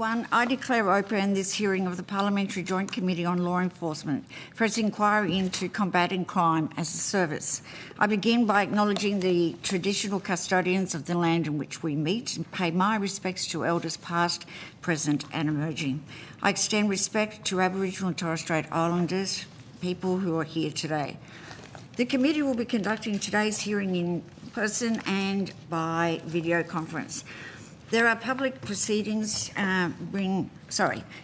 everyone. I declare open this hearing of the Parliamentary Joint Committee on Law Enforcement for its inquiry into combating crime as a service. I begin by acknowledging the traditional custodians of the land in which we meet and pay my respects to elders past, present and emerging. I extend respect to Aboriginal and Torres Strait Islanders, people who are here today. The committee will be conducting today's hearing in person and by video conference. There are public proceedings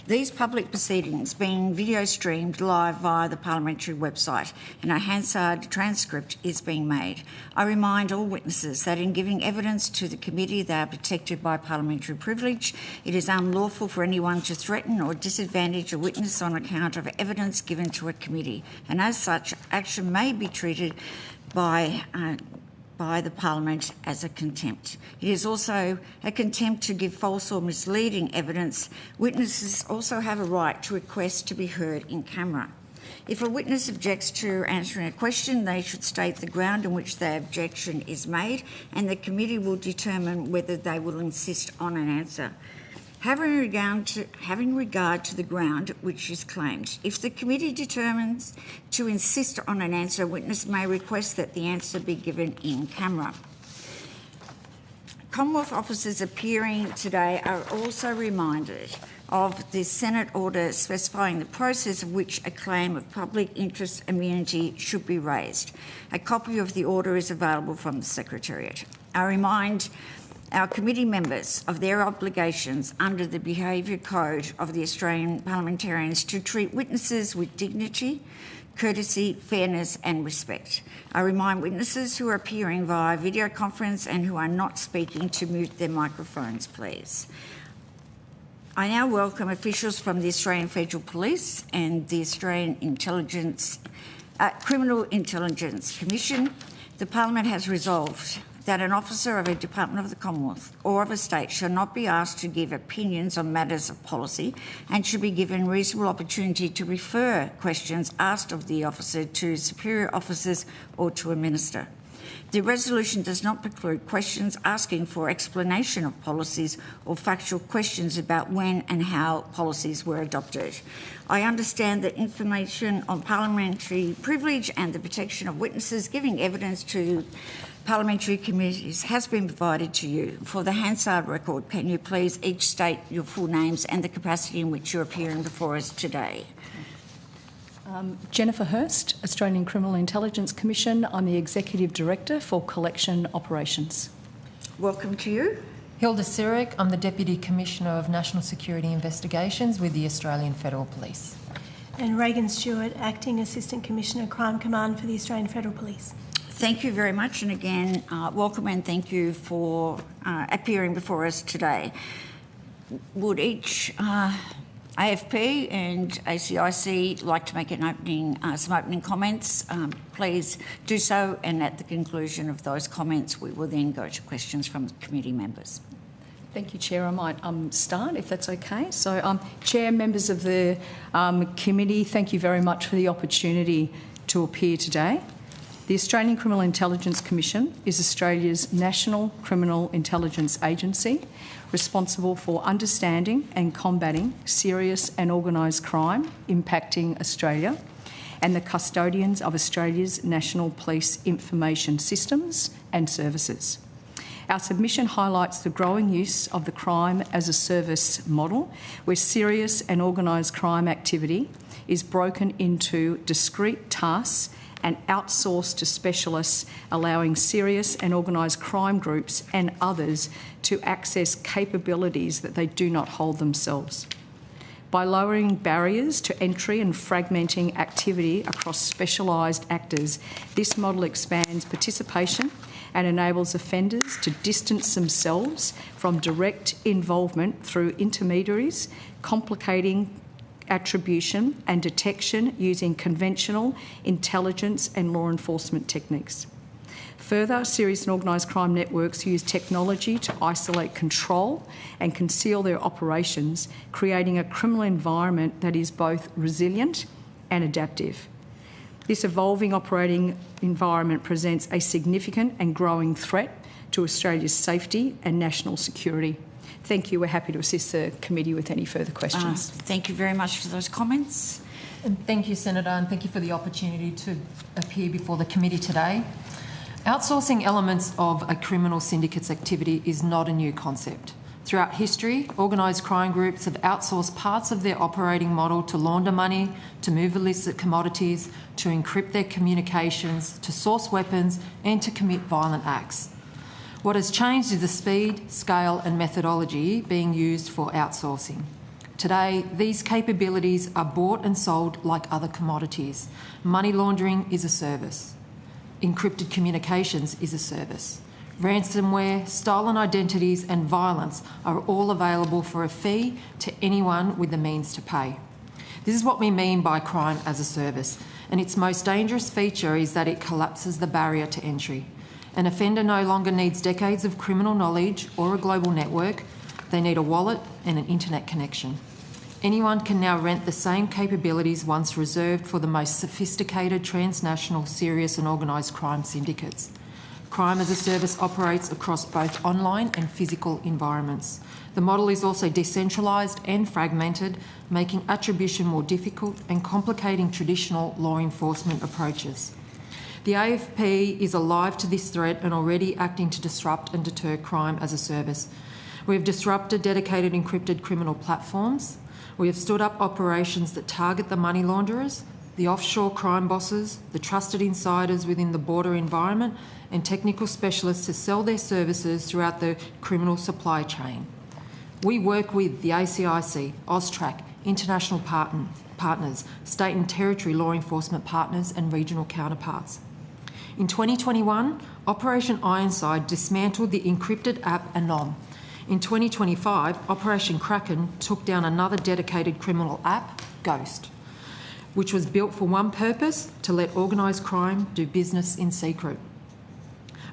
these public proceedings being video streamed live via the parliamentary website, and a Hansard transcript is being made. I remind all witnesses that in giving evidence to the committee, they are protected by parliamentary privilege. It is unlawful for anyone to threaten or disadvantage a witness on account of evidence given to a committee, and as such, action may be treated by the Parliament as a contempt. It is also a contempt to give false or misleading evidence. Witnesses also have a right to request to be heard in camera. If a witness objects to answering a question, they should state the ground on which their objection is made, and the committee will determine whether they will insist on an answer. Having regard to the ground which is claimed, if the committee determines to insist on an answer, a witness may request that the answer be given in camera. Commonwealth officers appearing today are also reminded of the Senate order specifying the process of which a claim of public interest immunity should be raised. A copy of the order is available from the Secretariat. I remind our committee members of their obligations under the Behaviour Code of the Australian Parliamentarians to treat witnesses with dignity, courtesy, fairness and respect. I remind witnesses who are appearing via video conference and who are not speaking to mute their microphones, please. I now welcome officials from the Australian Federal Police and the Australian Criminal Intelligence Commission. The Parliament has resolved that an officer of a Department of the Commonwealth or of a state shall not be asked to give opinions on matters of policy and should be given reasonable opportunity to refer questions asked of the officer to superior officers or to a minister. The resolution does not preclude questions asking for explanation of policies or factual questions about when and how policies were adopted. I understand that information on parliamentary privilege and the protection of witnesses giving evidence to parliamentary committees has been provided to you. For the Hansard record, can you please each state your full names and the capacity in which you're appearing before us today? Jennifer Hurst, Australian Criminal Intelligence Commission. I'm the Executive Director for Collection Operations. Welcome to you. Hilda Sirik, I'm the Deputy Commissioner of National Security Investigations with the Australian Federal Police. And Reagan Stewart, Acting Assistant Commissioner, Crime Command for the Australian Federal Police. Thank you very much, and again, welcome and thank you for appearing before us today. Would each AFP and ACIC like to make some opening comments? Please do so, and at the conclusion of those comments, we will then go to questions from the committee members. Thank you, Chair. I might start, if that's okay. So, Chair, members of the committee, thank you very much for the opportunity to appear today. The Australian Criminal Intelligence Commission is Australia's national criminal intelligence agency responsible for understanding and combating serious and organised crime impacting Australia and the custodians of Australia's national police information systems and services. Our submission highlights the growing use of the crime as a service model, where serious and organised crime activity is broken into discrete tasks and outsourced to specialists, allowing serious and organised crime groups and others to access capabilities that they do not hold themselves. By lowering barriers to entry and fragmenting activity across specialised actors, this model expands participation and enables offenders to distance themselves from direct involvement through intermediaries, complicating attribution and detection using conventional intelligence and law enforcement techniques. Further, serious and organised crime networks use technology to isolate control and conceal their operations, creating a criminal environment that is both resilient and adaptive. This evolving operating environment presents a significant and growing threat to Australia's safety and national security. Thank you. We're happy to assist the committee with any further questions. Thank you very much for those comments. And thank you, Senator, and thank you for the opportunity to appear before the committee today. Outsourcing elements of a criminal syndicate's activity is not a new concept. Throughout history, organised crime groups have outsourced parts of their operating model to launder money, to move illicit commodities, to encrypt their communications, to source weapons, and to commit violent acts. What has changed is the speed, scale, and methodology being used for outsourcing. Today, these capabilities are bought and sold like other commodities. Money laundering is a service. Encrypted communications is a service. Ransomware, stolen identities and violence are all available for a fee to anyone with the means to pay. This is what we mean by crime as a service, and its most dangerous feature is that it collapses the barrier to entry. An offender no longer needs decades of criminal knowledge or a global network. They need a wallet and an internet connection. Anyone can now rent the same capabilities once reserved for the most sophisticated transnational serious and organised crime syndicates. Crime as a service operates across both online and physical environments. The model is also decentralised and fragmented, making attribution more difficult and complicating traditional law enforcement approaches. The AFP is alive to this threat and already acting to disrupt and deter crime as a service. We have disrupted dedicated encrypted criminal platforms. We have stood up operations that target the money launderers, the offshore crime bosses, the trusted insiders within the border environment, and technical specialists to sell their services throughout the criminal supply chain. We work with the ACIC, AUSTRAC, international partners, state and territory law enforcement partners, and regional counterparts. In 2021, Operation Ironside dismantled the encrypted app Anon. In 2025, Operation Kraken took down another dedicated criminal app, Ghost, which was built for one purpose: to let organised crime do business in secret.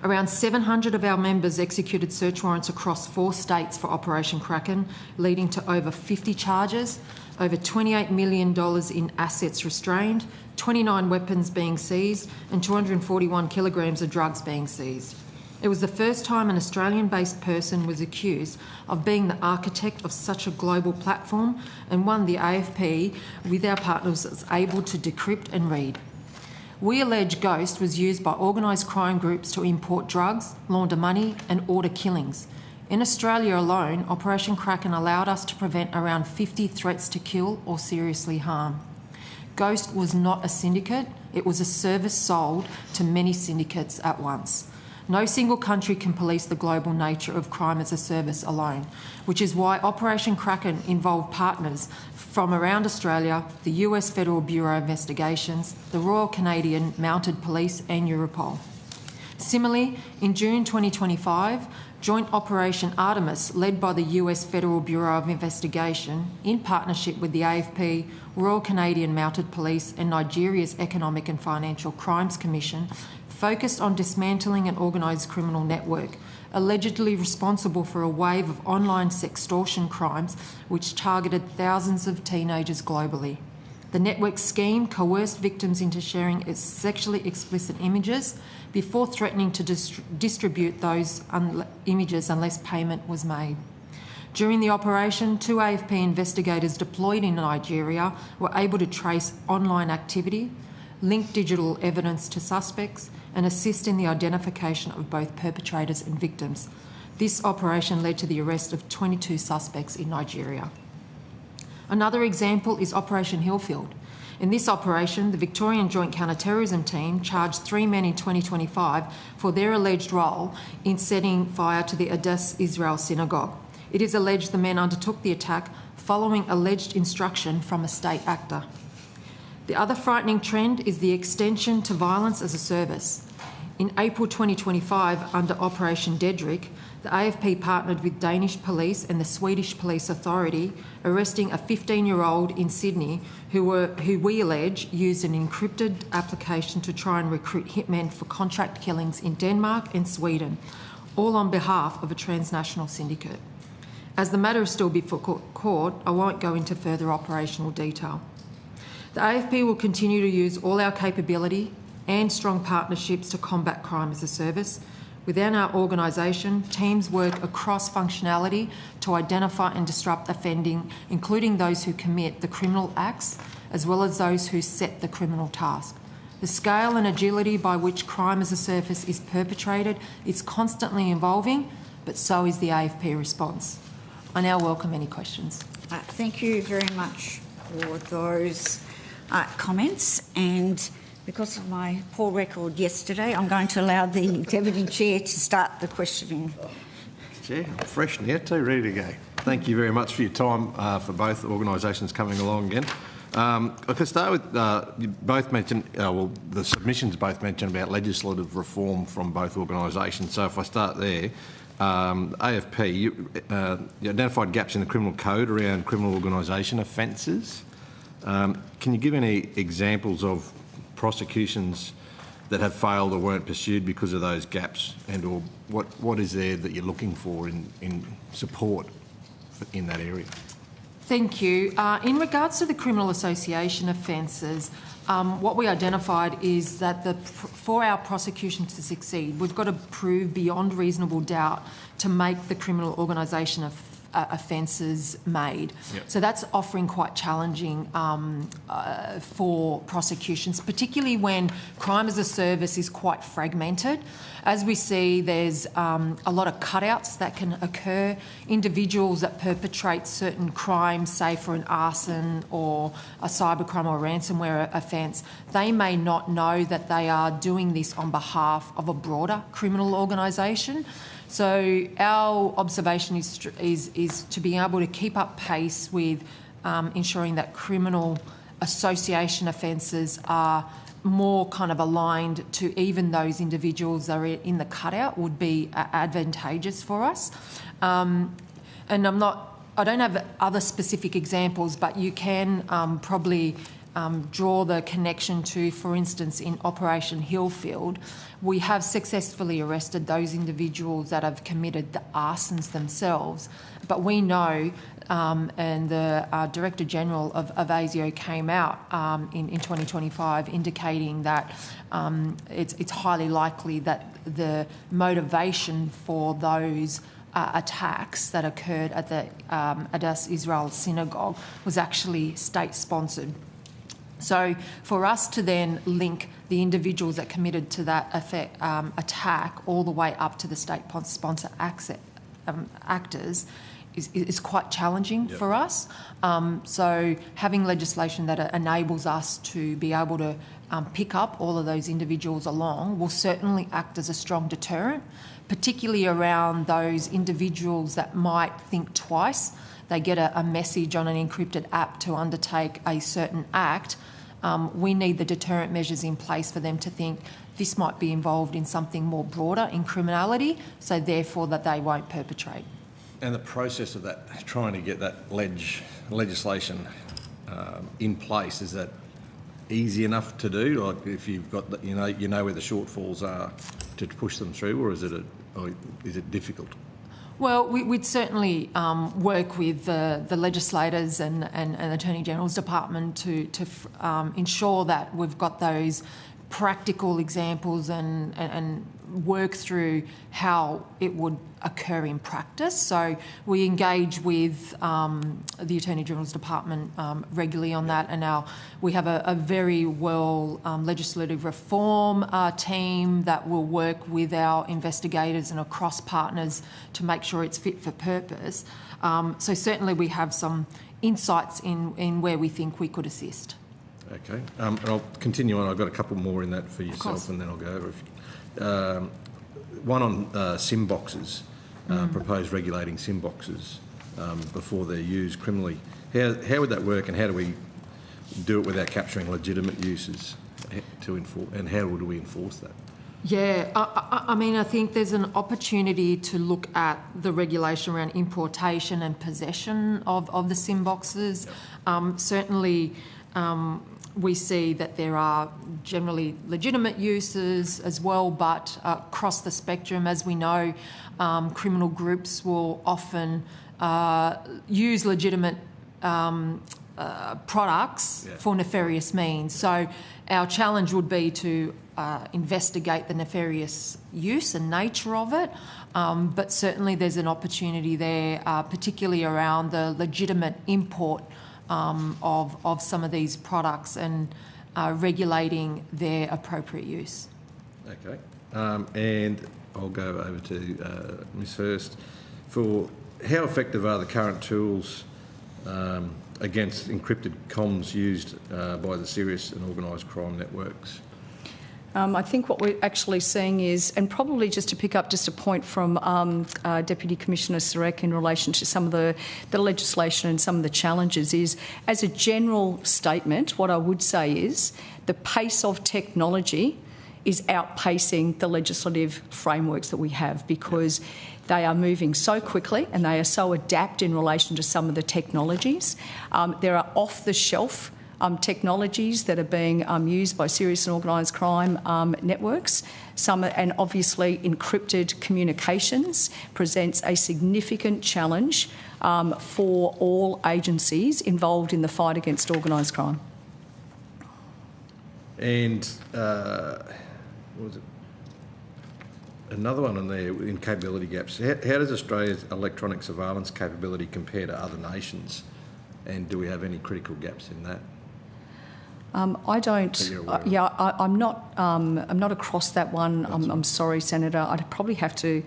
Around 700 of our members executed search warrants across 4 states for Operation Kraken, leading to over 50 charges, over $28 million in assets restrained, 29 weapons being seized, and 241 kilograms of drugs being seized. It was the first time an Australian-based person was accused of being the architect of such a global platform, and one the AFP, with our partners, was able to decrypt and read. We allege Ghost was used by organised crime groups to import drugs, launder money, and order killings. In Australia alone, Operation Kraken allowed us to prevent around 50 threats to kill or seriously harm. Ghost was not a syndicate, it was a service sold to many syndicates at once. No single country can police the global nature of crime as a service alone, which is why Operation Kraken involved partners from around Australia, the US Federal Bureau of Investigations, the Royal Canadian Mounted Police and Europol. Similarly, in June 2025, Joint Operation Artemis, led by the US Federal Bureau of Investigation, in partnership with the AFP, Royal Canadian Mounted Police and Nigeria's Economic and Financial Crimes Commission, focused on dismantling an organised criminal network, allegedly responsible for a wave of online sextortion crimes which targeted thousands of teenagers globally. The network scheme coerced victims into sharing sexually explicit images before threatening to distribute those images unless payment was made. During the operation, 2 AFP investigators deployed in Nigeria were able to trace online activity, link digital evidence to suspects, and assist in the identification of both perpetrators and victims. This operation led to the arrest of 22 suspects in Nigeria. Another example is Operation Hillfield. In this operation, the Victorian Joint Counter-Terrorism Team charged 3 men in 2025 for their alleged role in setting fire to the Adass Israel synagogue. It is alleged the men undertook the attack following alleged instruction from a state actor. The other frightening trend is the extension to violence as a service. In April 2025, under Operation Dedrick, the AFP partnered with Danish police and the Swedish Police Authority, arresting a 15-year-old in Sydney who we allege used an encrypted application to try and recruit hitmen for contract killings in Denmark and Sweden, all on behalf of a transnational syndicate. As the matter is still before court, I won't go into further operational detail. The AFP will continue to use all our capability and strong partnerships to combat crime as a service. Within our organisation, teams work across functionality to identify and disrupt offending, including those who commit the criminal acts, as well as those who set the criminal task. The scale and agility by which crime as a service is perpetrated is constantly evolving, but so is the AFP response. I now welcome any questions. Thank you very much for those comments, and because of my poor record yesterday, I'm going to allow the Deputy Chair to start the questioning. Chair, I'm fresh now too, ready to go. Thank you very much for your time for both organisations coming along again. I could start with, you both mentioned, the submissions both mentioned about legislative reform from both organisations. So if I start there, AFP, you identified gaps in the criminal code around criminal organisation offences. Can you give any examples of prosecutions that have failed or weren't pursued because of those gaps, and or what is there that you're looking for in support in that area? Thank you. In regards to the criminal association offences, what we identified is that for our prosecution to succeed, we've got to prove beyond reasonable doubt to make the criminal organisation offences made. Yep. So that's offering quite challenging for prosecutions, particularly when crime as a service is quite fragmented. As we see, there's a lot of cutouts that can occur. Individuals that perpetrate certain crimes, say for an arson or a cybercrime or ransomware offence, they may not know that they are doing this on behalf of a broader criminal organisation. So our observation is to be able to keep up pace with ensuring that criminal association offences are more kind of aligned to even those individuals that are in the cutout would be advantageous for us. And I don't have other specific examples, but you can probably draw the connection to, for instance, in Operation Hillfield, we have successfully arrested those individuals that have committed the arsons themselves. But we know, and the Director General of ASIO came out in 2025 indicating that it's highly likely that the motivation for those attacks that occurred at the Adass Israel synagogue was actually state-sponsored. So for us to then link the individuals that committed to that attack all the way up to the state sponsor actors is quite challenging for us. So having legislation that enables us to be able to pick up all of those individuals along will certainly act as a strong deterrent, particularly around those individuals that might think twice. They get a message on an encrypted app to undertake a certain act. We need the deterrent measures in place for them to think this might be involved in something more broader in criminality, so therefore that they won't perpetrate. And the process of that, trying to get that legislation in place, is that easy enough to do? Like if you've got the, you know where the shortfalls are to push them through, or is it difficult? Well, we'd certainly work with the legislators and the Attorney General's Department to ensure that we've got those practical examples and work through how it would occur in practice. So we engage with the Attorney General's Department regularly on that, and now we have a very well legislative reform team that will work with our investigators and across partners to make sure it's fit for purpose. So certainly we have some insights in where we think we could assist. Okay, and I'll continue on. I've got a couple more in that for yourself, and then I'll go over. One on SIM boxes, proposed regulating SIM boxes before they're used criminally. How would that work, and how do we do it without capturing legitimate uses to enforce, and how would we enforce that? Yeah, I mean, I think there's an opportunity to look at the regulation around importation and possession of the SIM boxes. Certainly, we see that there are generally legitimate uses as well, but across the spectrum, as we know, criminal groups will often use legitimate products for nefarious means. So our challenge would be to investigate the nefarious use and nature of it, but certainly there's an opportunity there, particularly around the legitimate import of some of these products and regulating their appropriate use. Okay. And I'll go over to Ms Hurst. For how effective are the current tools against encrypted comms used by the serious and organised crime networks? I think what we're actually seeing is, and probably just to pick up just a point from Deputy Commissioner Sarek in relation to some of the legislation and some of the challenges, is as a general statement, what I would say is the pace of technology is outpacing the legislative frameworks that we have, because they are moving so quickly and they are so adept in relation to some of the technologies. There are off-the-shelf technologies that are being used by serious and organised crime networks. And obviously encrypted communications presents a significant challenge for all agencies involved in the fight against organised crime. And what was it? Another one on there in capability gaps. How does Australia's electronic surveillance capability compare to other nations? And do we have any critical gaps in that? I don't. I'm not across that one. I'm sorry, Senator. I'd probably have to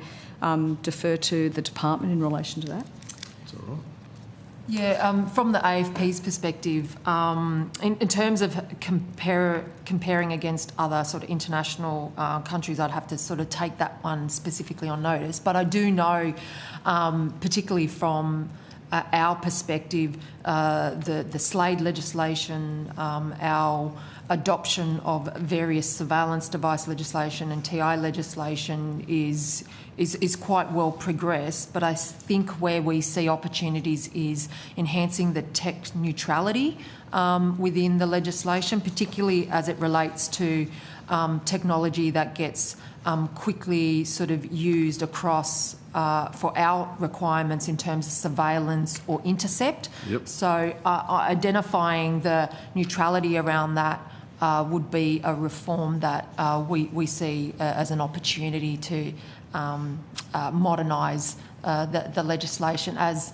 defer to the department in relation to that. That's all right. Yeah, from the AFP's perspective, in terms of comparing against other sort of international countries, I'd have to sort of take that one specifically on notice. But I do know, particularly from our perspective, the Slade legislation, our adoption of various surveillance device legislation and TI legislation is quite well progressed, but I think where we see opportunities is enhancing the tech neutrality within the legislation, particularly as it relates to technology that gets quickly sort of used across for our requirements in terms of surveillance or intercept. Yep. So identifying the neutrality around that would be a reform that we see as an opportunity to modernise the legislation, as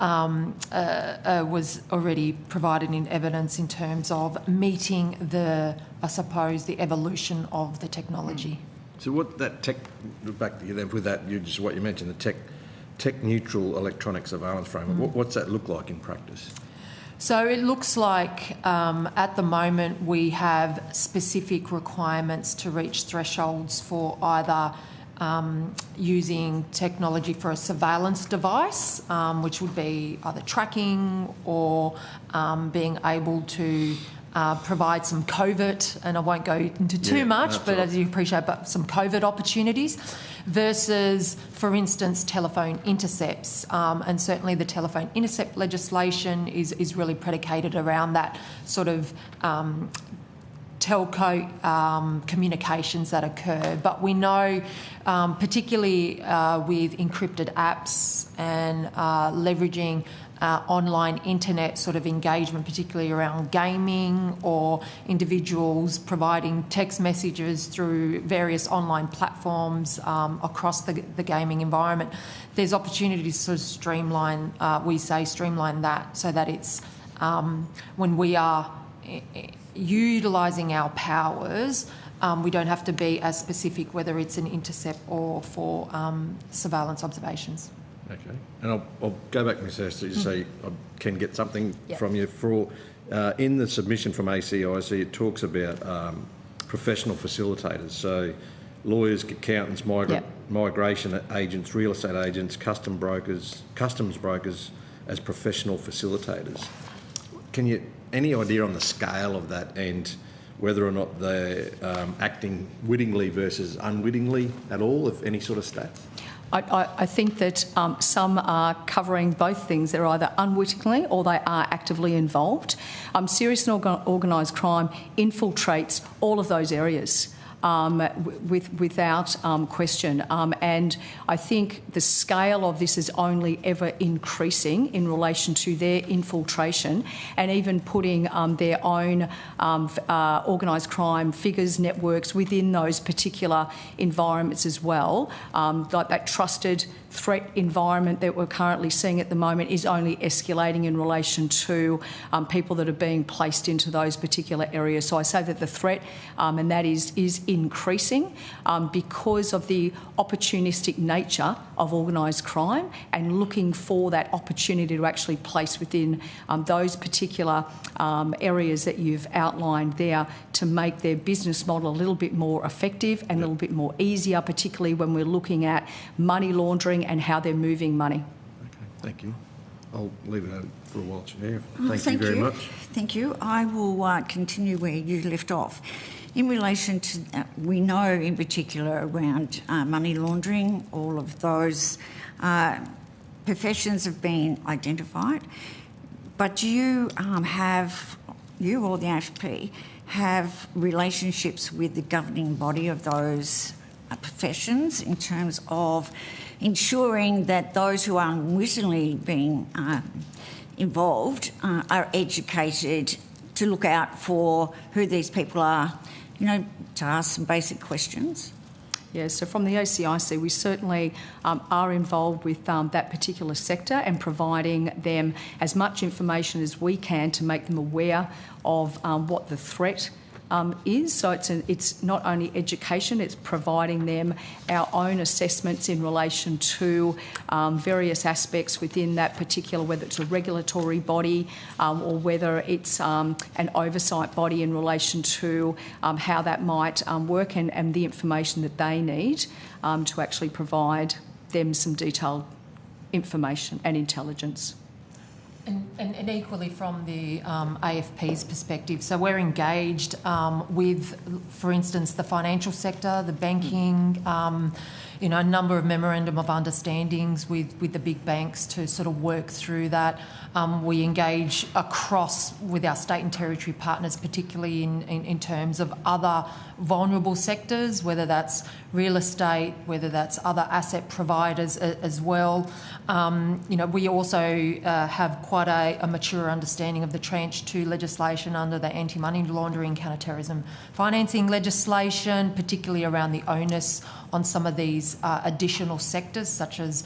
was already provided in evidence in terms of meeting the evolution of the technology. So what that tech, back to you then with that, what you mentioned, the tech neutral electronic surveillance framework, what's that look like in practice? So it looks like at the moment we have specific requirements to reach thresholds for either using technology for a surveillance device, which would be either tracking or being able to provide some covert, and I won't go into too much, but as you appreciate, but some covert opportunities, versus, for instance, telephone intercepts. And certainly the telephone intercept legislation is really predicated around that sort of telco communications that occur. But we know, particularly with encrypted apps and leveraging online internet sort of engagement, particularly around gaming or individuals providing text messages through various online platforms across the gaming environment, there's opportunities to sort of streamline that so that it's when we are utilising our powers, we don't have to be as specific whether it's an intercept or for surveillance observations. Okay, and I'll go back, Ms Hurst, to say I can get something from you. For in the submission from ACIC, it talks about professional facilitators, so lawyers, accountants, migration agents, real estate agents, customs brokers as professional facilitators. Can you any idea on the scale of that and whether or not they're acting wittingly versus unwittingly at all, if any sort of stats? I think that some are covering both things. They're either unwittingly or they are actively involved. Serious and organised crime infiltrates all of those areas. without question. And I think the scale of this is only ever increasing in relation to their infiltration and even putting their own organised crime figures, networks within those particular environments as well. Like that trusted threat environment that we're currently seeing at the moment is only escalating in relation to people that are being placed into those particular areas. So I say that the threat, and that is increasing because of the opportunistic nature of organised crime and looking for that opportunity to actually place within those particular areas that you've outlined there to make their business model a little bit more effective and a little bit more easier, particularly when we're looking at money laundering and how they're moving money. Okay, thank you. I'll leave it for a while, Chair. Thank you very much. Thank you. I will continue where you left off. In relation to, we know in particular around money laundering, all of those professions have been identified, but do you you or the ASP have relationships with the governing body of those professions in terms of ensuring that those who are unwittingly being involved are educated to look out for who these people are, you know, to ask some basic questions? Yeah, so from the ACIC, we certainly are involved with that particular sector and providing them as much information as we can to make them aware of what the threat is. So it's not only education, it's providing them our own assessments in relation to various aspects within that particular, whether it's a regulatory body or whether it's an oversight body in relation to how that might work and the information that they need to actually provide them some detailed information and intelligence. And equally from the AFP's perspective, so we're engaged with, for instance, the financial sector, the banking, a number of memorandum of understandings with the big banks to sort of work through that. We engage across with our state and territory partners, particularly in terms of other vulnerable sectors, whether that's real estate, whether that's other asset providers as well. We also have quite a mature understanding of the Tranche 2 legislation under the anti-money laundering, counter-terrorism financing legislation, particularly around the onus on some of these additional sectors, such as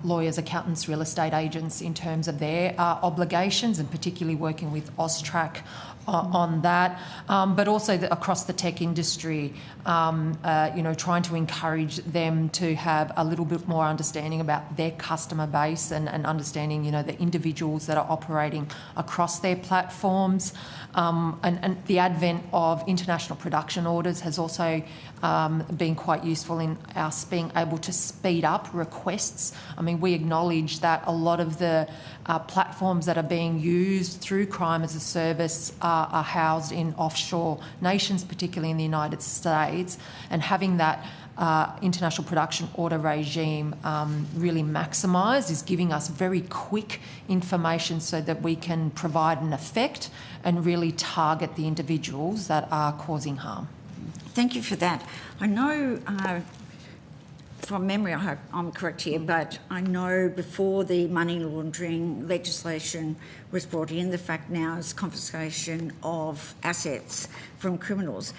lawyers, accountants, real estate agents, in terms of their obligations, and particularly working with AUSTRAC on that, but also across the tech industry, trying to encourage them to have a little bit more understanding about their customer base and understanding, the individuals that are operating across their platforms. And the advent of international production orders has also been quite useful in us being able to speed up requests. I mean, we acknowledge that a lot of the platforms that are being used through crime as a service are housed in offshore nations, particularly in the United States, and having that international production order regime really maximised is giving us very quick information so that we can provide an effect and really target the individuals that are causing harm. Thank you for that. I know, from memory, I hope I'm correct here, but I know before the money laundering legislation was brought in, the fact now is confiscation of assets from criminals.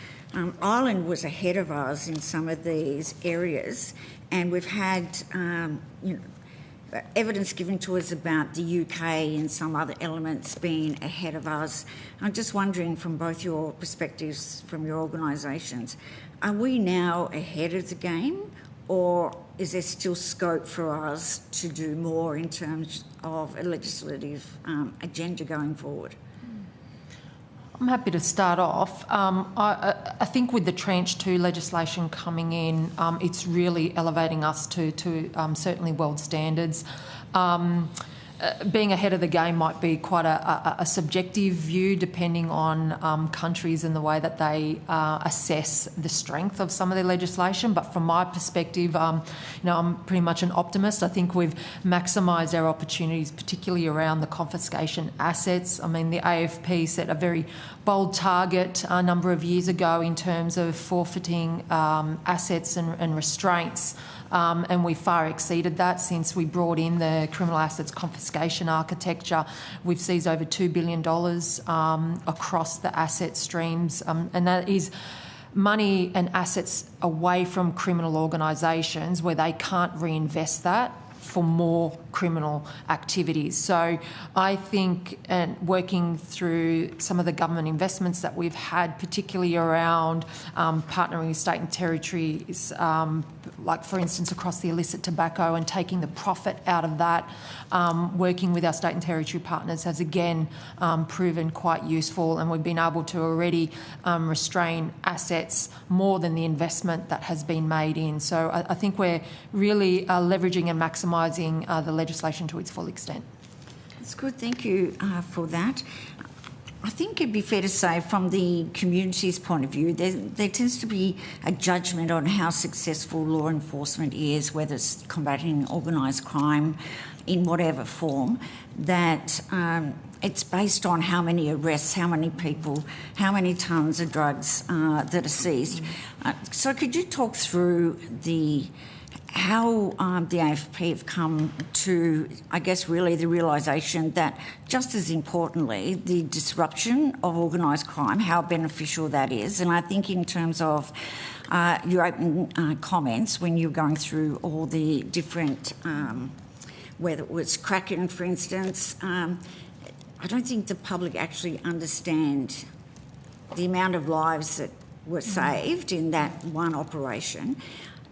Ireland was ahead of us in some of these areas, and we've had evidence given to us about the UK and some other elements being ahead of us. I'm just wondering, from both your perspectives, from your organisations, are we now ahead of the game, or is there still scope for us to do more in terms of a legislative agenda going forward? I'm happy to start off. I think with the Tranche 2 legislation coming in, it's really elevating us to certainly world standards. being ahead of the game might be quite a subjective view depending on countries and the way that they assess the strength of some of their legislation. But from my perspective, I'm pretty much an optimist. I think we've maximised our opportunities, particularly around the confiscation assets. I mean, the AFP set a very bold target a number of years ago in terms of forfeiting assets and restraints. And we far exceeded that since we brought in the criminal assets confiscation architecture. We've seized over $2 billion across the asset streams, and that is money and assets away from criminal organisations where they can't reinvest that for more criminal activities. So I think, and working through some of the government investments that we've had, particularly around partnering with state and territories, like for instance across the illicit tobacco and taking the profit out of that, working with our state and territory partners has again proven quite useful, and we've been able to already restrain assets more than the investment that has been made in. So I think we're really leveraging and maximising the legislation to its full extent. That's good, thank you for that. I think it'd be fair to say from the community's point of view, there tends to be a judgment on how successful law enforcement is, whether it's combating organised crime in whatever form, that it's based on how many arrests, how many people, how many tonnes of drugs that are seized. So could you talk through how the AFP have come to, I guess, really the realisation that just as importantly, the disruption of organised crime, how beneficial that is. And I think in terms of your opening comments when you're going through all the different, whether it was Kraken, for instance, I don't think the public actually understand the amount of lives that were saved in that one operation.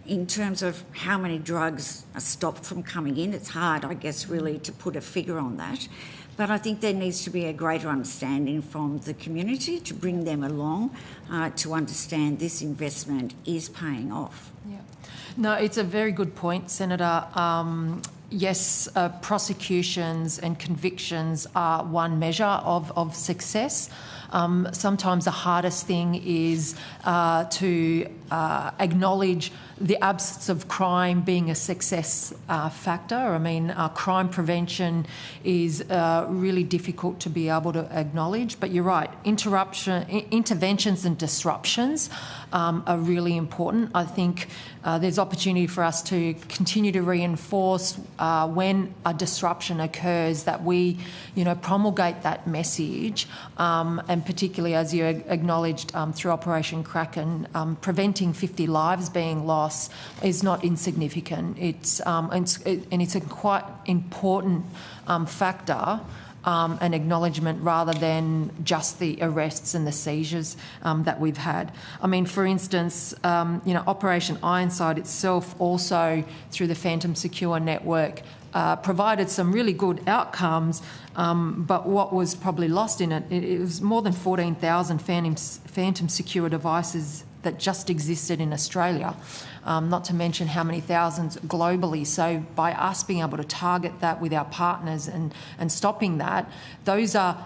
In terms of how many drugs are stopped from coming in, it's hard, I guess, really to put a figure on that. But I think there needs to be a greater understanding from the community to bring them along to understand this investment is paying off. Yeah. No, it's a very good point, Senator. Yes, prosecutions and convictions are one measure of success. Sometimes the hardest thing is to acknowledge the absence of crime being a success factor. I mean, crime prevention is really difficult to be able to acknowledge. But you're right, interventions and disruptions are really important. I think there's opportunity for us to continue to reinforce when a disruption occurs that we, promulgate that message, and particularly as you acknowledged through Operation Kraken, preventing 50 lives being lost is not insignificant. It's a quite important factor. An acknowledgement rather than just the arrests and the seizures that we've had. I mean, for instance, Operation Ironside itself also, through the Phantom Secure network, provided some really good outcomes, but what was probably lost in it, it was more than 14,000 Phantom Secure devices that just existed in Australia, not to mention how many thousands globally. So by us being able to target that with our partners and stopping that, those are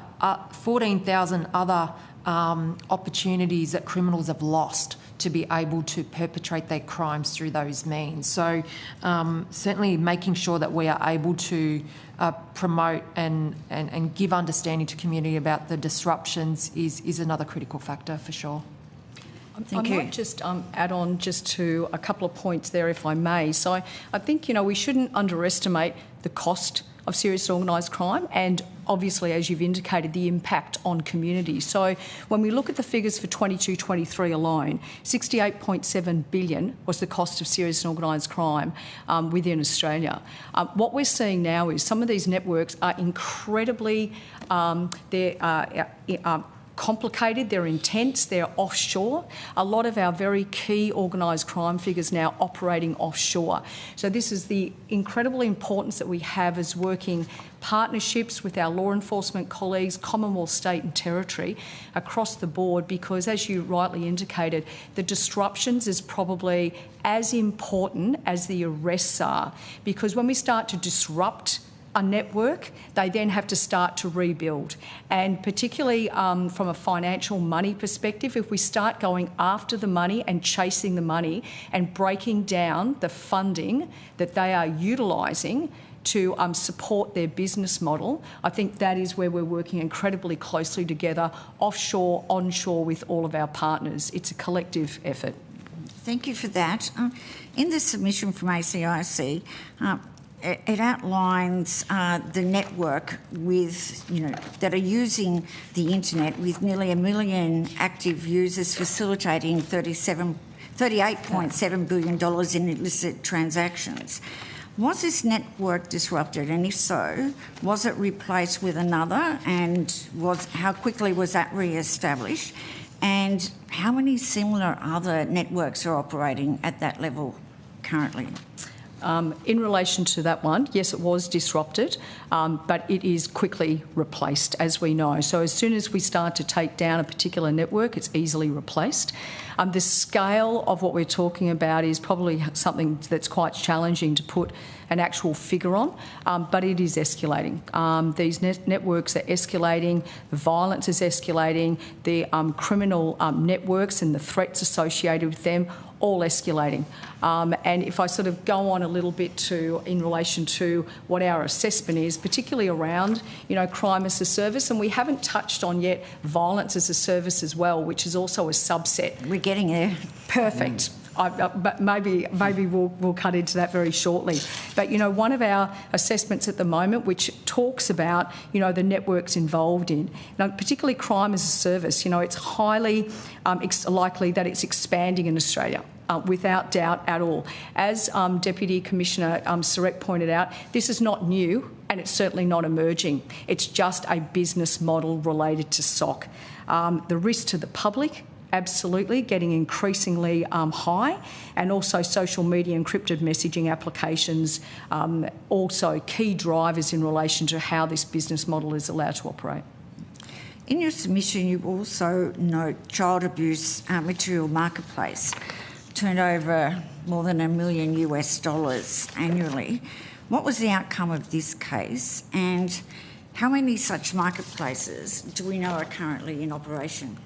14,000 other opportunities that criminals have lost to be able to perpetrate their crimes through those means. So certainly making sure that we are able to promote and give understanding to community about the disruptions is another critical factor for sure. Thank you. I might just add on just to a couple of points there, if I may. So I think, we shouldn't underestimate the cost of serious organised crime and obviously, as you've indicated, the impact on communities. So when we look at the figures for 22-23 alone, $68.7 billion was the cost of serious and organised crime within Australia. What we're seeing now is some of these networks are incredibly complicated, they're intense, they're offshore. A lot of our very key organised crime figures now operating offshore. So this is the incredible importance that we have as working partnerships with our law enforcement colleagues, Commonwealth, state and territory across the board, because as you rightly indicated, the disruptions is probably as important as the arrests are, because when we start to disrupt a network, they then have to start to rebuild. And particularly from a financial money perspective, if we start going after the money and chasing the money and breaking down the funding that they are utilising to support their business model, I think that is where we're working incredibly closely together, offshore, onshore, with all of our partners. It's a collective effort. Thank you for that. In the submission from ACIC, it outlines the network with, that are using the internet, with nearly 1 million active users, facilitating $38.7 billion in illicit transactions. Was this network disrupted, and if so, was it replaced with another, and how quickly was that re-established? And how many similar other networks are operating at that level currently? In relation to that one, yes, it was disrupted, but it is quickly replaced, as we know. So as soon as we start to take down a particular network, it's easily replaced. The scale of what we're talking about is probably something that's quite challenging to put an actual figure on, but it is escalating. These networks are escalating, the violence is escalating, the criminal networks and the threats associated with them all escalating. And if I sort of go on a little bit in relation to what our assessment is, particularly around, crime as a service, and we haven't touched on yet violence as a service as well, which is also a subset. We're getting there. Perfect. But maybe we'll cut into that very shortly. But, one of our assessments at the moment, which talks about, the networks involved in, particularly crime as a service, it's highly likely that it's expanding in Australia. Without doubt at all. As Deputy Commissioner Sarek pointed out, this is not new and it's certainly not emerging. It's just a business model related to SOC. The risk to the public, absolutely, getting increasingly high, and also social media encrypted messaging applications, also key drivers in relation to how this business model is allowed to operate. In your submission, you also note child abuse material marketplace turned over more than $1 million annually. What was the outcome of this case, and how many such marketplaces do we know are currently in operation?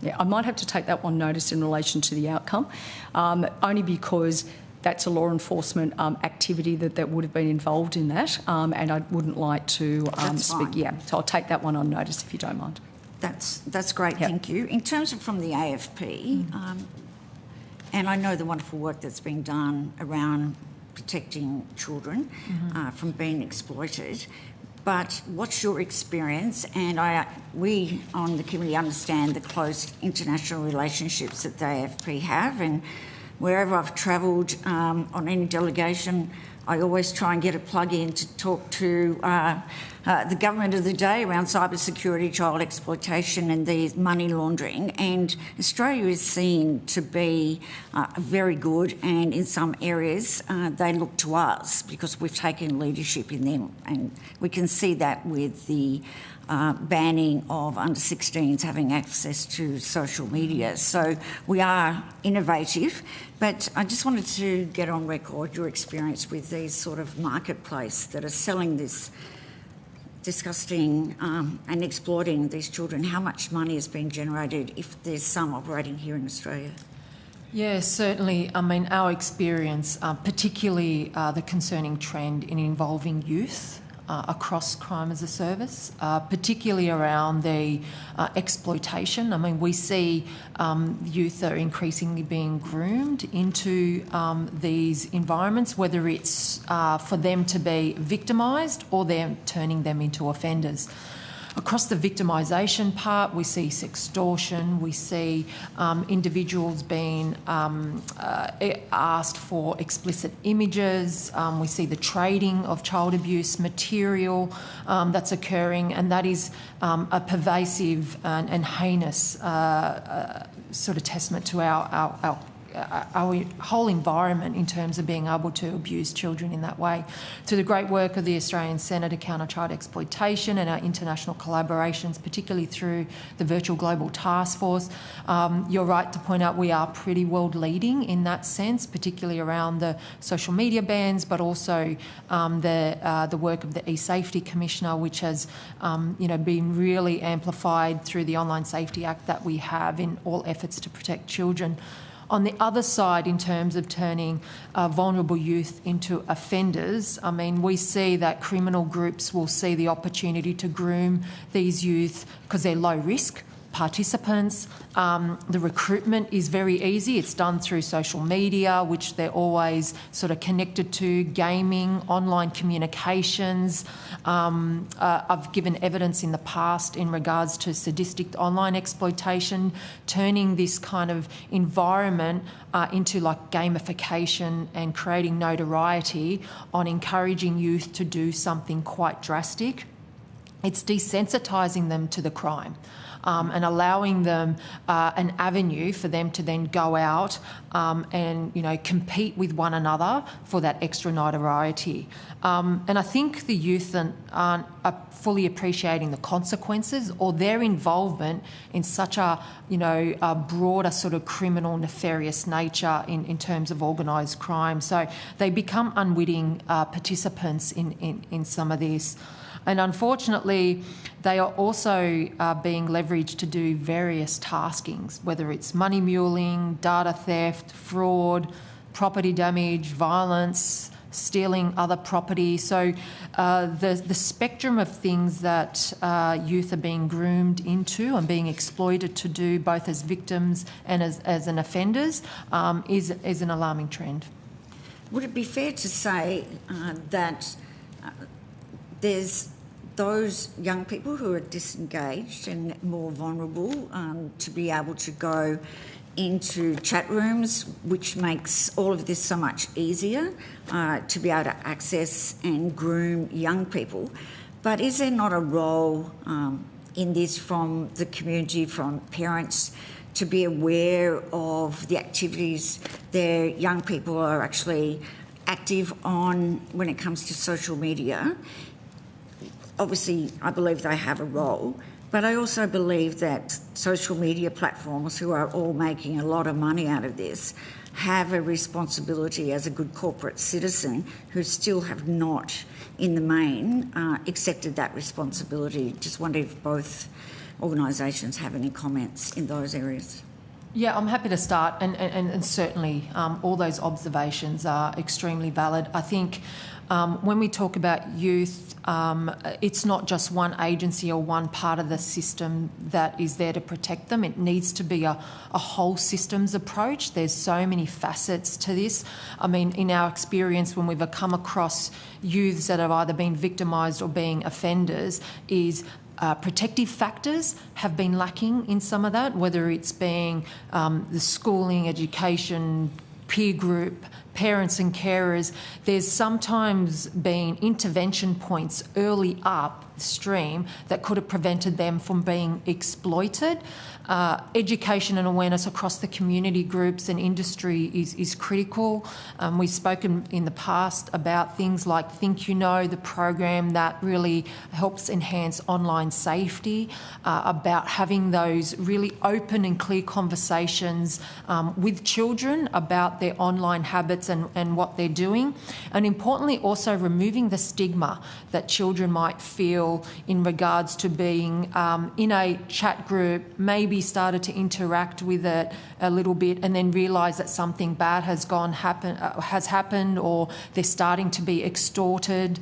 Yeah, I might have to take that one notice in relation to the outcome, only because that's a law enforcement activity that would have been involved in that, and I wouldn't like to speak. Fine. Yeah, so I'll take that one on notice if you don't mind. That's great, Yep. Thank you. In terms of from the AFP, and I know the wonderful work that's been done around protecting children from being exploited, but what's your experience? And we on the committee understand the close international relationships that the AFP have, and wherever I've travelled on any delegation, I always try and get a plug in to talk to the government of the day around cybersecurity, child exploitation and the money laundering. And Australia is seen to be very good, and in some areas they look to us because we've taken leadership in them. And we can see that with the banning of under-16s having access to social media. So we are innovative, but I just wanted to get on record your experience with these sort of marketplace that are selling this disgusting and exploiting these children. How much money has been generated, if there's some operating here in Australia? Yeah, certainly. I mean, our experience, particularly the concerning trend in involving youth across crime as a service, particularly around the exploitation. I mean, we see youth are increasingly being groomed into these environments, whether it's for them to be victimised or they're turning them into offenders. Across the victimisation part, we see sextortion, we see individuals being asked for explicit images, we see the trading of child abuse material that's occurring, and that is a pervasive and heinous sort of testament to our our whole environment in terms of being able to abuse children in that way. Through the great work of the Australian Centre to Counter Child Exploitation and our international collaborations, particularly through the Virtual Global Task Force, you're right to point out we are pretty world leading in that sense, particularly around the social media bans, but also the work of the e-Safety Commissioner, which has been really amplified through the Online Safety Act that we have in all efforts to protect children. On the other side, in terms of turning vulnerable youth into offenders, I mean, we see that criminal groups will see the opportunity to groom these youth because they're low risk participants. The recruitment is very easy. It's done through social media, which they're always sort of connected to, gaming, online communications. I've given evidence in the past in regards to sadistic online exploitation, turning this kind of environment into like gamification and creating notoriety on encouraging youth to do something quite drastic. It's desensitising them to the crime. And allowing them an avenue for them to then go out and compete with one another for that extra notoriety. And I think the youth aren't fully appreciating the consequences or their involvement in such a broader sort of criminal nefarious nature in terms of organised crime. So they become unwitting participants in some of this. And unfortunately, they are also being leveraged to do various taskings, whether it's money muling, data theft, fraud, property damage, violence, stealing other property. So the spectrum of things that youth are being groomed into and being exploited to do, both as victims and as an offenders, is an alarming trend. Would it be fair to say that there's those young people who are disengaged and more vulnerable to be able to go into chat rooms, which makes all of this so much easier to be able to access and groom young people? But is there not a role in this from the community, from parents, to be aware of the activities their young people are actually active on when it comes to social media? Obviously, I believe they have a role, but I also believe that social media platforms, who are all making a lot of money out of this, have a responsibility as a good corporate citizen who still have not, in the main, accepted that responsibility. Just wonder if both organisations have any comments in those areas. Yeah, I'm happy to start, and certainly all those observations are extremely valid. I think when we talk about youth, it's not just one agency or one part of the system that is there to protect them. It needs to be a whole systems approach. There's so many facets to this. I mean, in our experience, when we've come across youths that have either been victimised or being offenders, is protective factors have been lacking in some of that, whether it's being the schooling, education, peer group, parents and carers. There's sometimes been intervention points early upstream that could have prevented them from being exploited. Education and awareness across the community groups and industry is critical. We've spoken in the past about things like Think You Know, the program that really helps enhance online safety, about having those really open and clear conversations with children about their online habits and what they're doing. And importantly, also removing the stigma that children might feel in regards to being in a chat group, maybe started to interact with it a little bit and then realise that something bad has happened, or they're starting to be extorted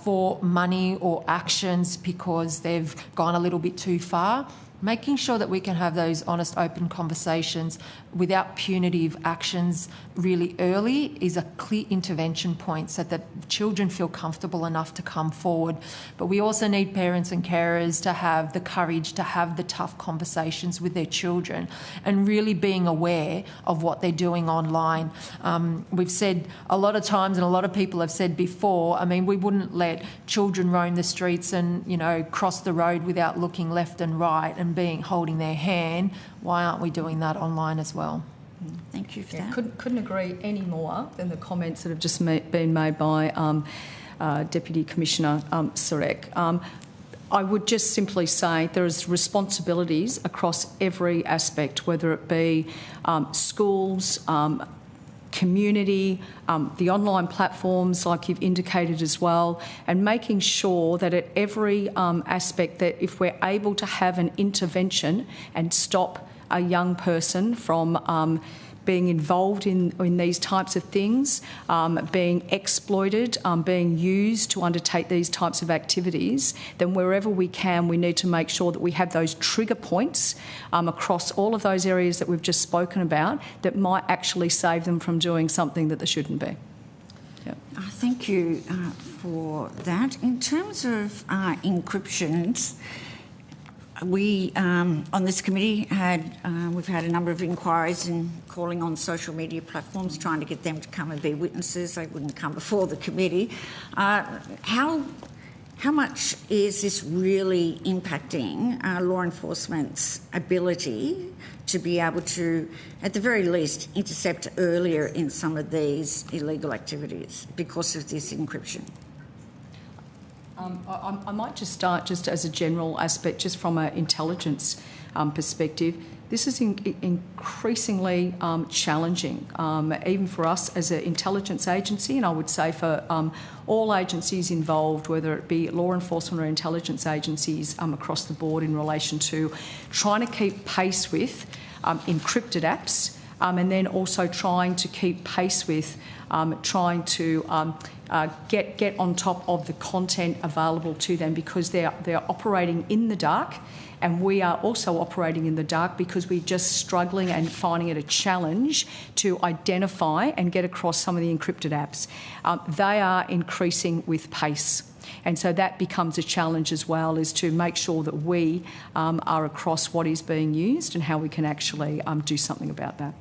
for money or actions because they've gone a little bit too far. Making sure that we can have those honest, open conversations without punitive actions really early is a clear intervention point so that children feel comfortable enough to come forward. But we also need parents and carers to have the courage to have the tough conversations with their children and really being aware of what they're doing online. We've said a lot of times, and a lot of people have said before, I mean, we wouldn't let children roam the streets and, cross the road without looking left and right and holding their hand. Why aren't we doing that online as well? Thank you for that. Couldn't agree any more than the comments that have just been made by Deputy Commissioner Sarek. I would just simply say there is responsibilities across every aspect, whether it be schools, community, the online platforms like you've indicated as well, and making sure that at every aspect that if we're able to have an intervention and stop a young person from being involved in these types of things, being exploited, being used to undertake these types of activities, then wherever we can, we need to make sure that we have those trigger points across all of those areas that we've just spoken about that might actually save them from doing something that they shouldn't be. Yep. Thank you for that. In terms of encryptions, we on this committee we've had a number of inquiries and calling on social media platforms, trying to get them to come and be witnesses. They wouldn't come before the committee. How much is this really impacting law enforcement's ability to be able to, at the very least, intercept earlier in some of these illegal activities because of this encryption? I might just start just as a general aspect, just from an intelligence perspective. This is increasingly challenging, even for us as an intelligence agency, and I would say for all agencies involved, whether it be law enforcement or intelligence agencies across the board, in relation to trying to keep pace with encrypted apps, and then also trying to keep pace with trying to get on top of the content available to them, because they're operating in the dark, and we are also operating in the dark because we're just struggling and finding it a challenge to identify and get across some of the encrypted apps. They are increasing with pace. And so that becomes a challenge as well, is to make sure that we are across what is being used and how we can actually do something about that.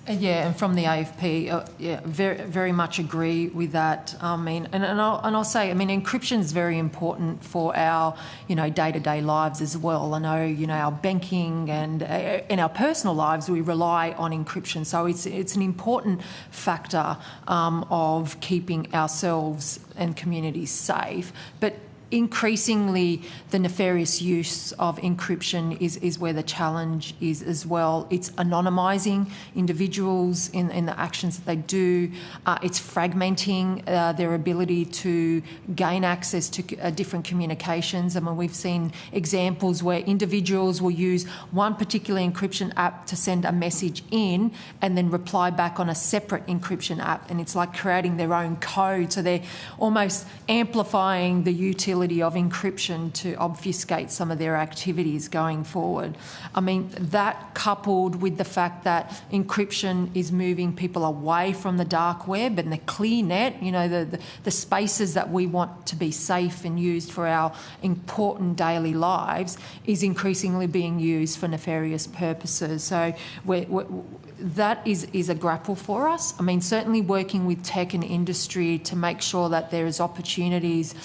Yeah, and from the AFP, very, very much agree with that. I mean, and I'll say, I mean, encryption is very important for our, day-to-day lives as well. I know, our banking and in our personal lives, we rely on encryption. So it's an important factor of keeping ourselves and communities safe. But increasingly, the nefarious use of encryption is where the challenge is as well. It's anonymising individuals in the actions that they do. It's fragmenting their ability to gain access to different communications. I mean, we've seen examples where individuals will use one particular encryption app to send a message in and then reply back on a separate encryption app, and it's like creating their own code. So they're almost amplifying the utility of encryption to obfuscate some of their activities going forward. I mean, that coupled with the fact that encryption is moving people away from the dark web and the clear net, the spaces that we want to be safe and used for our important daily lives, is increasingly being used for nefarious purposes. So that is a grapple for us. I mean, certainly working with tech and industry to make sure that there is opportunities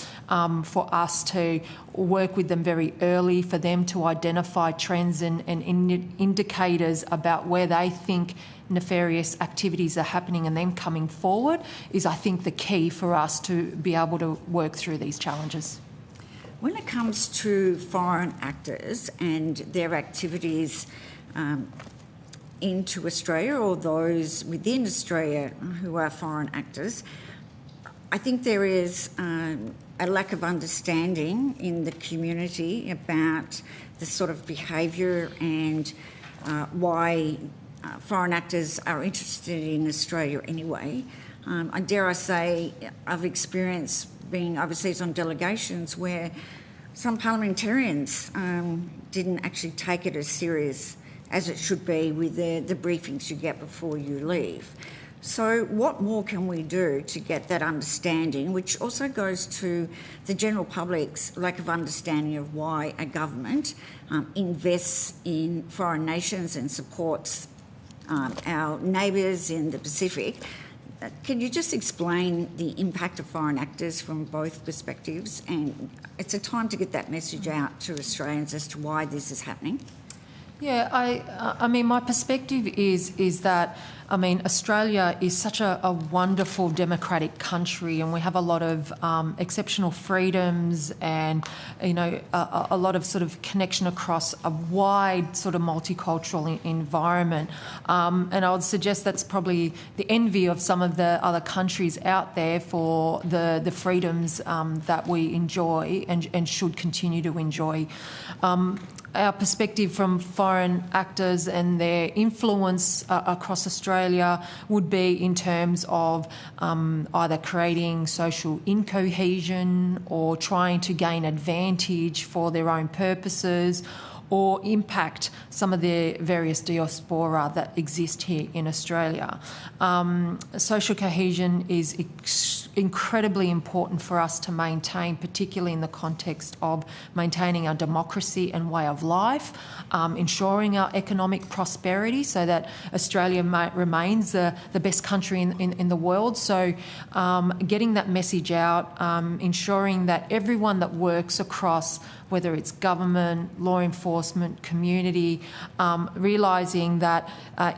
for us to work with them very early, for them to identify trends and indicators about where they think nefarious activities are happening and them coming forward, is, I think, the key for us to be able to work through these challenges. When it comes to foreign actors and their activities into Australia, or those within Australia who are foreign actors, I think there is a lack of understanding in the community about the sort of behaviour and why foreign actors are interested in Australia anyway. And dare I say, I've experienced being overseas on delegations where some parliamentarians didn't actually take it as serious as it should be with the briefings you get before you leave. So what more can we do to get that understanding, which also goes to the general public's lack of understanding of why a government invests in foreign nations and supports our neighbours in the Pacific? Can you just explain the impact of foreign actors from both perspectives? And it's a time to get that message out to Australians as to why this is happening. Yeah, I mean, my perspective is that, I mean, Australia is such a wonderful democratic country, and we have a lot of exceptional freedoms and, you know, a lot of sort of connection across a wide sort of multicultural environment. And I would suggest that's probably the envy of some of the other countries out there for the freedoms that we enjoy and should continue to enjoy. Our perspective from foreign actors and their influence across Australia would be in terms of either creating social incohesion or trying to gain advantage for their own purposes, or impact some of the various diaspora that exist here in Australia. Social cohesion is incredibly important for us to maintain, particularly in the context of maintaining our democracy and way of life, ensuring our economic prosperity so that Australia remains the best country in the world. So getting that message out, ensuring that everyone that works across, whether it's government, law enforcement, community, realising that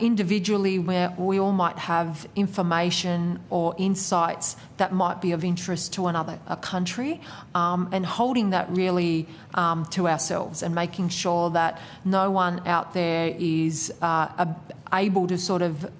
individually we all might have information or insights that might be of interest to a country, and holding that really to ourselves and making sure that no one out there is able to sort of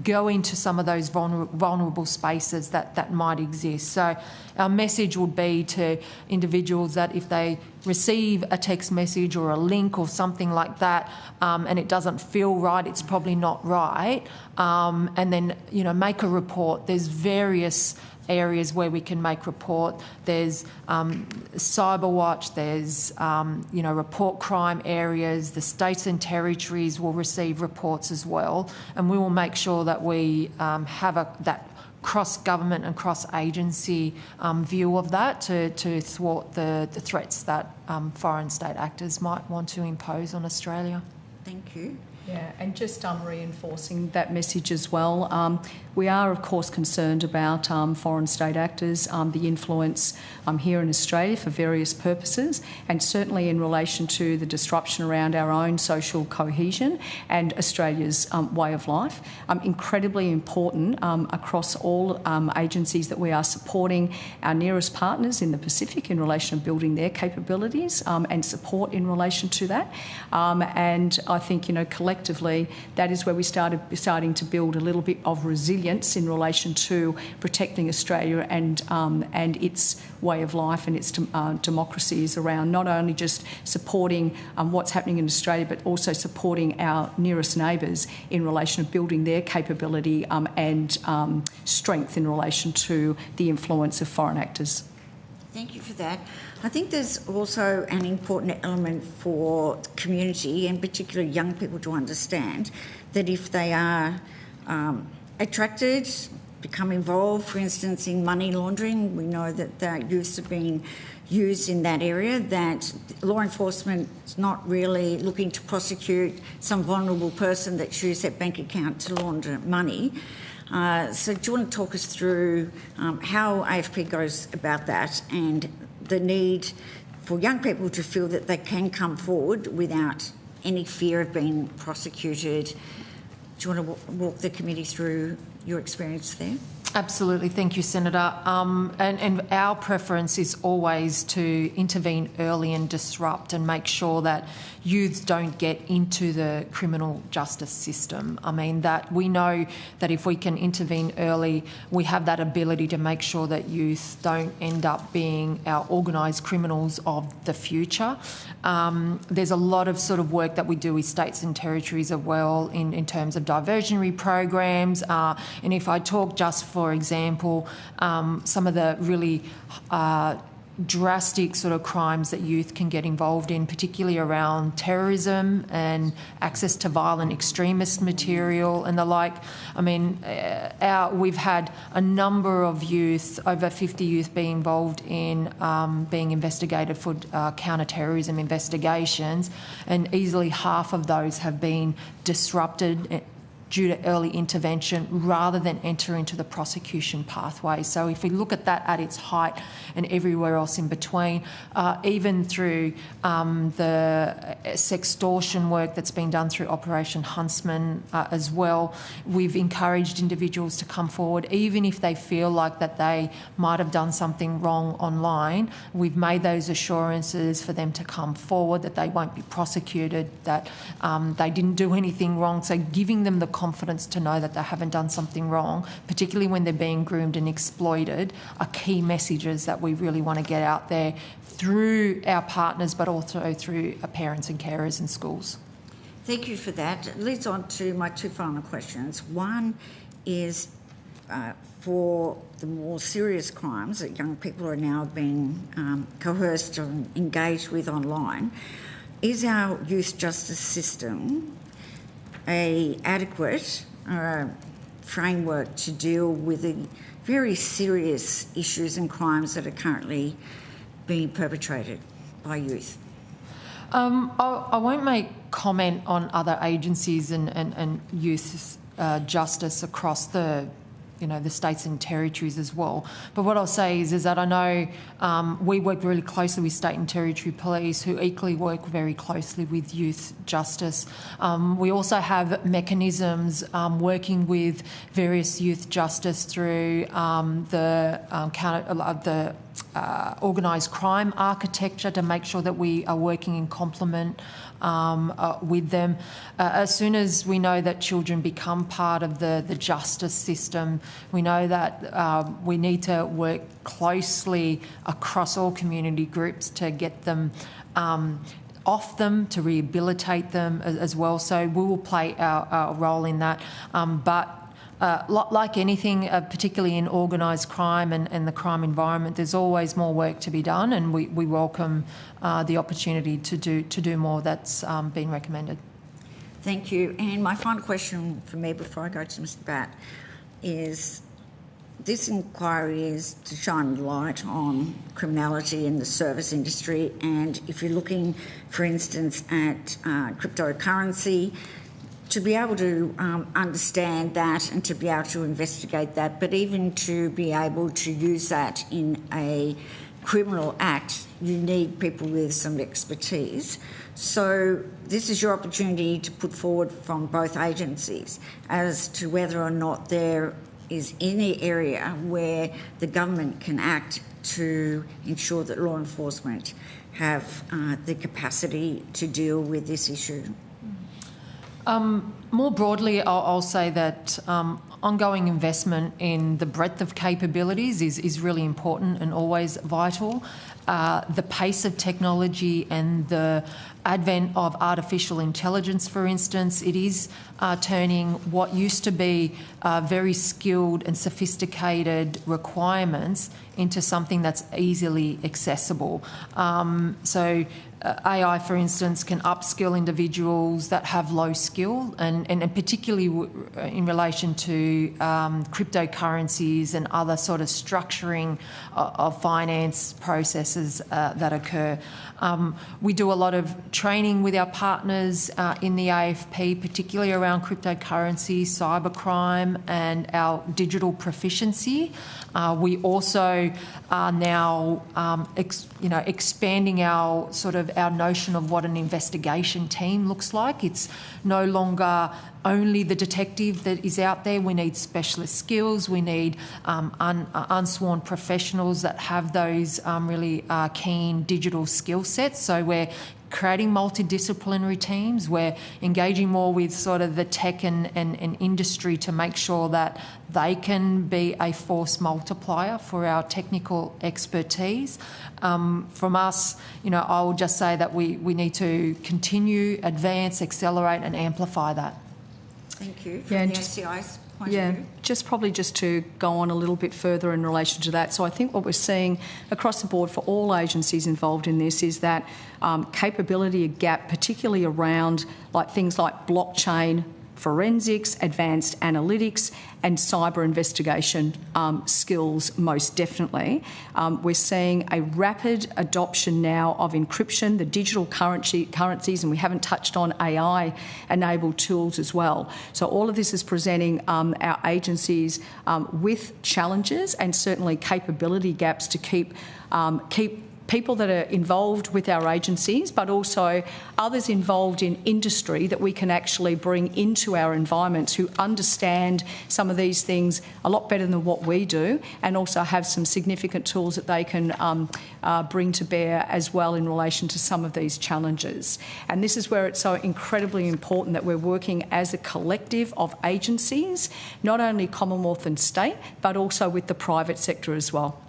go into some of those vulnerable spaces that might exist. So our message would be to individuals that if they receive a text message or a link or something like that, and it doesn't feel right, it's probably not right, and then, you know, make a report. There's various areas where we can make report. There's Cyberwatch, there's, you know, report crime areas. The states and territories will receive reports as well, and we will make sure that we have that cross-government and cross-agency view of that to thwart the threats that foreign state actors might want to impose on Australia. Thank you. Yeah, and just reinforcing that message as well. We are, of course, concerned about foreign state actors, the influence here in Australia for various purposes, and certainly in relation to the disruption around our own social cohesion and Australia's way of life. Incredibly important across all agencies that we are supporting our nearest partners in the Pacific in relation to building their capabilities and support in relation to that. And I think, you know, collectively, that is where we starting to build a little bit of resilience in relation to protecting Australia and its way of life and its democracies around not only just supporting what's happening in Australia, but also supporting our nearest neighbours in relation to building their capability and strength in relation to the influence of foreign actors. Thank you for that. I think there's also an important element for the community, and particularly young people, to understand that if they are attracted, become involved, for instance, in money laundering, we know that the youths have been used in that area, that law enforcement is not really looking to prosecute some vulnerable person that's used their bank account to launder money. So do you want to talk us through how AFP goes about that and the need for young people to feel that they can come forward without any fear of being prosecuted? Do you want to walk the committee through your experience there? Absolutely, thank you, Senator. And our preference is always to intervene early and disrupt and make sure that youths don't get into the criminal justice system. I mean, that we know that if we can intervene early, we have that ability to make sure that youth don't end up being our organised criminals of the future. There's a lot of sort of work that we do with states and territories as well in terms of diversionary programs. And if I talk just, for example, some of the really drastic sort of crimes that youth can get involved in, particularly around terrorism and access to violent extremist material and the like. I mean, we've had a number of youth, over 50 youth, be involved in being investigated for counter-terrorism investigations, and easily half of those have been disrupted due to early intervention rather than enter into the prosecution pathway. So if we look at that at its height and everywhere else in between, even through the sextortion work that's been done through Operation Huntsman as well, we've encouraged individuals to come forward, even if they feel like that they might have done something wrong online. We've made those assurances for them to come forward, that they won't be prosecuted, that they didn't do anything wrong. So giving them the confidence to know that they haven't done something wrong, particularly when they're being groomed and exploited, are key messages that we really want to get out there through our partners, but also through our parents and carers in schools. Thank you for that. It leads on to my two final questions. One is for the more serious crimes that young people are now being coerced or engaged with online. Is our youth justice system an adequate framework to deal with the very serious issues and crimes that are currently being perpetrated by youth? I won't make comment on other agencies and youth justice across the states and territories as well. But what I'll say is that I know we work really closely with state and territory police, who equally work very closely with youth justice. We also have mechanisms working with various youth justice through the organised crime architecture to make sure that we are working in complement with them. As soon as we know that children become part of the justice system, we know that we need to work closely across all community groups to get them off them, to rehabilitate them as well. So we will play our role in that. Like anything, particularly in organised crime and the crime environment, there's always more work to be done, and we welcome the opportunity to do more that's been recommended. Thank you. And my final question for me before I go to Mr. Batt is, this inquiry is to shine light on criminality in the service industry, and if you're looking, for instance, at cryptocurrency, to be able to understand that and to be able to investigate that, but even to be able to use that in a criminal act, you need people with some expertise. So this is your opportunity to put forward from both agencies as to whether or not there is any area where the government can act to ensure that law enforcement have the capacity to deal with this issue. More broadly, I'll say that ongoing investment in the breadth of capabilities is really important and always vital. The pace of technology and the advent of artificial intelligence, for instance, it is turning what used to be very skilled and sophisticated requirements into something that's easily accessible. So AI, for instance, can upskill individuals that have low skill, and particularly in relation to cryptocurrencies and other sort of structuring of finance processes that occur. We do a lot of training with our partners in the AFP, particularly around cryptocurrency, cybercrime, and our digital proficiency. We also are now, expanding our notion of what an investigation team looks like. It's no longer only the detective that is out there. We need specialist skills. We need unsworn professionals that have those really keen digital skill sets. So we're creating multidisciplinary teams. We're engaging more with sort of the tech and industry to make sure that they can be a force multiplier for our technical expertise. From us, I will just say that we need to continue, advance, accelerate and amplify that. Thank you. From the ACI's point of view. Just to go on a little bit further in relation to that. So I think what we're seeing across the board for all agencies involved in this is that capability gap, particularly around things like blockchain, forensics, advanced analytics and cyber investigation skills, most definitely. We're seeing a rapid adoption now of encryption, the digital currencies, and we haven't touched on AI-enabled tools as well. So all of this is presenting our agencies with challenges and certainly capability gaps to keep people that are involved with our agencies, but also others involved in industry that we can actually bring into our environments who understand some of these things a lot better than what we do, and also have some significant tools that they can bring to bear as well in relation to some of these challenges. And this is where it's so incredibly important that we're working as a collective of agencies, not only Commonwealth and state, but also with the private sector as well.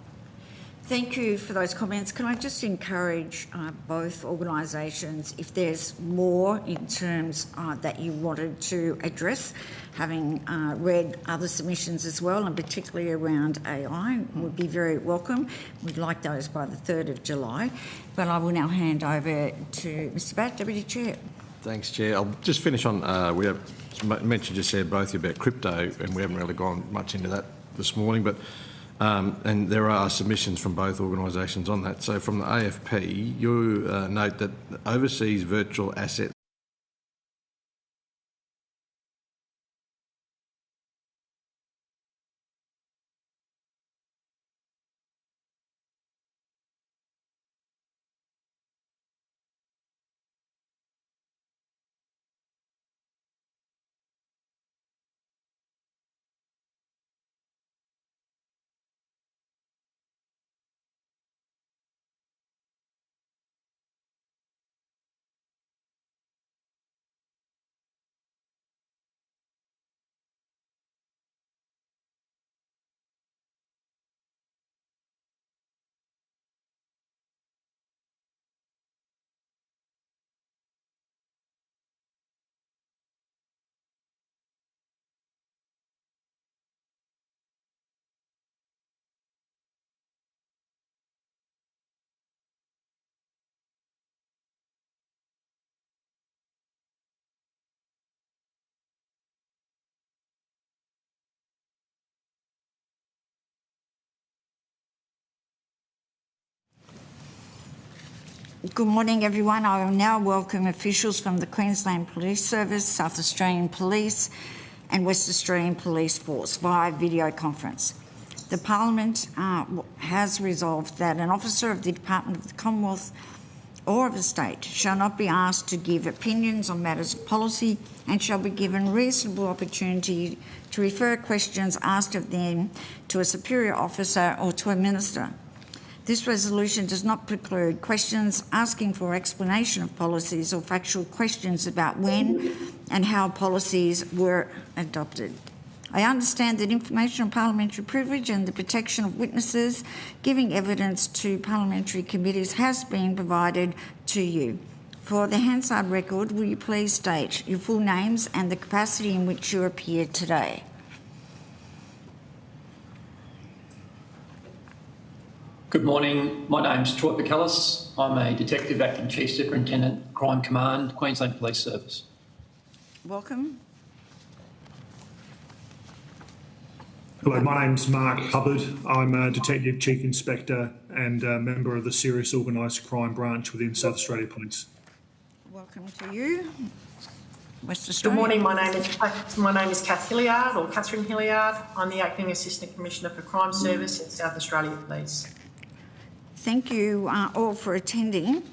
Thank you for those comments. Can I just encourage both organisations, if there's more in terms that you wanted to address, having read other submissions as well, and particularly around AI, would be very welcome. We'd like those by the 3rd of July. But I will now hand over to Mr Batt, Deputy Chair. Thanks, Chair. I'll just finish on, we have mentioned just said both about crypto, and we haven't really gone much into that this morning, but and there are submissions from both organisations on that. So from the AFP, you note that overseas virtual assets Good morning, everyone. I will now welcome officials from the Queensland Police Service, South Australian Police and West Australian Police Force via video conference. The Parliament has resolved that an officer of the Department of the Commonwealth or of the state shall not be asked to give opinions on matters of policy and shall be given reasonable opportunity to refer questions asked of them to a superior officer or to a minister. This resolution does not preclude questions asking for explanation of policies or factual questions about when and how policies were adopted. I understand that information on parliamentary privilege and the protection of witnesses giving evidence to parliamentary committees has been provided to you. For the Hansard record, will you please state your full names and the capacity in which you appear today? Good morning. My name's Troy McCallis. I'm a Detective Acting Chief Superintendent, Crime Command, Queensland Police Service. Welcome. Hello, my name's Mark Hubbard. I'm a Detective Chief Inspector and a member of the Serious Organised Crime Branch within South Australia Police. Welcome to you. West Australia. Good morning, my name is Kath Hilliard, or Catherine Hilliard. I'm the Acting Assistant Commissioner for Crime Service in South Australia Police. Thank you all for attending.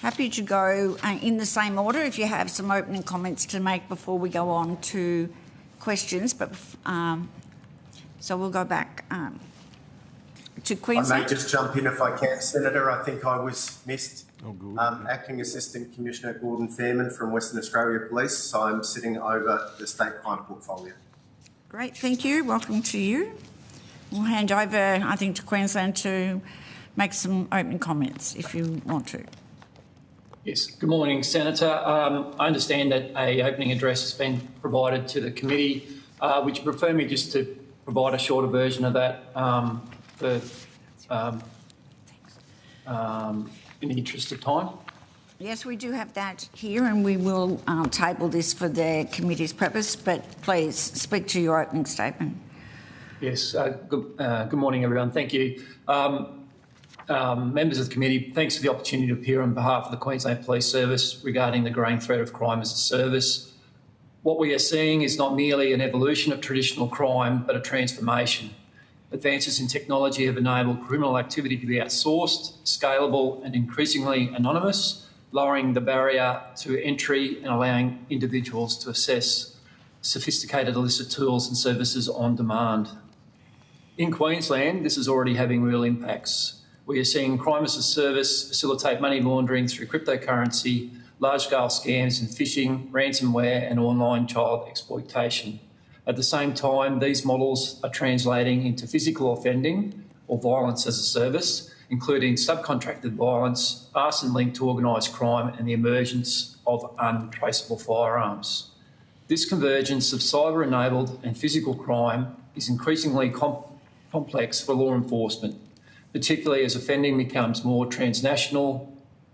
Happy to go in the same order if you have some opening comments to make before we go on to questions. But so we'll go back to Queensland. I may just jump in if I can, Senator. I think I was missed. Oh, good. Acting Assistant Commissioner Gordon Fairman from Western Australia Police. So I'm sitting over the state crime portfolio. Great, thank you. Welcome to you. We'll hand over, I think, to Queensland to make some opening comments if you want to. Yes. Good morning, Senator. I understand that an opening address has been provided to the committee. Would you prefer me just to provide a shorter version of that in the interest of time? Yes, we do have that here, and we will table this for the committee's purpose, but please speak to your opening statement. Yes, good morning, everyone. Thank you. Members of the committee, thanks for the opportunity to appear on behalf of the Queensland Police Service regarding the growing threat of crime as a service. What we are seeing is not merely an evolution of traditional crime, but a transformation. Advances in technology have enabled criminal activity to be outsourced, scalable and increasingly anonymous, lowering the barrier to entry and allowing individuals to access sophisticated illicit tools and services on demand. In Queensland, this is already having real impacts. We are seeing crime as a service facilitate money laundering through cryptocurrency, large-scale scams and phishing, ransomware and online child exploitation. At the same time, these models are translating into physical offending or violence as a service, including subcontracted violence, arson linked to organised crime and the emergence of untraceable firearms. This convergence of cyber-enabled and physical crime is increasingly complex for law enforcement, particularly as offending becomes more transnational,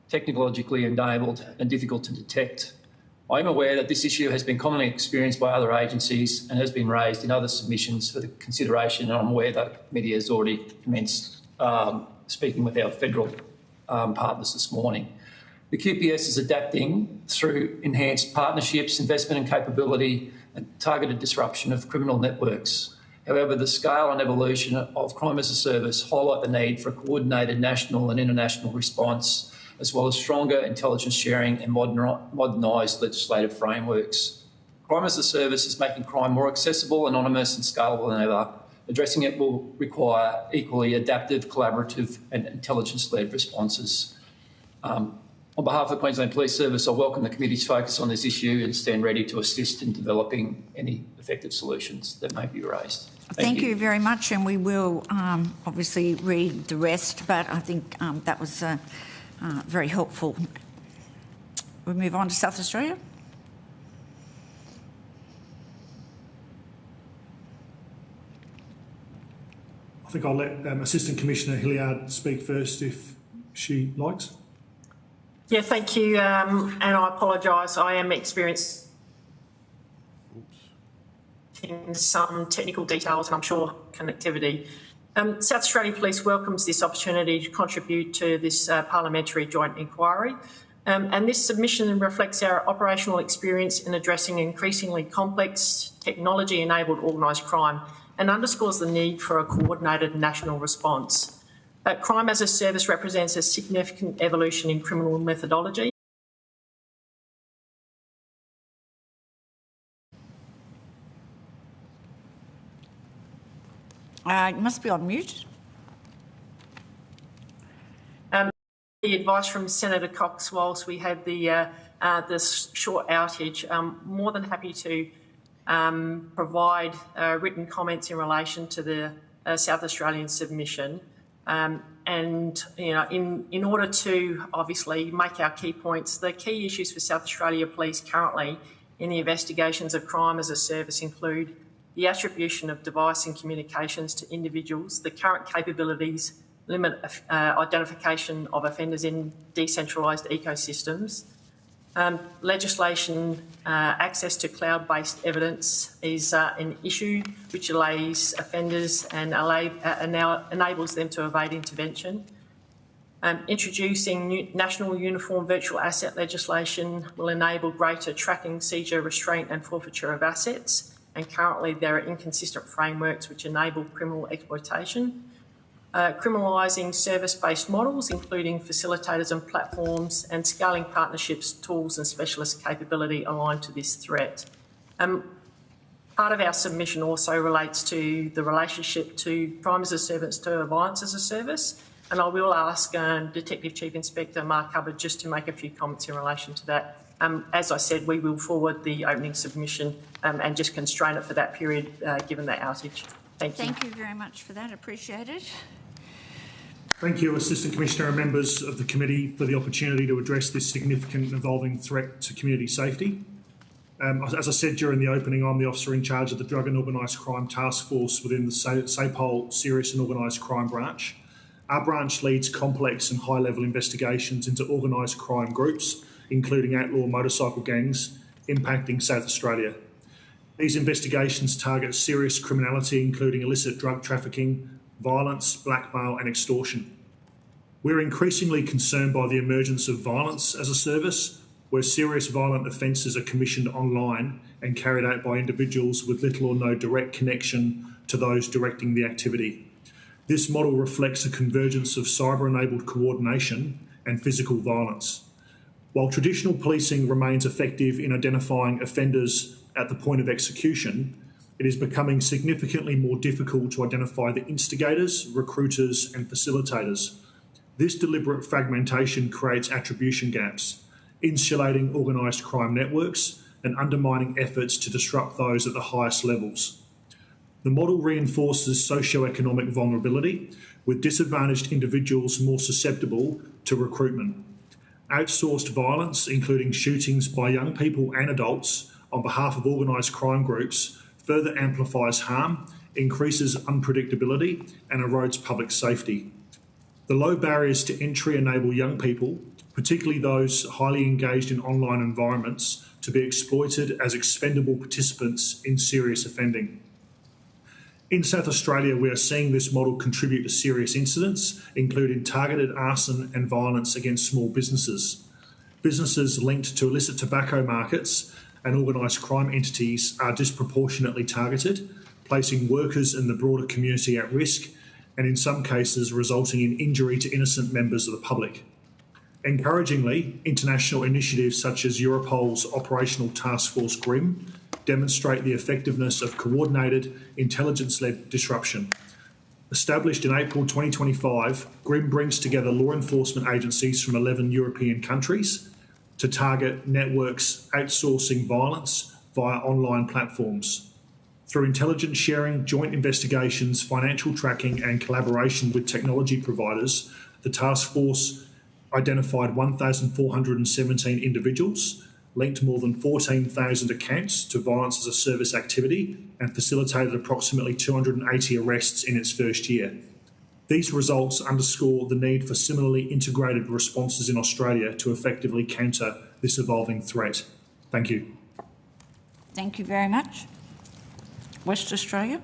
technologically enabled and difficult to detect. I am aware that this issue has been commonly experienced by other agencies and has been raised in other submissions for the consideration, and I'm aware that the committee has already commenced speaking with our federal partners this morning. The QPS is adapting through enhanced partnerships, investment and capability and targeted disruption of criminal networks. However, the scale and evolution of crime as a service highlight the need for a coordinated national and international response, as well as stronger intelligence sharing and modernised legislative frameworks. Crime as a service is making crime more accessible, anonymous and scalable than ever. Addressing it will require equally adaptive, collaborative and intelligence-led responses. On behalf of the Queensland Police Service, I welcome the committee's focus on this issue and stand ready to assist in developing any effective solutions that may be raised. Thank you very much, and we will obviously read the rest, but I think that was very helpful. We'll move on to South Australia. I think I'll let Assistant Commissioner Hilliard speak first if she likes. Yeah, thank you, and I apologise. I am experiencing some technical details and I'm sure connectivity. South Australia Police welcomes this opportunity to contribute to this parliamentary joint inquiry. And this submission reflects our operational experience in addressing increasingly complex technology-enabled organised crime and underscores the need for a coordinated national response. Crime as a service represents a significant evolution in criminal methodology. You must be on mute. The advice from Senator Cox whilst we had this short outage. I'm more than happy to provide written comments in relation to the South Australian submission. And you know, in order to obviously make our key points, the key issues for South Australia Police currently in the investigations of crime as a service include the attribution of device and communications to individuals, the current capabilities limit identification of offenders in decentralised ecosystems. Legislation access to cloud-based evidence is an issue which allays offenders and now enables them to evade intervention. Introducing national uniform virtual asset legislation will enable greater tracking, seizure, restraint and forfeiture of assets, and currently there are inconsistent frameworks which enable criminal exploitation. Criminalising service-based models, including facilitators and platforms, and scaling partnerships, tools and specialist capability aligned to this threat. Part of our submission also relates to the relationship to crime as a service to violence as a service, and I will ask Detective Chief Inspector Mark Hubbard just to make a few comments in relation to that. As I said, we will forward the opening submission and just constrain it for that period given the outage. Thank you. Thank you very much for that. Appreciate it. Thank you, Assistant Commissioner and members of the committee, for the opportunity to address this significant and evolving threat to community safety. As I said during the opening, I'm the officer in charge of the Drug and Organised Crime Task Force within the SAPOL Serious and Organised Crime Branch. Our branch leads complex and high-level investigations into organised crime groups, including outlaw motorcycle gangs, impacting South Australia. These investigations target serious criminality, including illicit drug trafficking, violence, blackmail and extortion. We're increasingly concerned by the emergence of violence as a service, where serious violent offences are commissioned online and carried out by individuals with little or no direct connection to those directing the activity. This model reflects a convergence of cyber-enabled coordination and physical violence. While traditional policing remains effective in identifying offenders at the point of execution, it is becoming significantly more difficult to identify the instigators, recruiters and facilitators. This deliberate fragmentation creates attribution gaps, insulating organised crime networks and undermining efforts to disrupt those at the highest levels. The model reinforces socio-economic vulnerability, with disadvantaged individuals more susceptible to recruitment. Outsourced violence, including shootings by young people and adults on behalf of organised crime groups, further amplifies harm, increases unpredictability and erodes public safety. The low barriers to entry enable young people, particularly those highly engaged in online environments, to be exploited as expendable participants in serious offending. In South Australia, we are seeing this model contribute to serious incidents, including targeted arson and violence against small businesses. Businesses linked to illicit tobacco markets and organised crime entities are disproportionately targeted, placing workers and the broader community at risk, and in some cases resulting in injury to innocent members of the public. Encouragingly, international initiatives such as Europol's Operational Task Force GRIM demonstrate the effectiveness of coordinated, intelligence-led disruption. Established in April 2025, GRIM brings together law enforcement agencies from 11 European countries to target networks outsourcing violence via online platforms. Through intelligence sharing, joint investigations, financial tracking and collaboration with technology providers, the task force identified 1,417 individuals, linked more than 14,000 accounts to violence as a service activity and facilitated approximately 280 arrests in its first year. These results underscore the need for similarly integrated responses in Australia to effectively counter this evolving threat. Thank you. Thank you very much. West Australia.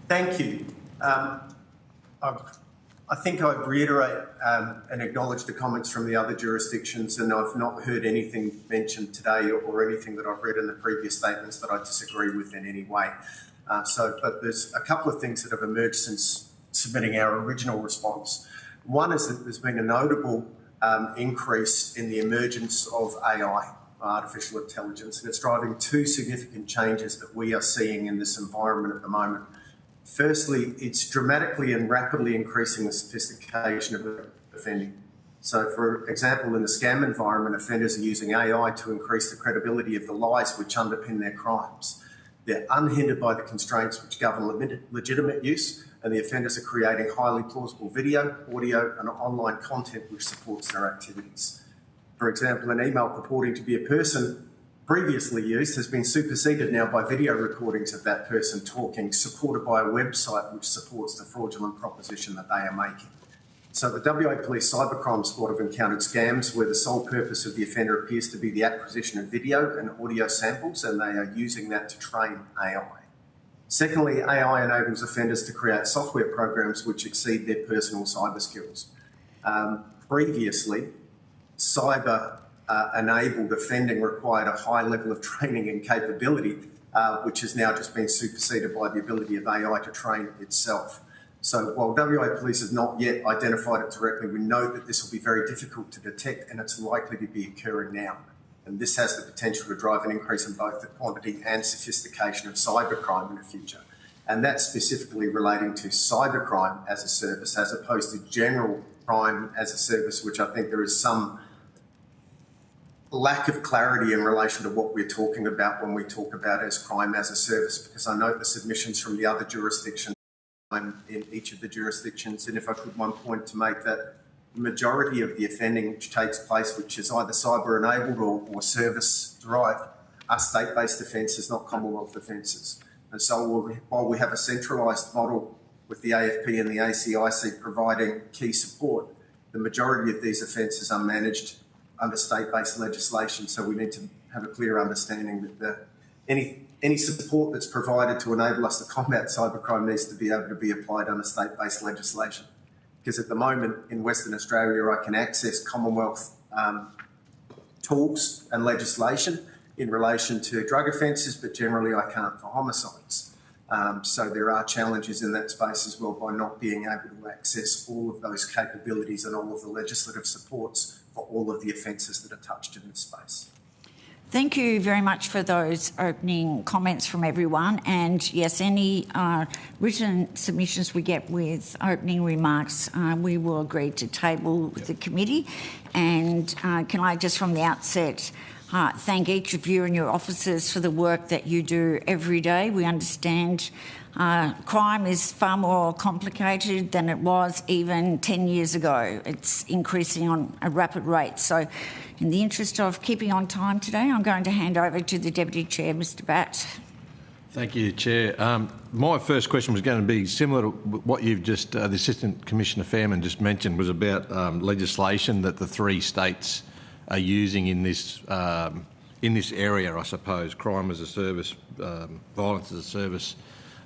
Thank you. I think I'd reiterate and acknowledge the comments from the other jurisdictions, and I've not heard anything mentioned today or anything that I've read in the previous statements that I disagree with in any way. But there's a couple of things that have emerged since submitting our original response. One is that there's been a notable increase in the emergence of AI, artificial intelligence, and it's driving two significant changes that we are seeing in this environment at the moment. Firstly, it's dramatically and rapidly increasing the sophistication of offending. So, for example, in the scam environment, offenders are using AI to increase the credibility of the lies which underpin their crimes. They're unhindered by the constraints which govern legitimate use, and the offenders are creating highly plausible video, audio, and online content which supports their activities. For example, an email purporting to be a person previously used has been superseded now by video recordings of that person talking, supported by a website which supports the fraudulent proposition that they are making. So the WA Police Cybercrime Squad have encountered scams where the sole purpose of the offender appears to be the acquisition of video and audio samples, and they are using that to train AI. Secondly, AI enables offenders to create software programs which exceed their personal cyber skills. Previously, cyber-enabled offending required a high level of training and capability, which has now just been superseded by the ability of AI to train itself. So while WA Police has not yet identified it directly, we know that this will be very difficult to detect, and it's likely to be occurring now. And this has the potential to drive an increase in both the quantity and sophistication of cybercrime in the future. And that's specifically relating to cybercrime as a service, as opposed to general crime as a service, which I think there is some lack of clarity in relation to what we're talking about when we talk about as crime as a service, because I note the submissions from the other jurisdictions in each of the jurisdictions. And if I could one point to make that the majority of the offending which takes place, which is either cyber-enabled or service-derived, are state-based offences, not Commonwealth offences. And so while we have a centralised model with the AFP and the ACIC providing key support. The majority of these offences are managed under state-based legislation, so we need to have a clear understanding that any support that's provided to enable us to combat cybercrime needs to be able to be applied under state-based legislation. Because at the moment in Western Australia, I can access Commonwealth tools and legislation in relation to drug offences, but generally I can't for homicides. So there are challenges in that space as well by not being able to access all of those capabilities and all of the legislative supports for all of the offences that are touched in this space. Thank you very much for those opening comments from everyone. And yes, any written submissions we get with opening remarks, we will agree to table with the committee. And can I just from the outset thank each of you and your officers for the work that you do every day. We understand crime is far more complicated than it was even 10 years ago. It's increasing on a rapid rate. So in the interest of keeping on time today, I'm going to hand over to the Deputy Chair, Mr Batt. Thank you, Chair. My first question was going to be similar to what you've just, the Assistant Commissioner Fairman just mentioned, was about legislation that the 3 states are using in this area, I suppose, crime as a service, violence as a service.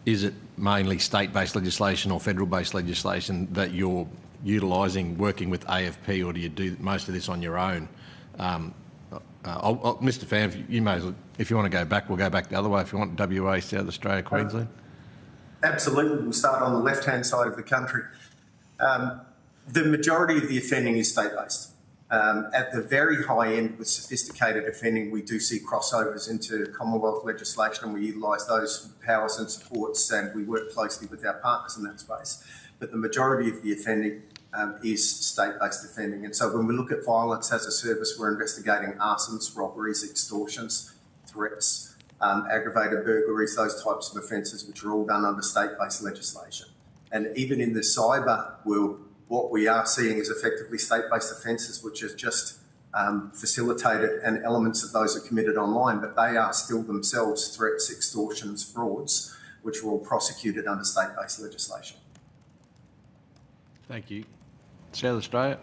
Is it mainly state-based legislation or federal-based legislation that you're utilising, working with AFP, or do you do most of this on your own? Mr Fan, you may, if you want to go back, we'll go back the other way. If you want WA, South Australia, Queensland. Absolutely. We'll start on the left-hand side of the country. The majority of the offending is state-based. At the very high end with sophisticated offending, we do see crossovers into Commonwealth legislation, and we utilise those powers and supports, and we work closely with our partners in that space. But the majority of the offending is state-based offending. And so when we look at violence as a service, we're investigating arsons, robberies, extortions, threats, aggravated burglaries, those types of offences, which are all done under state-based legislation. And even in the cyber world, what we are seeing is effectively state-based offences, which is just facilitated, and elements of those are committed online, but they are still themselves threats, extortions, frauds, which are all prosecuted under state-based legislation. Thank you. South Australia.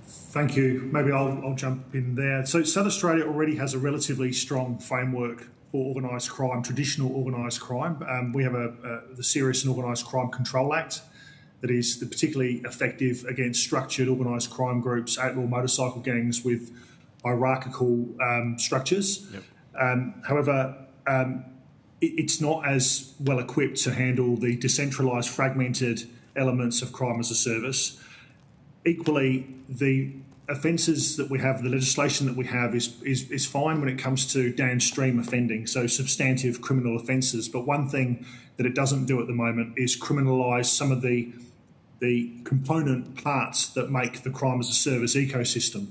Thank you. Maybe I'll jump in there. So South Australia already has a relatively strong framework for organised crime, traditional organised crime. We have the Serious and Organised Crime Control Act that is particularly effective against structured organised crime groups, outlaw motorcycle gangs with hierarchical structures. Yep. However, it's not as well equipped to handle the decentralised, fragmented elements of crime as a service. Equally, the offences that we have, the legislation that we have is fine when it comes to downstream offending, so substantive criminal offences. But one thing that it doesn't do at the moment is criminalise some of the component parts that make the crime as a service ecosystem.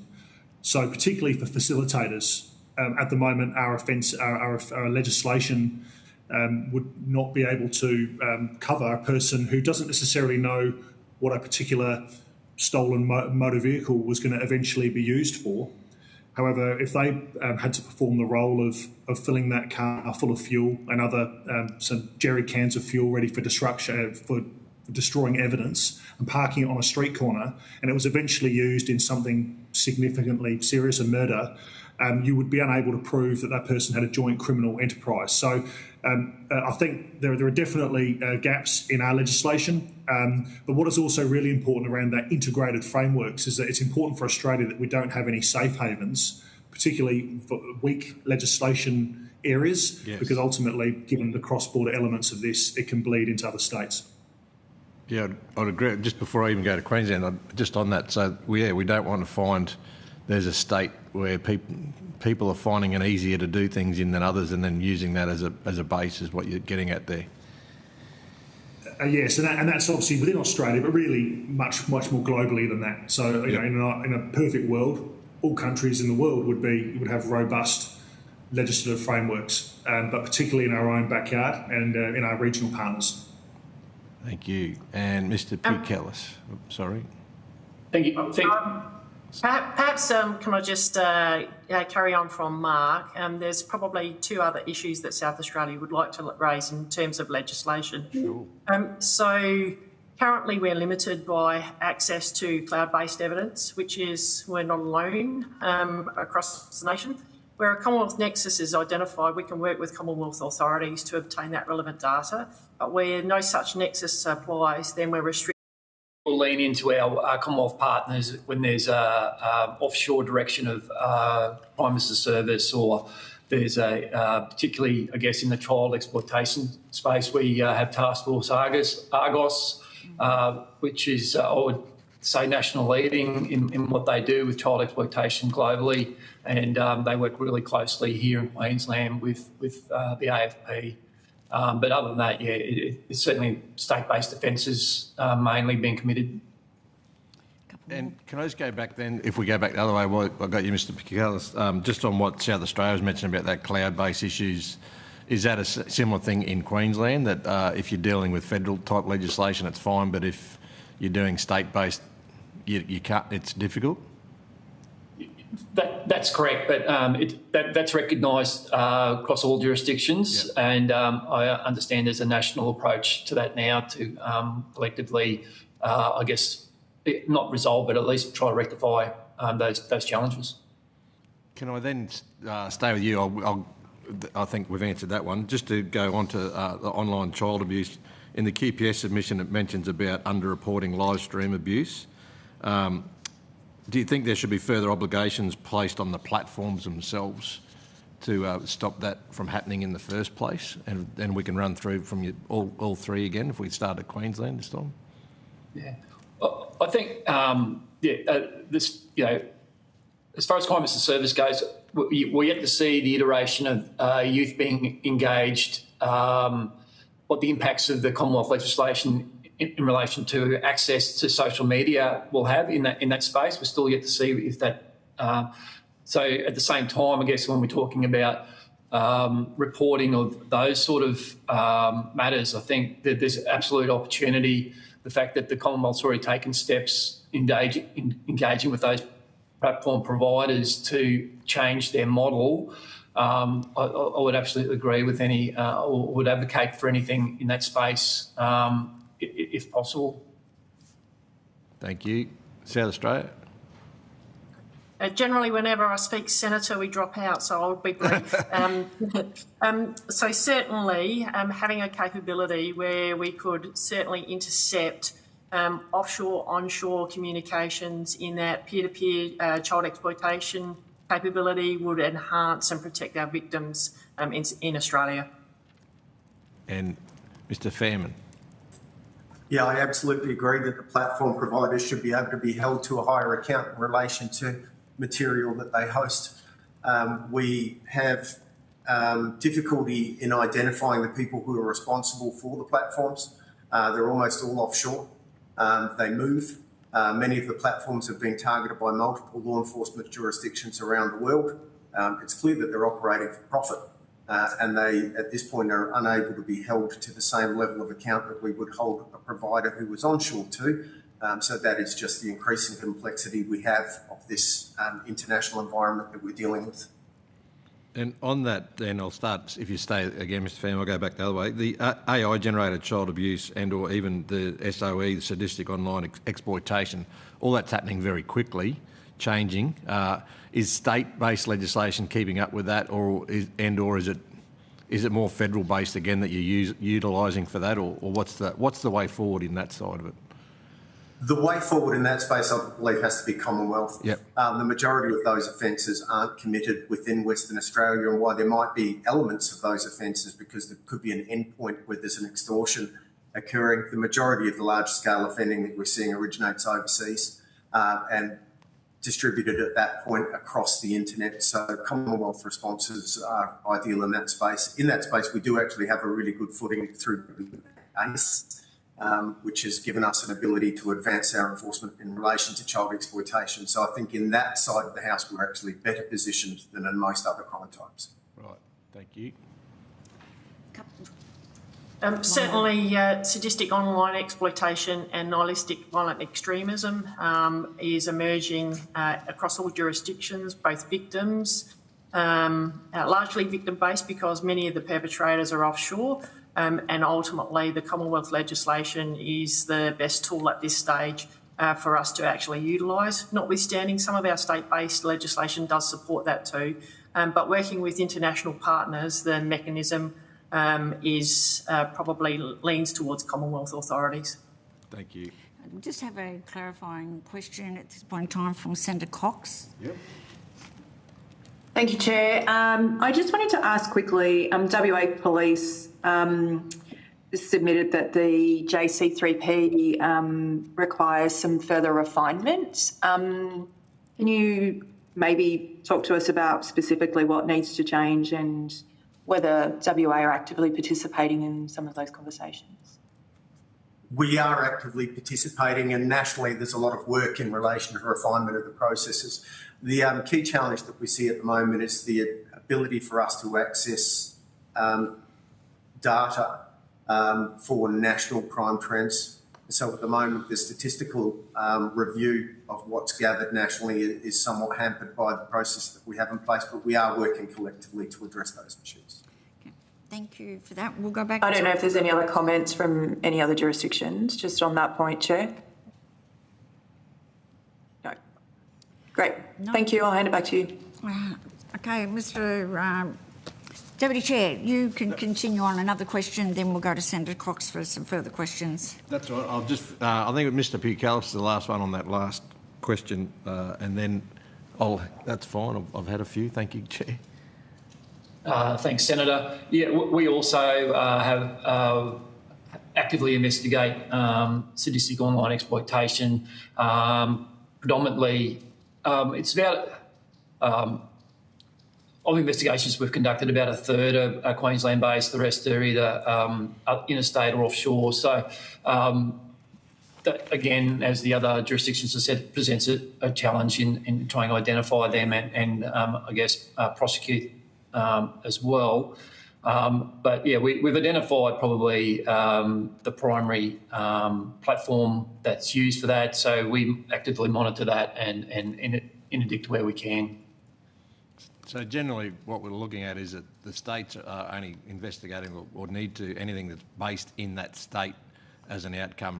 So particularly for facilitators, at the moment our legislation would not be able to cover a person who doesn't necessarily know what a particular stolen motor vehicle was going to eventually be used for. However, if they had to perform the role of filling that car full of fuel and other some jerry cans of fuel ready for destruction, for destroying evidence, and parking it on a street corner, and it was eventually used in something significantly serious, a murder, you would be unable to prove that that person had a joint criminal enterprise. So I think there are definitely gaps in our legislation, but what is also really important around that integrated frameworks is that it's important for Australia that we don't have any safe havens, particularly for weak legislation areas, yes, because ultimately, given the cross-border elements of this, it can bleed into other states. Yeah, I'd agree. Just before I even go to Queensland, just on that, so we don't want to find there's a state where people are finding it easier to do things in than others, and then using that as a base is what you're getting at there. Yes, and that's obviously within Australia, but really much more globally than that. So you know, in a perfect world, all countries in the world would have robust legislative frameworks, but particularly in our own backyard and in our regional partners. Thank you. And Mr. Pukelis, sorry. Thank you. Perhaps can I just carry on from Mark? There's probably two other issues that South Australia would like to raise in terms of legislation. Sure. So currently we're limited by access to cloud-based evidence, we're not alone across the nation. Where a Commonwealth nexus is identified, we can work with Commonwealth authorities to obtain that relevant data. But where no such nexus applies, then we're restricted. We'll lean into our Commonwealth partners when there's a offshore direction of crime as a service, or there's particularly, I guess, in the child exploitation space, we have Task Force Argos, which is, I would say, national leading in what they do with child exploitation globally, and they work really closely here in Queensland with the AFP. But other than that, it's certainly state-based offences mainly being committed. And can I just go back then, if we go back the other way, I got you, Mr Picalis, just on what South Australia's mentioned about that cloud-based issues, is that a similar thing in Queensland, that if you're dealing with federal-type legislation, it's fine, but if you're doing state-based, you can't, it's difficult? That's correct, but that's recognised across all jurisdictions, and I understand there's a national approach to that now to collectively, I guess, not resolve, but at least try to rectify those challenges. Can I then stay with you? I think we've answered that one. Just to go on to the online child abuse, in the QPS submission it mentions about underreporting live stream abuse. Do you think there should be further obligations placed on the platforms themselves to stop that from happening in the first place? And then we can run through from all three again if we start at Queensland this time. Yeah, I think this, as far as crime as a service goes, we're yet to see the iteration of youth being engaged, what the impacts of the Commonwealth legislation in relation to access to social media will have in that space. We're still yet to see if that. So at the same time, I guess when we're talking about reporting of those sort of matters, I think that there's absolute opportunity. The fact that the Commonwealth's already taken steps engaging with those platform providers to change their model, I would absolutely agree with or would advocate for anything in that space. If possible. Thank you. South Australia? Generally, whenever I speak, Senator, we drop out, so I'll be brief. So certainly having a capability where we could certainly intercept offshore, onshore communications in that peer-to-peer child exploitation capability would enhance and protect our victims in Australia. And Mr Fairman? Yeah, I absolutely agree that the platform providers should be able to be held to a higher account in relation to material that they host. We have difficulty in identifying the people who are responsible for the platforms. They're almost all offshore. They move. Many of the platforms have been targeted by multiple law enforcement jurisdictions around the world. It's clear that they're operating for profit. And they, at this point, are unable to be held to the same level of account that we would hold a provider who was onshore to. So that is just the increasing complexity we have of this international environment that we're dealing with. And on that, then I'll start, if you stay again, Mr Pham, I'll go back the other way. The AI-generated child abuse and or even the SOE, the sadistic online exploitation, all that's happening very quickly, changing. Is state-based legislation keeping up with that, or is it more federal-based again that you're utilising for that, or what's the way forward in that side of it? The way forward in that space, I believe, has to be Commonwealth. Yep. The majority of those offences aren't committed within Western Australia, and while there might be elements of those offences because there could be an endpoint where there's an extortion occurring, the majority of the large-scale offending that we're seeing originates overseas and distributed at that point across the internet. So Commonwealth responses are ideal in that space. In that space, we do actually have a really good footing through ACE, which has given us an ability to advance our enforcement in relation to child exploitation. So I think in that side of the house, we're actually better positioned than in most other crime types. Right, thank you. Certainly, sadistic online exploitation and nihilistic violent extremism is emerging across all jurisdictions, both victims, largely victim-based because many of the perpetrators are offshore, and ultimately the Commonwealth legislation is the best tool at this stage for us to actually utilise, notwithstanding some of our state-based legislation does support that too. But working with international partners, the mechanism is probably leans towards Commonwealth authorities. Thank you. I just have a clarifying question at this point in time from Senator Cox. Yep. Thank you, Chair. I just wanted to ask quickly, WA Police submitted that the JC3P requires some further refinement. Can you maybe talk to us about specifically what needs to change and whether WA are actively participating in some of those conversations? We are actively participating, and nationally there's a lot of work in relation to refinement of the processes. The key challenge that we see at the moment is the ability for us to access data for national crime trends. So at the moment, the statistical review of what's gathered nationally is somewhat hampered by the process that we have in place, but we are working collectively to address those issues. Okay. Thank you for that. We'll go back I don't know if there's any other comments from any other jurisdictions just on that point, Chair. No. Great. No. Thank you. I'll hand it back to you. Okay, Mr. Deputy Chair, you can continue on another question, then we'll go to Senator Cox for some further questions. That's right. I'll just, I think Mr. Pucalis is the last one on that last question, and then that's fine. I've had a few. Thank you, Chair. Thanks, Senator. Yeah, we also have actively investigate sadistic online exploitation. Predominantly, it's about of investigations we've conducted, about a third are Queensland-based, the rest are either interstate or offshore. So, that, again, as the other jurisdictions have said, presents a challenge in trying to identify them and I guess, prosecute as well. But, yeah, we've identified probably the primary platform that's used for that, so we actively monitor that and interdict where we can. So generally what we're looking at is that the states are only investigating or need to anything that's based in that state as an outcome.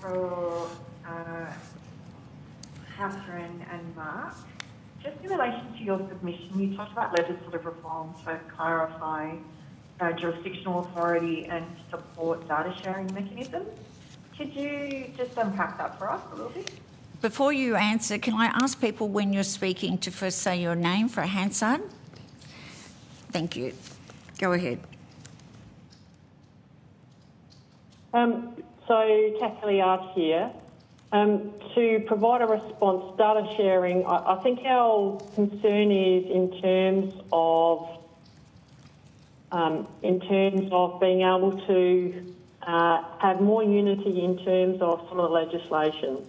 For Catherine and Mark, just in relation to your submission, you talked about legislative reform to clarify jurisdictional authority and support data sharing mechanisms. Could you just unpack that for us a little bit? Before you answer, can I ask people when you're speaking to first say your name for a Hansard? Thank you. Go ahead. So, Kath Hilliard here. To provide a response, data sharing, I think our concern is in terms of being able to have more unity in terms of some of the legislation.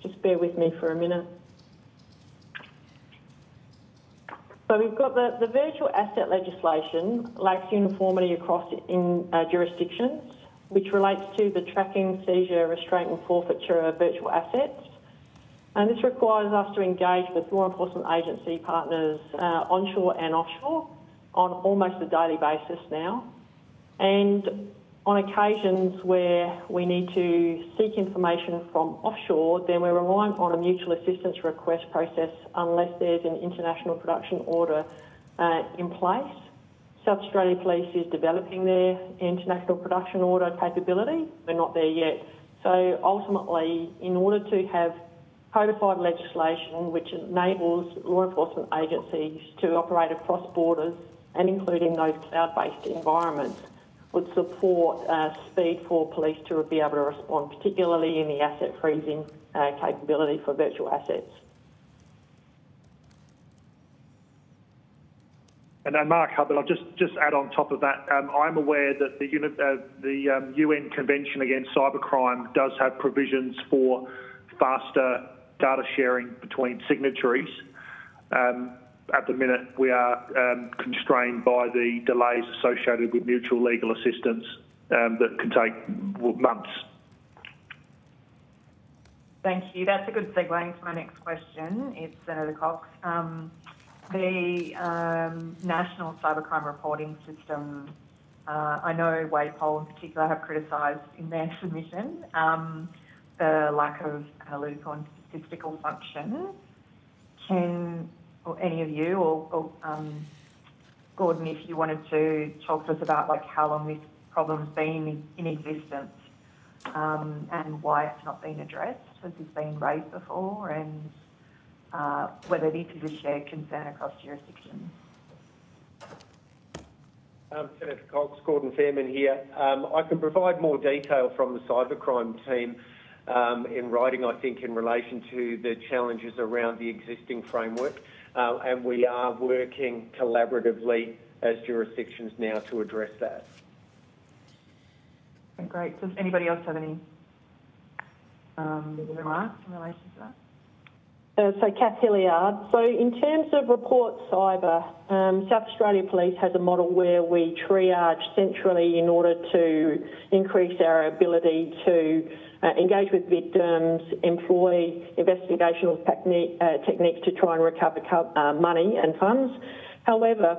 Just bear with me for a minute. So we've got the virtual asset legislation lacks uniformity across jurisdictions, which relates to the tracking, seizure, restraint and forfeiture of virtual assets. And this requires us to engage with law enforcement agency partners onshore and offshore on almost a daily basis now. And on occasions where we need to seek information from offshore, then we're reliant on a mutual assistance request process unless there's an international production order in place. South Australia Police is developing their international production order capability. We're not there yet. So ultimately, in order to have codified legislation which enables law enforcement agencies to operate across borders and including those cloud-based environments, would support speed for police to be able to respond, particularly in the asset freezing capability for virtual assets. And Mark Hubbard, I'll just add on top of that, I'm aware that the UN Convention Against Cybercrime does have provisions for faster data sharing between signatories. At the minute, we are constrained by the delays associated with mutual legal assistance that can take months. Thank you. That's a good segue into my next question. It's Senator Cox. The National Cybercrime Reporting System, I know WAPOL in particular have criticised in their submission the lack of analytical and statistical function. Can any of you or Gordon, if you wanted to talk to us about like how long this problem's been in existence and why it's not been addressed? Has this been raised before? And whether this is a shared concern across jurisdictions. Senator Cox, Gordon Fairman here. I can provide more detail from the cybercrime team in writing, I think, in relation to the challenges around the existing framework. And we are working collaboratively as jurisdictions now to address that. Okay, great. Does anybody else have any remarks in relation to that? So, Kath Hilliard. So, in terms of Report Cyber, South Australia Police has a model where we triage centrally in order to increase our ability to engage with victims, employ investigational techniques to try and recover money and funds. However,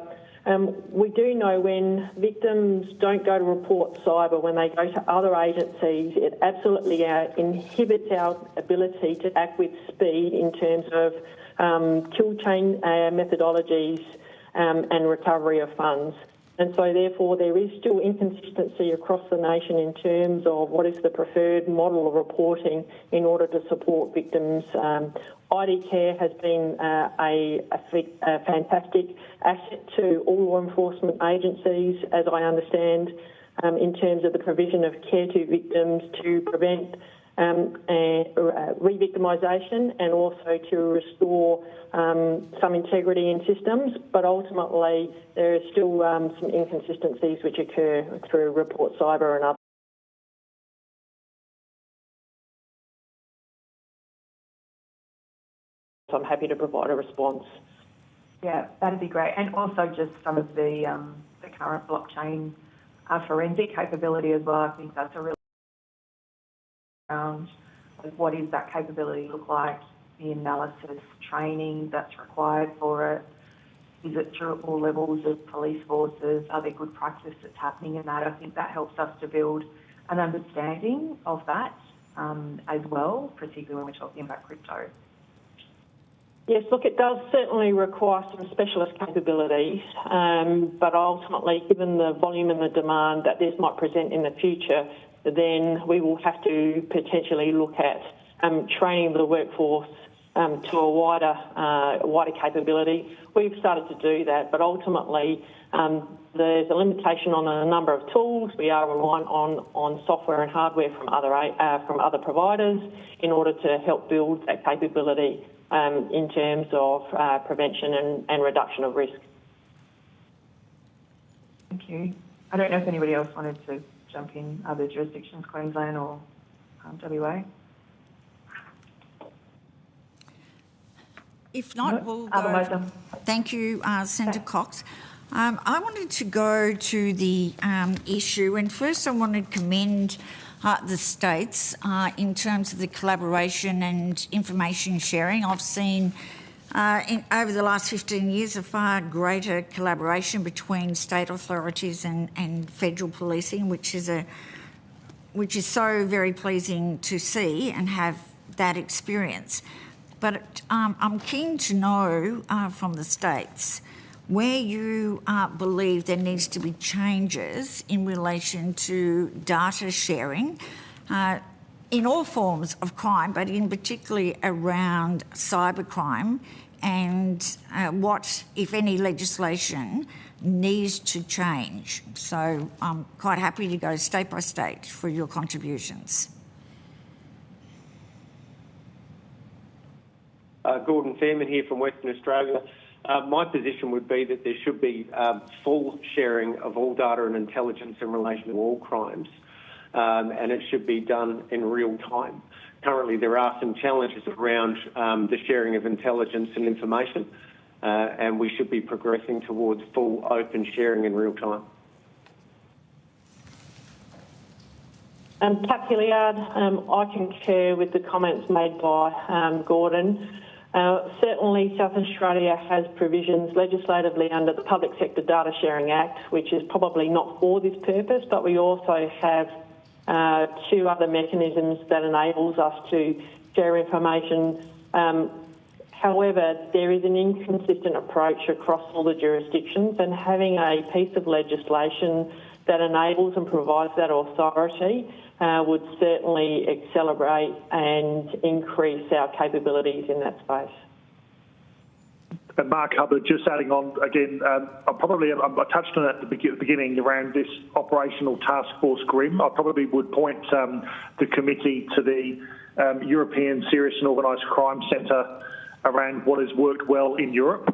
we do know when victims don't go to Report Cyber, when they go to other agencies, it absolutely inhibits our ability to act with speed in terms of kill chain methodologies and recovery of funds. And so, therefore, there is still inconsistency across the nation in terms of what is the preferred model of reporting in order to support victims. ID Care has been a fantastic asset to all law enforcement agencies, as I understand, in terms of the provision of care to victims to prevent re-victimisation and also to restore some integrity in systems. But ultimately, there are still some inconsistencies which occur through Report Cyber and other. So I'm happy to provide a response. Yeah, that'd be great. And also just some of the current blockchain forensic capability as well. I think that's a really around what does that capability look like, the analysis, training that's required for it. Is it through all levels of police forces? Are there good practice that's happening in that? I think that helps us to build an understanding of that as well, particularly when we're talking about crypto. Yes, look, it does certainly require some specialist capabilities, but ultimately, given the volume and the demand that this might present in the future, then we will have to potentially look at training the workforce to a wider capability. We've started to do that, but ultimately there's a limitation on a number of tools. We are reliant on software and hardware from other providers in order to help build that capability in terms of prevention and reduction of risk. Thank you. I don't know if anybody else wanted to jump in, other jurisdictions, Queensland or WA. If not, we'll Otherwise, go. Thank you, Senator Cox. I wanted to go to the issue, and first I want to commend the states in terms of the collaboration and information sharing. I've seen over the last 15 years a far greater collaboration between state authorities and federal policing, which is so very pleasing to see and have that experience. But I'm keen to know from the states where you believe there needs to be changes in relation to data sharing in all forms of crime, but in particularly around cybercrime, and what, if any, legislation needs to change. So I'm quite happy to go state by state for your contributions. Gordon Fairman here from Western Australia. My position would be that there should be full sharing of all data and intelligence in relation to all crimes, and it should be done in real time. Currently, there are some challenges around the sharing of intelligence and information, and we should be progressing towards full open sharing in real time. Pat Hilliard, I concur with the comments made by Gordon. Certainly, South Australia has provisions legislatively under the Public Sector Data Sharing Act, which is probably not for this purpose, but we also have two other mechanisms that enables us to share information. However, there is an inconsistent approach across all the jurisdictions, and having a piece of legislation that enables and provides that authority would certainly accelerate and increase our capabilities in that space. And Mark Hubbard, just adding on again, I touched on it at the beginning around this operational task force GRIM. I probably would point the committee to the European Serious and Organised Crime Centre around what has worked well in Europe,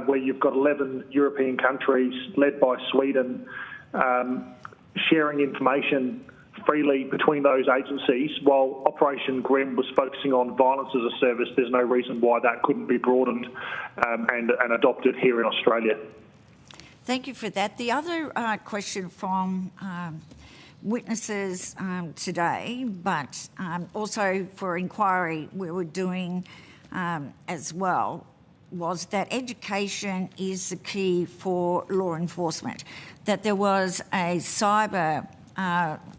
where you've got 11 European countries led by Sweden sharing information freely between those agencies. While Operation GRIM was focusing on violence as a service, there's no reason why that couldn't be broadened and adopted here in Australia. Thank you for that. The other question from witnesses today, but also for inquiry we were doing as well, was that education is the key for law enforcement, that there was a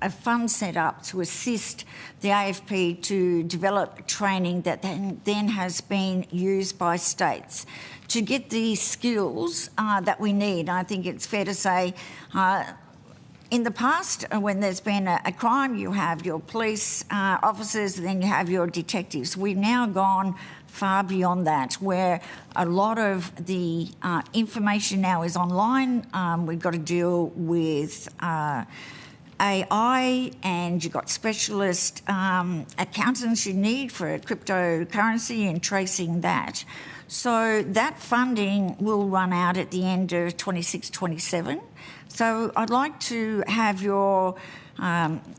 fund set up to assist the AFP to develop training that then has been used by states to get the skills that we need. I think it's fair to say in the past, when there's been a crime, you have your police officers, then you have your detectives. We've now gone far beyond that, where a lot of the information now is online. We've got to deal with AI, and you've got specialist accountants you need for cryptocurrency and tracing that. So that funding will run out at the end of 26-27. So I'd like to have your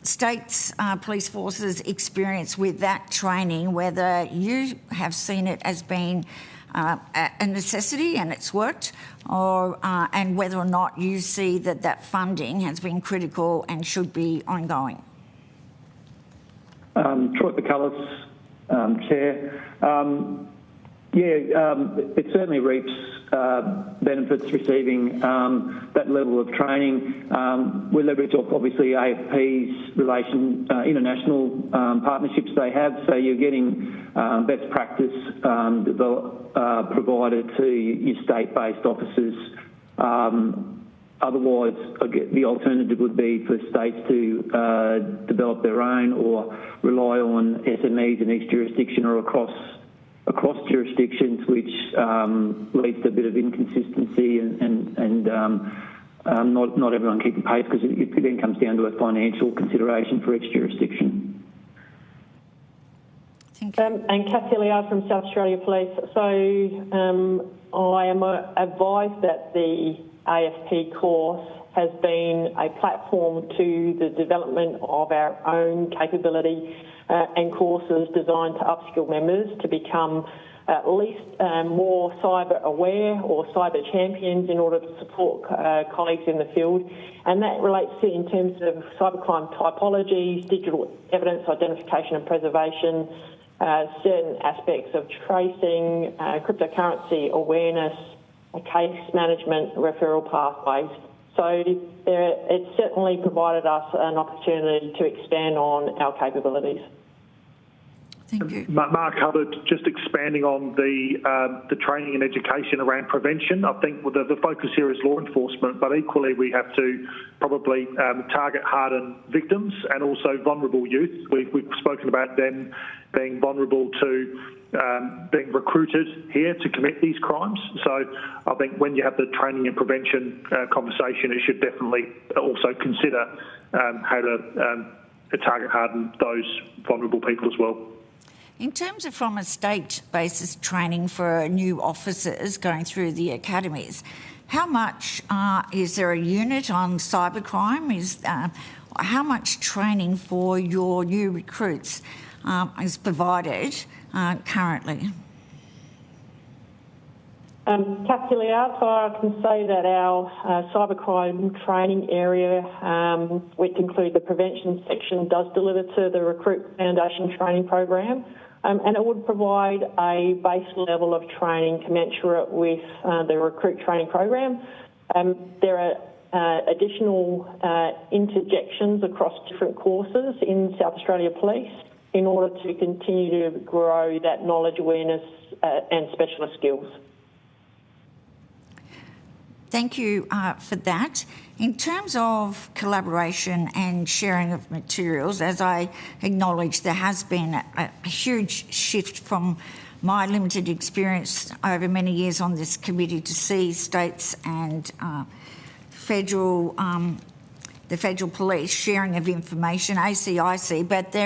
states' police forces experience with that training, whether you have seen it as being a necessity and it's worked, or and whether or not you see that funding has been critical and should be ongoing. Troy McCullers, Chair. It certainly reaps benefits receiving that level of training. We leverage off, obviously, AFP's international partnerships they have, so you're getting best practice provided to your state-based officers. Otherwise, the alternative would be for states to develop their own or rely on SMEs in each jurisdiction or across across jurisdictions, which leads to a bit of inconsistency and not everyone keeping pace, because it then comes down to a financial consideration for each jurisdiction. Thank you. And Kathy Liard from South Australia Police. So I am advised that the AFP course has been a platform to the development of our own capability and courses designed to upskill members to become at least more cyber aware or cyber champions in order to support colleagues in the field. And that relates to in terms of cybercrime typologies, digital evidence identification and preservation, certain aspects of tracing, cryptocurrency awareness, case management, referral pathways. So it certainly provided us an opportunity to expand on our capabilities. Thank you. Mark Hubbard, just expanding on the training and education around prevention. I think the focus here is law enforcement, but equally we have to probably target hardened victims and also vulnerable youth. We've spoken about them being vulnerable to being recruited here to commit these crimes. So I think when you have the training and prevention conversation, it should definitely also consider how to target harden those vulnerable people as well. In terms of from a state basis training for new officers going through the academies, how much is there a unit on cybercrime? How much training for your new recruits is provided currently? Kathy Liard, so I can say that our cybercrime training area, which includes the prevention section, does deliver to the Recruit Foundation training program. And it would provide a base level of training commensurate with the Recruit training program. There are additional interjections across different courses in South Australia Police in order to continue to grow that knowledge, awareness and specialist skills. Thank you for that. In terms of collaboration and sharing of materials, as I acknowledge, there has been a huge shift from my limited experience over many years on this committee to see states and the federal police sharing of information, ACIC, but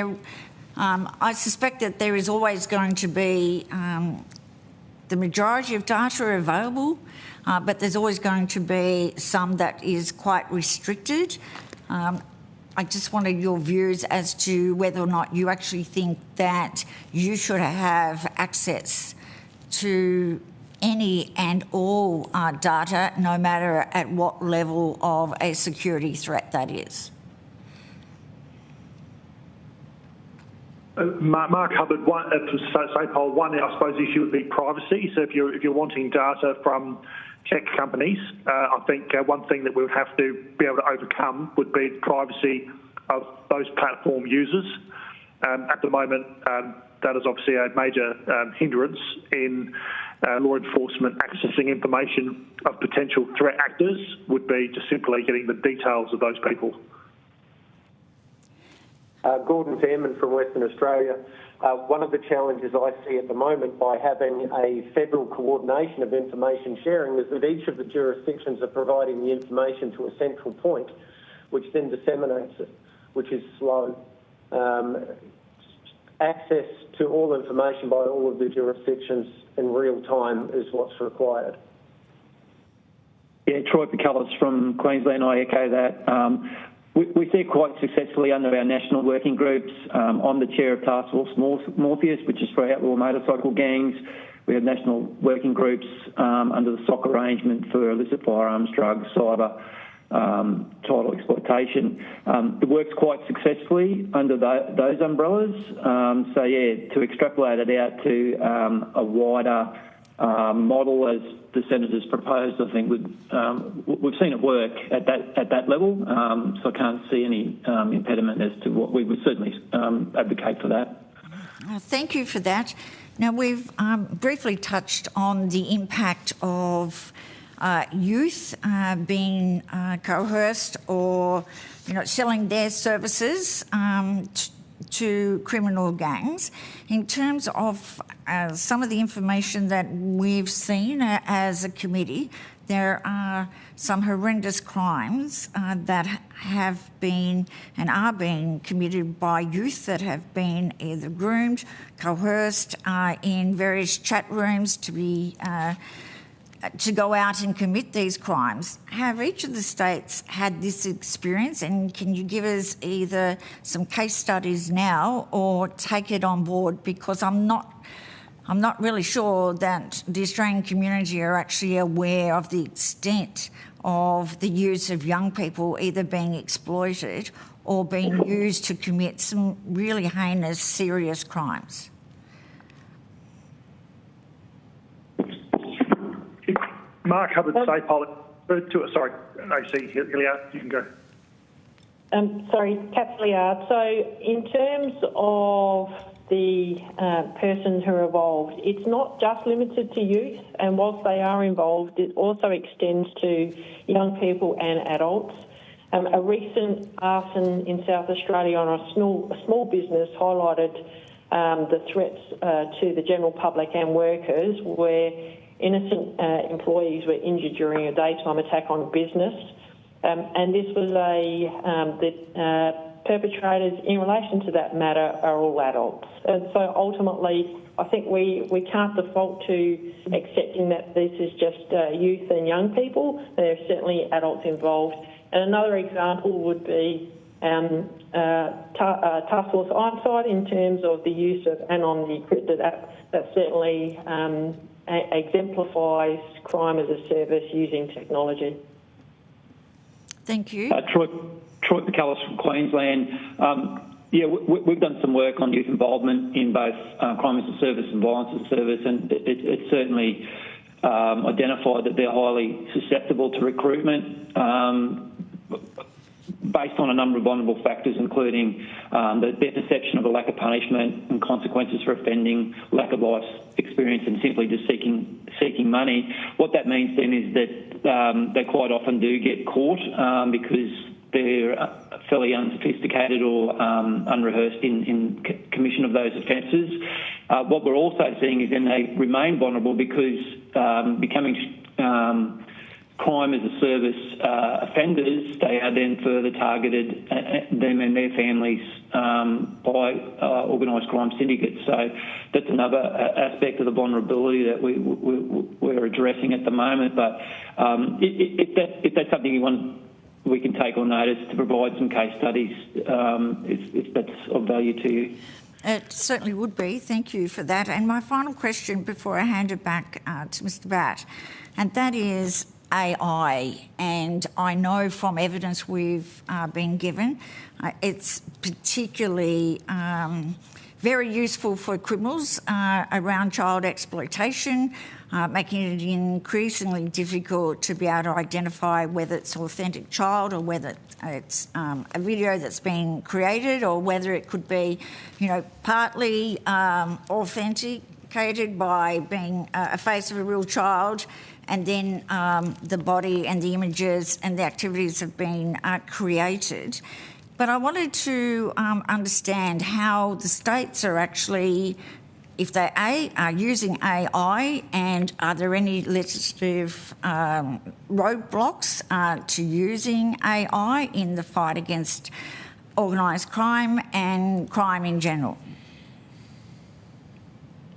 I suspect that there is always going to be the majority of data are available, but there's always going to be some that is quite restricted. I just wanted your views as to whether or not you actually think that you should have access to any and all data, no matter at what level of a security threat that is. Mark Hubbard, one I suppose issue would be privacy. So if you're wanting data from tech companies, I think one thing that we would have to be able to overcome would be the privacy of those platform users. At the moment, that is obviously a major hindrance in law enforcement accessing information of potential threat actors, would be just simply getting the details of those people. Gordon Fairman from Western Australia. One of the challenges I see at the moment by having a federal coordination of information sharing is that each of the jurisdictions are providing the information to a central point, which then disseminates it, which is slow. Access to all information by all of the jurisdictions in real time is what's required. Yeah, Troy Picullis from Queensland, I echo that. We see it quite successfully under our national working groups. I'm the chair of Task Force Morpheus, which is for outlaw motorcycle gangs. We have national working groups under the SOC arrangement for illicit firearms, drugs, cyber, title exploitation. It works quite successfully under those umbrellas. So, yeah, to extrapolate it out to a wider model as the senators proposed, I think we've seen it work at that level. So I can't see any impediment as to what we would certainly advocate for that. Thank you for that. Now, we've briefly touched on the impact of youth being coerced or, selling their services to criminal gangs. In terms of some of the information that we've seen as a committee, there are some horrendous crimes that have been and are being committed by youth that have been either groomed, coerced in various chat rooms to go out and commit these crimes. Have each of the states had this experience, and can you give us either some case studies now or take it on board? Because I'm not really sure that the Australian community are actually aware of the extent of the use of young people either being exploited or being used to commit some really heinous, serious crimes. Mark Hubbard, State Pilot. Sorry, AC Hilliard, you can go. Sorry, Kath Hilliard. So in terms of the persons who are involved, it's not just limited to youth, and whilst they are involved, it also extends to young people and adults. A recent arson in South Australia on a small business highlighted the threats to the general public and workers, where innocent employees were injured during a daytime attack on a business. And this was the perpetrators in relation to that matter are all adults. And so ultimately, I think we can't default to accepting that this is just youth and young people. There are certainly adults involved. And another example would be Task Force Ironside in terms of the use of anon decrypted. That certainly exemplifies crime as a service using technology. Thank you. Troy McCallus from Queensland. We've done some work on youth involvement in both crime as a service and violence as a service, and it's certainly identified that they're highly susceptible to recruitment based on a number of vulnerable factors, including their perception of a lack of punishment and consequences for offending, lack of life experience, and simply just seeking money. What that means then is that they quite often do get caught because they're fairly unsophisticated or unrehearsed in commission of those offences. What we're also seeing is then they remain vulnerable because becoming crime as a service offenders, they are then further targeted, them and their families, by organised crime syndicates. So that's another aspect of the vulnerability that we're addressing at the moment. But if that's something you want, we can take on notice to provide some case studies if that's of value to you. It certainly would be. Thank you for that. And my final question before I hand it back to Mr. Batt, and that is AI. And I know from evidence we've been given, it's particularly very useful for criminals around child exploitation, making it increasingly difficult to be able to identify whether it's an authentic child or whether it's a video that's been created or whether it could be, partly authenticated by being a face of a real child, and then the body and the images and the activities have been created. But I wanted to understand how the states are actually, if they are using AI, and are there any legislative roadblocks to using AI in the fight against organised crime and crime in general?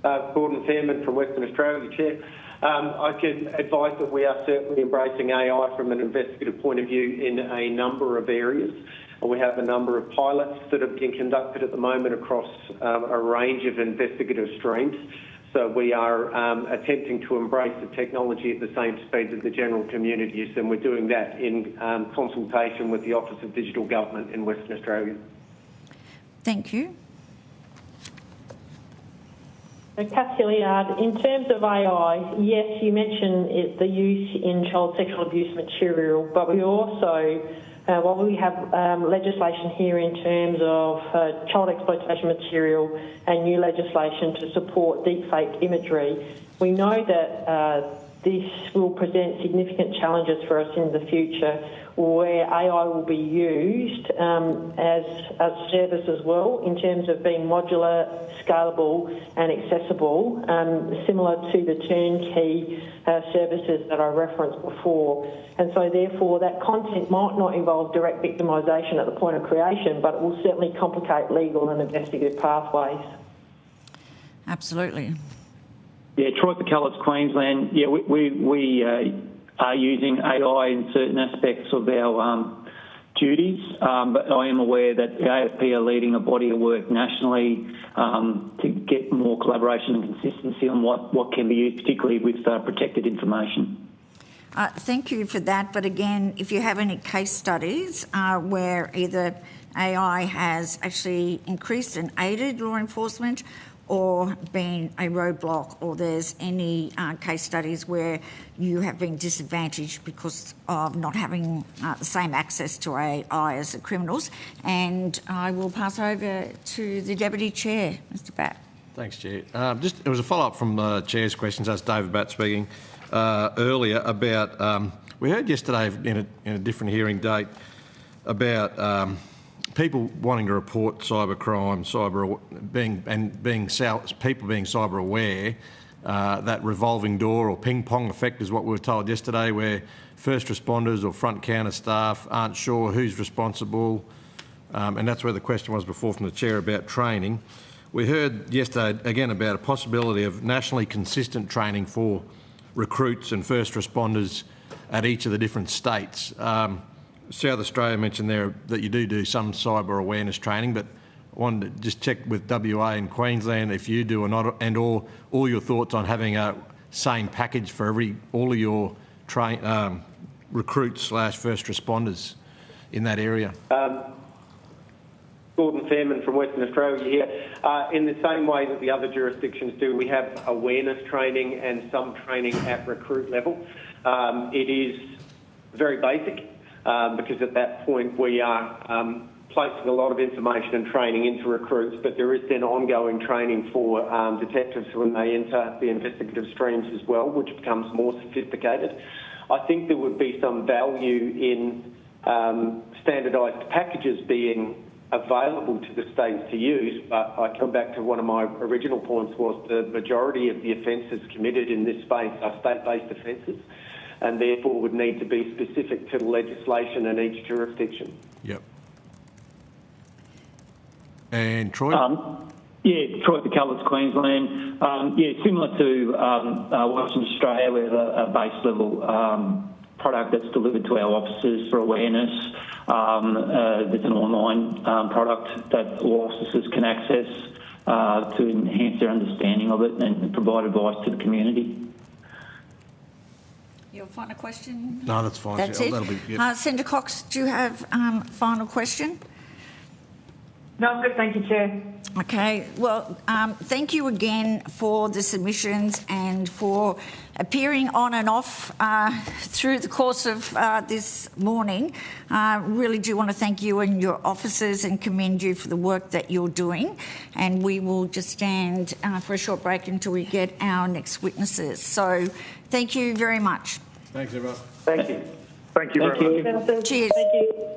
Gordon Fairman from Western Australia, Chair. I can advise that we are certainly embracing AI from an investigative point of view in a number of areas. We have a number of pilots that are being conducted at the moment across a range of investigative streams. So we are attempting to embrace the technology at the same speed that the general community is, and we're doing that in consultation with the Office of Digital Government in Western Australia. Thank you. Kath Hilliard, in terms of AI, yes, you mentioned the use in child sexual abuse material, but we also, while we have legislation here in terms of child exploitation material and new legislation to support deepfake imagery, we know that this will present significant challenges for us in the future, where AI will be used as a service as well, in terms of being modular, scalable and accessible, similar to the turnkey services that I referenced before. And so therefore that content might not involve direct victimisation at the point of creation, but it will certainly complicate legal and investigative pathways. Absolutely. Yeah, Troy Picallis, Queensland. Yeah, we are using AI in certain aspects of our duties, but I am aware that the AFP are leading a body of work nationally to get more collaboration and consistency on what can be used, particularly with protected information. Thank you for that. But again, if you have any case studies where either AI has actually increased and aided law enforcement or been a roadblock, or there's any case studies where you have been disadvantaged because of not having the same access to AI as the criminals. And I will pass over to the Deputy Chair, Mr Batt. Thanks, Chair. It was a follow-up from the Chair's questions. That's David Batt speaking earlier about... we heard yesterday in a different hearing date about... people wanting to report cybercrime, people being cyber aware, that revolving door or ping pong effect is what we were told yesterday, where first responders or front counter staff aren't sure who's responsible, and that's where the question was before from the Chair about training. We heard yesterday again about a possibility of nationally consistent training for recruits and first responders at each of the different states. South Australia mentioned there that you do some cyber awareness training, but I wanted to just check with WA and Queensland if you do or not, and all your thoughts on having a same package for all of your recruits / first responders in that area. Gordon Fairman from Western Australia here. In the same way that the other jurisdictions do, we have awareness training and some training at recruit level. It is very basic. Because at that point we are placing a lot of information and training into recruits, but there is then ongoing training for detectives when they enter the investigative streams as well, which becomes more sophisticated. I think there would be some value in standardised packages being available to the states to use, but I come back to one of my original points was the majority of the offences committed in this space are state-based offences, and therefore would need to be specific to the legislation in each jurisdiction. Yep. And Troy? Troy Picallis, Queensland. Similar to Western Australia, we have a base level product that's delivered to our officers for awareness. There's an online product that all officers can access to enhance their understanding of it and provide advice to the community. Your final question? No, that's fine. That's it. Senator Cox, do you have final question? No, I'm good, thank you, Chair. Okay, well, thank you again for the submissions and for appearing on and off through the course of this morning. Really do want to thank you and your officers and commend you for the work that you're doing. And we will just stand for a short break until we get our next witnesses. So thank you very much. Thanks, everyone. Thank you. Thank you very much. Cheers. Thank you.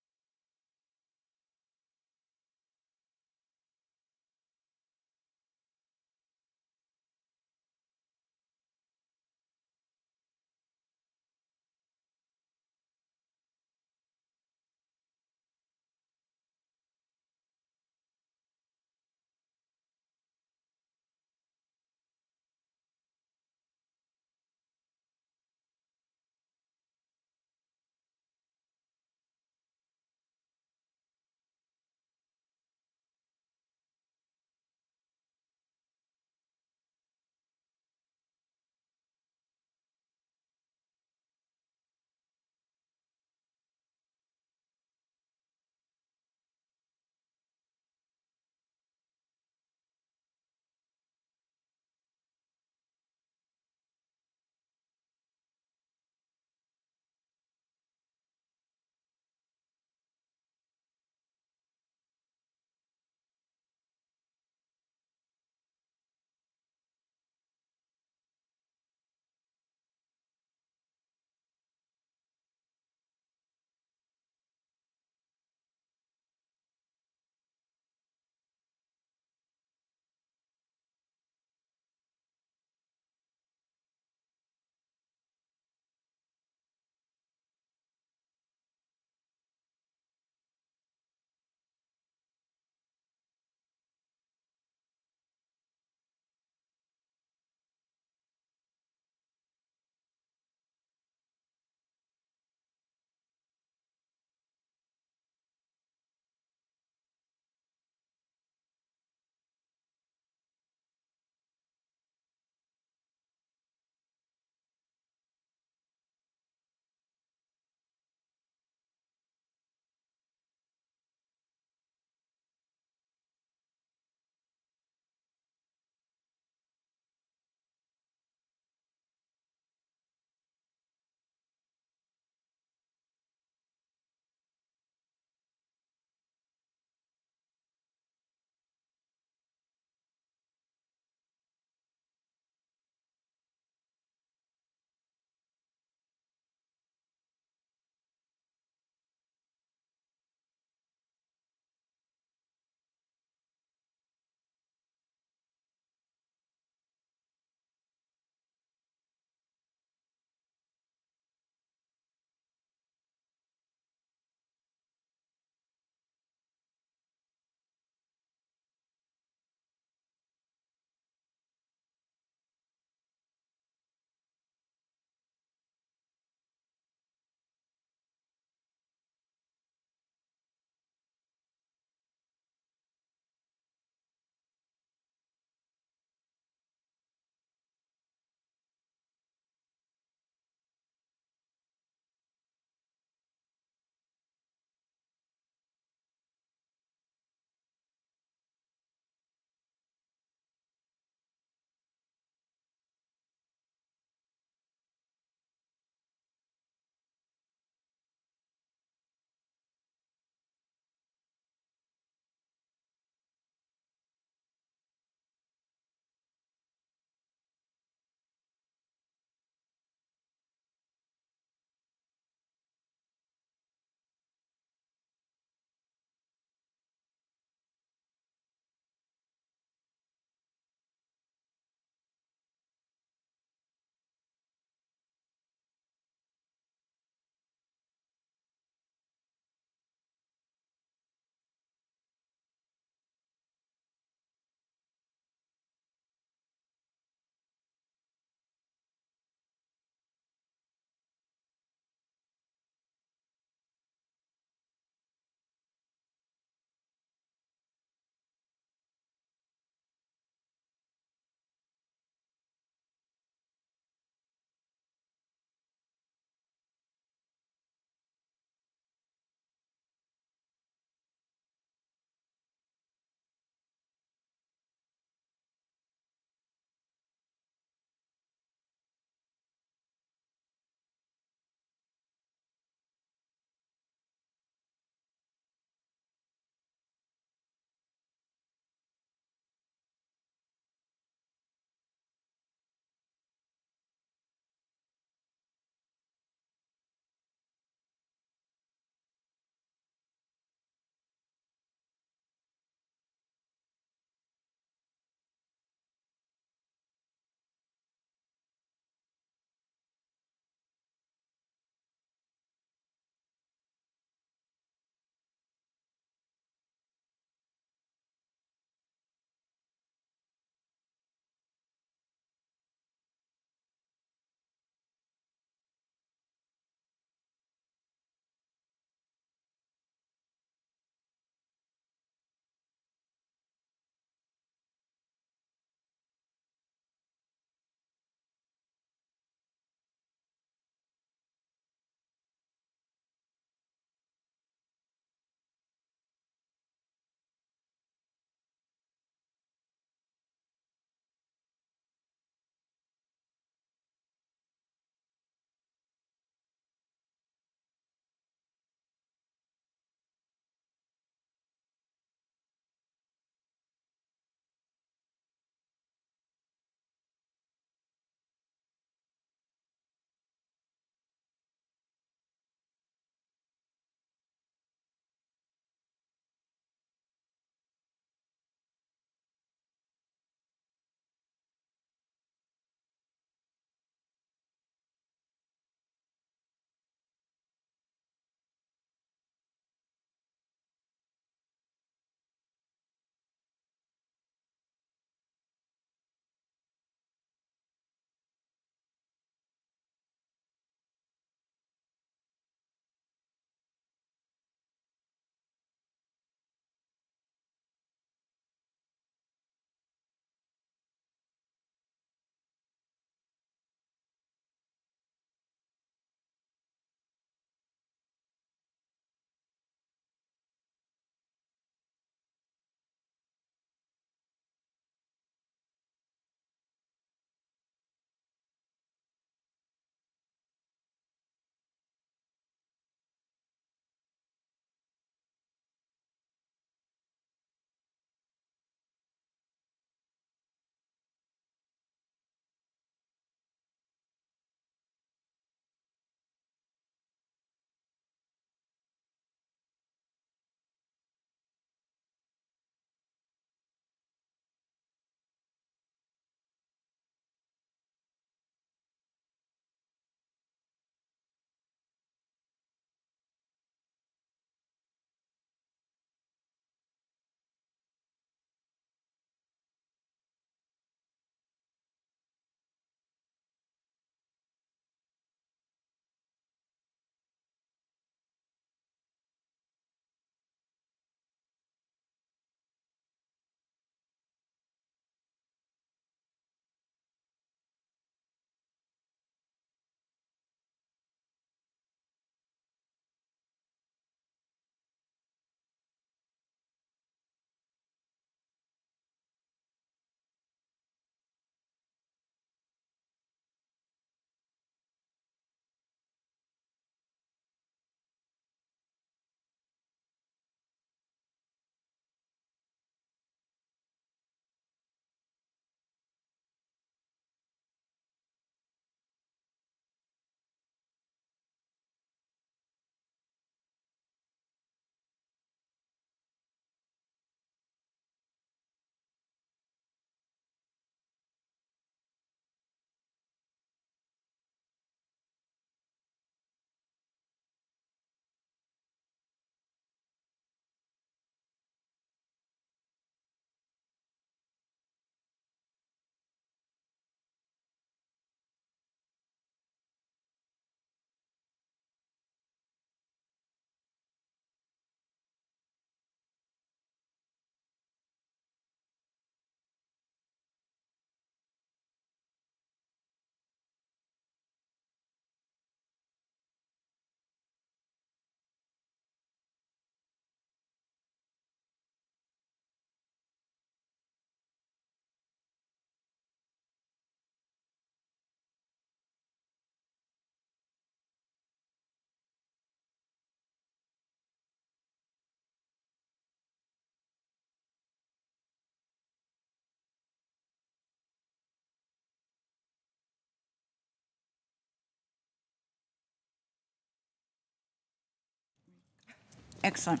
Excellent.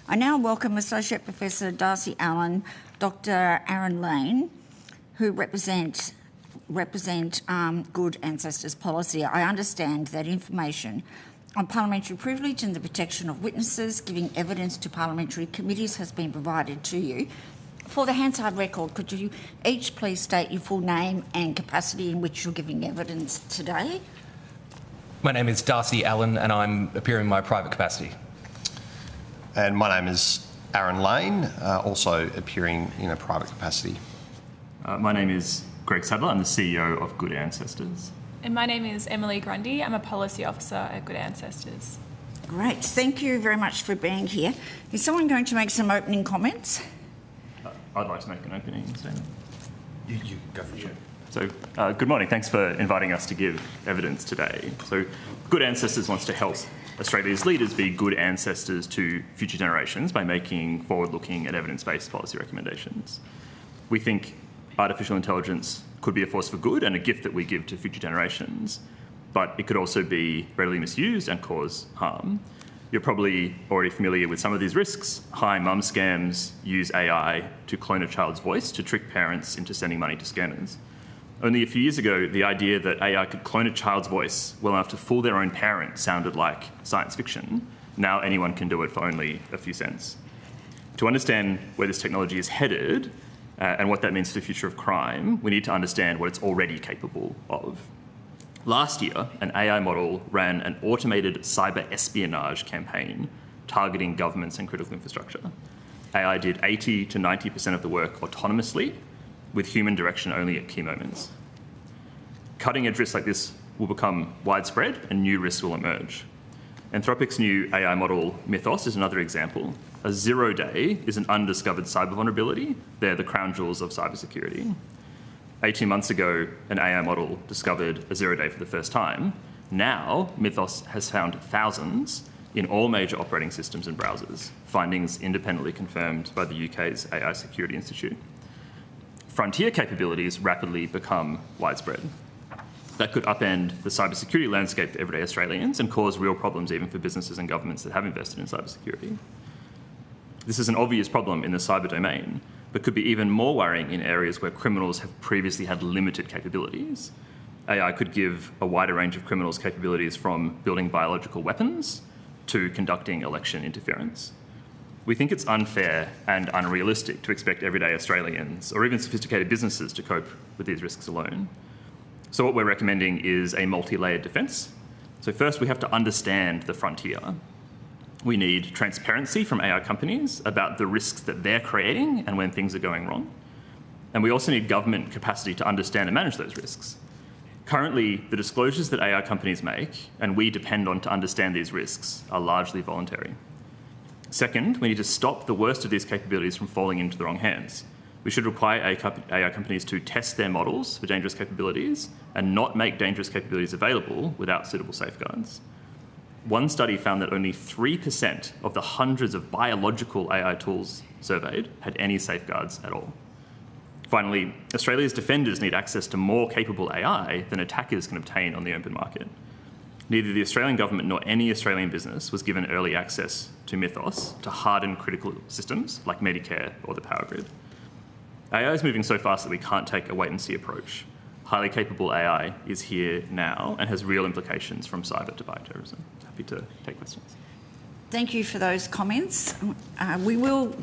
I now welcome Associate Professor Darcy Allen, Dr. Aaron Lane, who represent Good Ancestors Policy. I understand that information on parliamentary privilege and the protection of witnesses giving evidence to parliamentary committees has been provided to you. For the Hansard record, could you each please state your full name and capacity in which you're giving evidence today? My name is Darcy Allen and I'm appearing in my private capacity. And my name is Aaron Lane, also appearing in a private capacity. My name is Greg Sadler. I'm the CEO of Good Ancestors. And my name is Emily Grundy. I'm a policy officer at Good Ancestors. Great. Thank you very much for being here. Is someone going to make some opening comments? I'd like to make an opening statement. You go for it. So, good morning. Thanks for inviting us to give evidence today. So, Good Ancestors wants to help Australia's leaders be good ancestors to future generations by making forward-looking and evidence-based policy recommendations. We think artificial intelligence could be a force for good and a gift that we give to future generations, but it could also be readily misused and cause harm. You're probably already familiar with some of these risks. Hi mum scams use AI to clone a child's voice to trick parents into sending money to scammers. Only a few years ago, the idea that AI could clone a child's voice well enough to fool their own parent sounded like science fiction. Now anyone can do it for only a few cents. To understand where this technology is headed, and what that means for the future of crime, we need to understand what it's already capable of. Last year, an AI model ran an automated cyber espionage campaign targeting governments and critical infrastructure. AI did 80 to 90% of the work autonomously, with human direction only at key moments. Cutting-edge risks like this will become widespread and new risks will emerge. Anthropic's new AI model, Mythos, is another example. A 0 day is an undiscovered cyber vulnerability. They're the crown jewels of cybersecurity. 18 months ago, an AI model discovered a 0 day for the first time. Now, Mythos has found thousands in all major operating systems and browsers, findings independently confirmed by the UK's AI Security Institute. Frontier capabilities rapidly become widespread. That could upend the cybersecurity landscape for everyday Australians and cause real problems even for businesses and governments that have invested in cybersecurity. This is an obvious problem in the cyber domain, but could be even more worrying in areas where criminals have previously had limited capabilities. AI could give a wider range of criminals capabilities from building biological weapons to conducting election interference. We think it's unfair and unrealistic to expect everyday Australians or even sophisticated businesses to cope with these risks alone. So what we're recommending is a multi-layered defence. So first, we have to understand the frontier. We need transparency from AI companies about the risks that they're creating and when things are going wrong. And we also need government capacity to understand and manage those risks. Currently, the disclosures that AI companies make, and we depend on to understand these risks, are largely voluntary. Second, we need to stop the worst of these capabilities from falling into the wrong hands. We should require AI companies to test their models for dangerous capabilities and not make dangerous capabilities available without suitable safeguards. One study found that only 3% of the hundreds of biological AI tools surveyed had any safeguards at all. Finally, Australia's defenders need access to more capable AI than attackers can obtain on the open market. Neither the Australian government nor any Australian business was given early access to Mythos to harden critical systems like Medicare or the power grid. AI is moving so fast that we can't take a wait-and-see approach. Highly capable AI is here now and has real implications from cyber to bioterrorism. Happy to take questions. Thank you for those comments. We will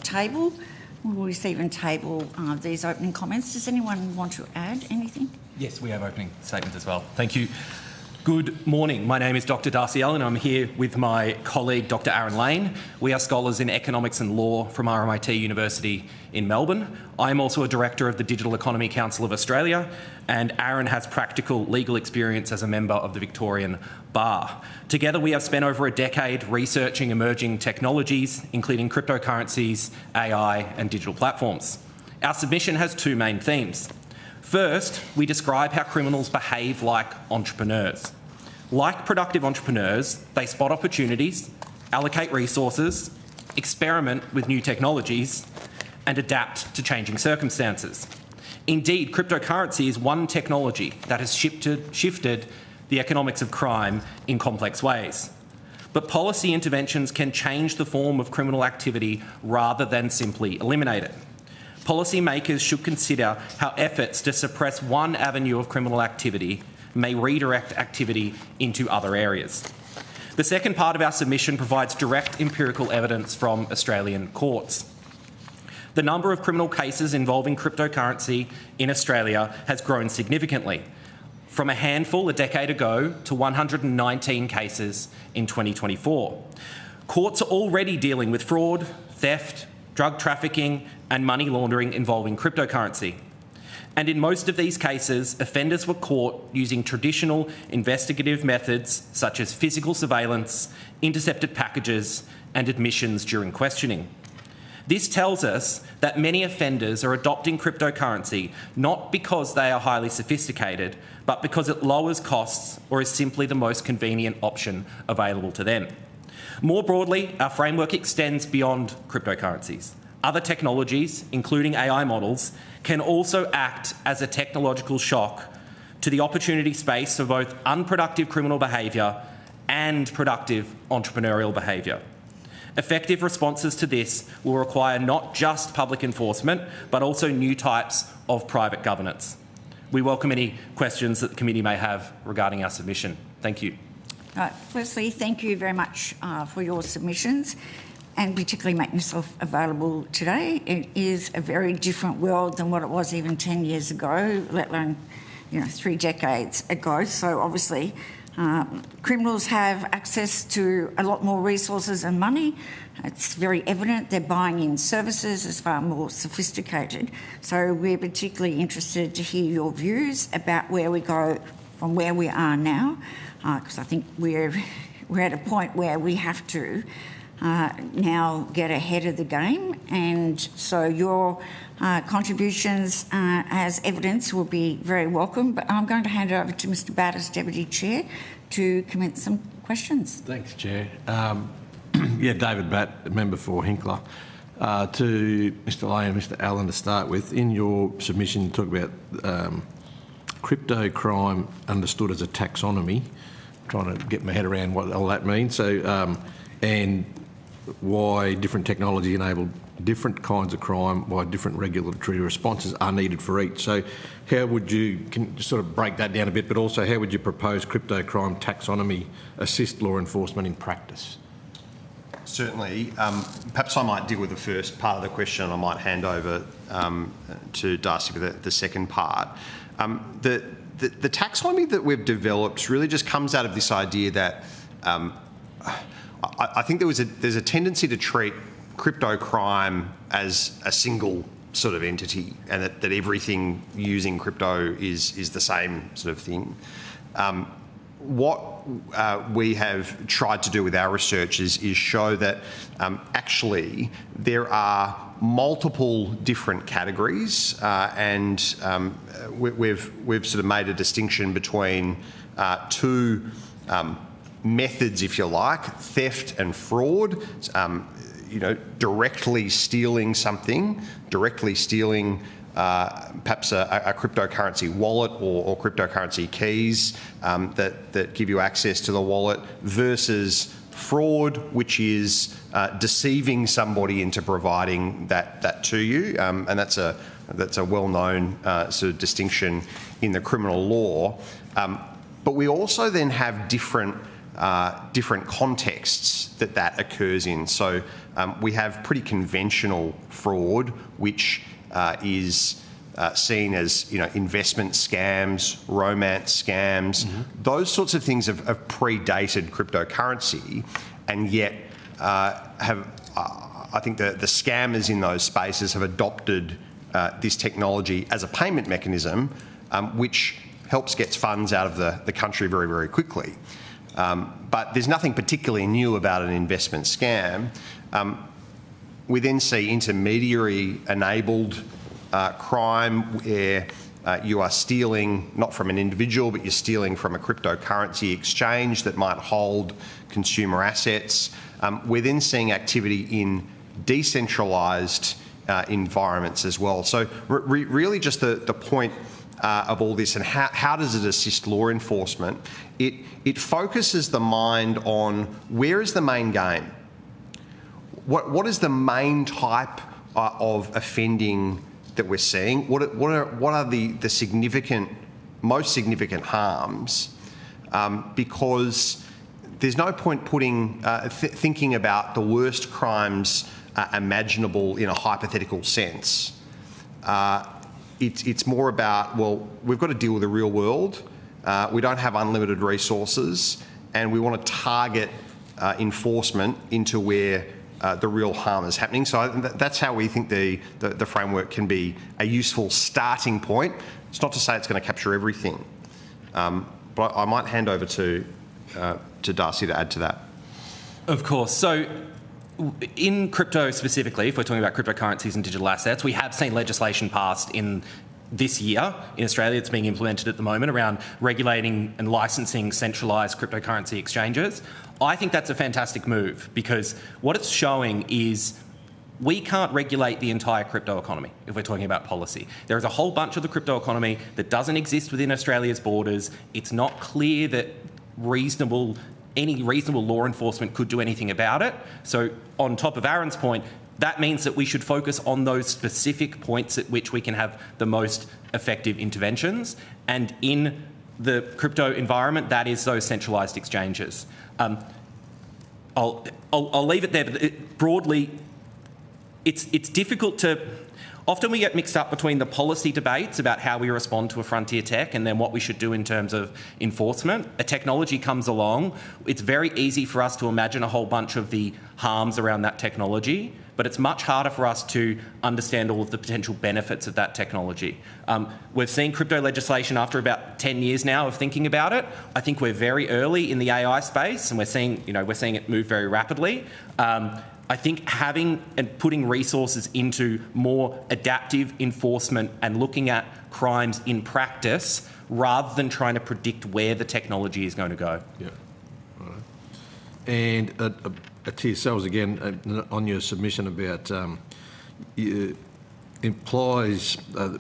receive and table these opening comments. Does anyone want to add anything? Yes, we have opening statements as well. Thank you. Good morning. My name is Dr. Darcy Allen. I'm here with my colleague, Dr. Aaron Lane. We are scholars in economics and law from RMIT University in Melbourne. I'm also a director of the Digital Economy Council of Australia, and Aaron has practical legal experience as a member of the Victorian Bar. Together, we have spent over a decade researching emerging technologies, including cryptocurrencies, AI, and digital platforms. Our submission has two main themes. First, we describe how criminals behave like entrepreneurs. Like productive entrepreneurs, they spot opportunities, allocate resources, experiment with new technologies, and adapt to changing circumstances. Indeed, cryptocurrency is one technology that has shifted the economics of crime in complex ways. But policy interventions can change the form of criminal activity rather than simply eliminate it. Policymakers should consider how efforts to suppress one avenue of criminal activity may redirect activity into other areas. The second part of our submission provides direct empirical evidence from Australian courts. The number of criminal cases involving cryptocurrency in Australia has grown significantly, from a handful a decade ago to 119 cases in 2024. Courts are already dealing with fraud, theft, drug trafficking and money laundering involving cryptocurrency. And in most of these cases, offenders were caught using traditional investigative methods such as physical surveillance, intercepted packages and admissions during questioning. This tells us that many offenders are adopting cryptocurrency not because they are highly sophisticated, but because it lowers costs or is simply the most convenient option available to them. More broadly, our framework extends beyond cryptocurrencies. Other technologies, including AI models, can also act as a technological shock to the opportunity space for both unproductive criminal behaviour and productive entrepreneurial behaviour. Effective responses to this will require not just public enforcement, but also new types of private governance. We welcome any questions that the committee may have regarding our submission. Thank you. Firstly, thank you very much for your submissions and particularly making yourself available today. It is a very different world than what it was even 10 years ago, let alone 3 decades ago. So obviously criminals have access to a lot more resources and money. It's very evident they're buying in services as far more sophisticated. So we're particularly interested to hear your views about where we go from where we are now, because I think we're at a point where we have to now get ahead of the game. And so your contributions as evidence will be very welcome. But I'm going to hand it over to Mr Batt as Deputy Chair to commence some questions. Thanks, Chair. David Batt, member for Hinkler. To Mr Lane and Mr Allen to start with, in your submission you talk about crypto crime understood as a taxonomy. I'm trying to get my head around what all that means. So, and why different technology enable different kinds of crime, why different regulatory responses are needed for each. So how would you, can you sort of break that down a bit, but also how would you propose crypto crime taxonomy assist law enforcement in practice? Certainly. Perhaps I might deal with the first part of the question and I might hand over to Darcy for the second part. The taxonomy that we've developed really just comes out of this idea that I think there's a tendency to treat crypto crime as a single sort of entity, and that everything using crypto is the same sort of thing. What we have tried to do with our research is show that actually there are multiple different categories, and we've sort of made a distinction between two methods, if you like, theft and fraud. Directly stealing something, directly stealing perhaps a cryptocurrency wallet or cryptocurrency keys that give you access to the wallet, versus fraud, which is deceiving somebody into providing that to you, and that's a well-known sort of distinction in the criminal law. But we also then have different contexts that occurs in. So we have pretty conventional fraud, which is seen as investment scams, romance scams. Mm-hmm. Those sorts of things have predated cryptocurrency, and yet I think the scammers in those spaces have adopted this technology as a payment mechanism, which helps get funds out of the country very, very quickly. But there's nothing particularly new about an investment scam. We then see intermediary-enabled crime, where you are stealing not from an individual, but you're stealing from a cryptocurrency exchange that might hold consumer assets. We're then seeing activity in decentralised environments as well. So really just the point of all this and how does it assist law enforcement, it focuses the mind on where is the main game? What is the main type of offending that we're seeing? What are the most significant harms? Because there's no point thinking about the worst crimes imaginable in a hypothetical sense. It's more about, well, we've got to deal with the real world. We don't have unlimited resources, and we want to target enforcement into where the real harm is happening. So that's how we think the framework can be a useful starting point. It's not to say it's going to capture everything, but I might hand over to Darcy to add to that. Of course. So in crypto specifically, if we're talking about cryptocurrencies and digital assets, we have seen legislation passed in this year in Australia. It's being implemented at the moment around regulating and licensing centralised cryptocurrency exchanges. I think that's a fantastic move because what it's showing is we can't regulate the entire crypto economy if we're talking about policy. There is a whole bunch of the crypto economy that doesn't exist within Australia's borders. It's not clear that any reasonable law enforcement could do anything about it. So on top of Aaron's point, that means that we should focus on those specific points at which we can have the most effective interventions. And in the crypto environment, that is those centralised exchanges. I'll leave it there, but broadly, it's difficult to... Often we get mixed up between the policy debates about how we respond to a frontier tech and then what we should do in terms of enforcement. A technology comes along. It's very easy for us to imagine a whole bunch of the harms around that technology, but it's much harder for us to understand all of the potential benefits of that technology. We've seen crypto legislation after about 10 years now of thinking about it. I think we're very early in the AI space and we're seeing it move very rapidly. I think having and putting resources into more adaptive enforcement and looking at crimes in practice rather than trying to predict where the technology is going to go. Yeah. All right. And to yourselves again, on your submission about implies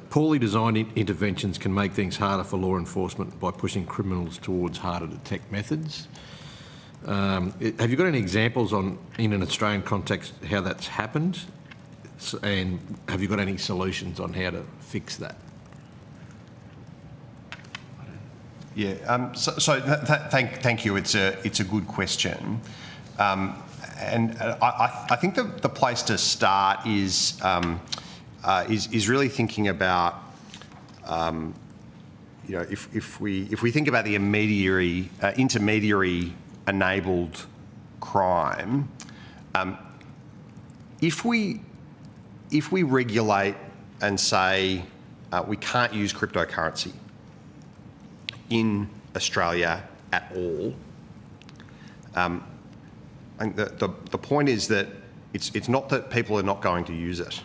poorly designed interventions can make things harder for law enforcement by pushing criminals towards harder to detect methods. Have you got any examples in an Australian context how that's happened, and have you got any solutions on how to fix that? Yeah. Thank you. It's a good question, and I think the place to start is really thinking about if we think about the intermediary enabled crime, if we regulate and say we can't use cryptocurrency in Australia at all, I think the point is that it's not that people are not going to use it.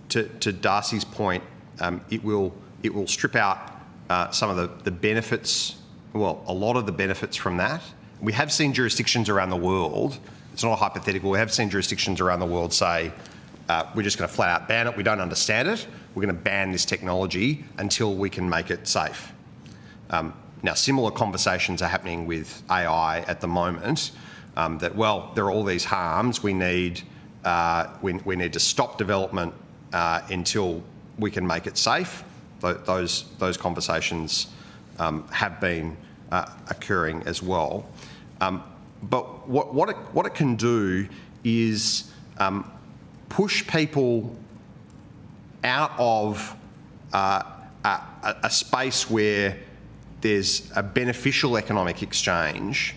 To Darcy's point, it will strip out some of the benefits. Well, a lot of the benefits from that. We have seen jurisdictions around the world, it's not a hypothetical, we have seen jurisdictions around the world say, we're just going to flat out ban it, we don't understand it, we're going to ban this technology until we can make it safe. Now, similar conversations are happening with AI at the moment, that, well, there are all these harms, we need to stop development until we can make it safe. Those conversations have been occurring as well. But what it can do is push people out of a space where there's a beneficial economic exchange.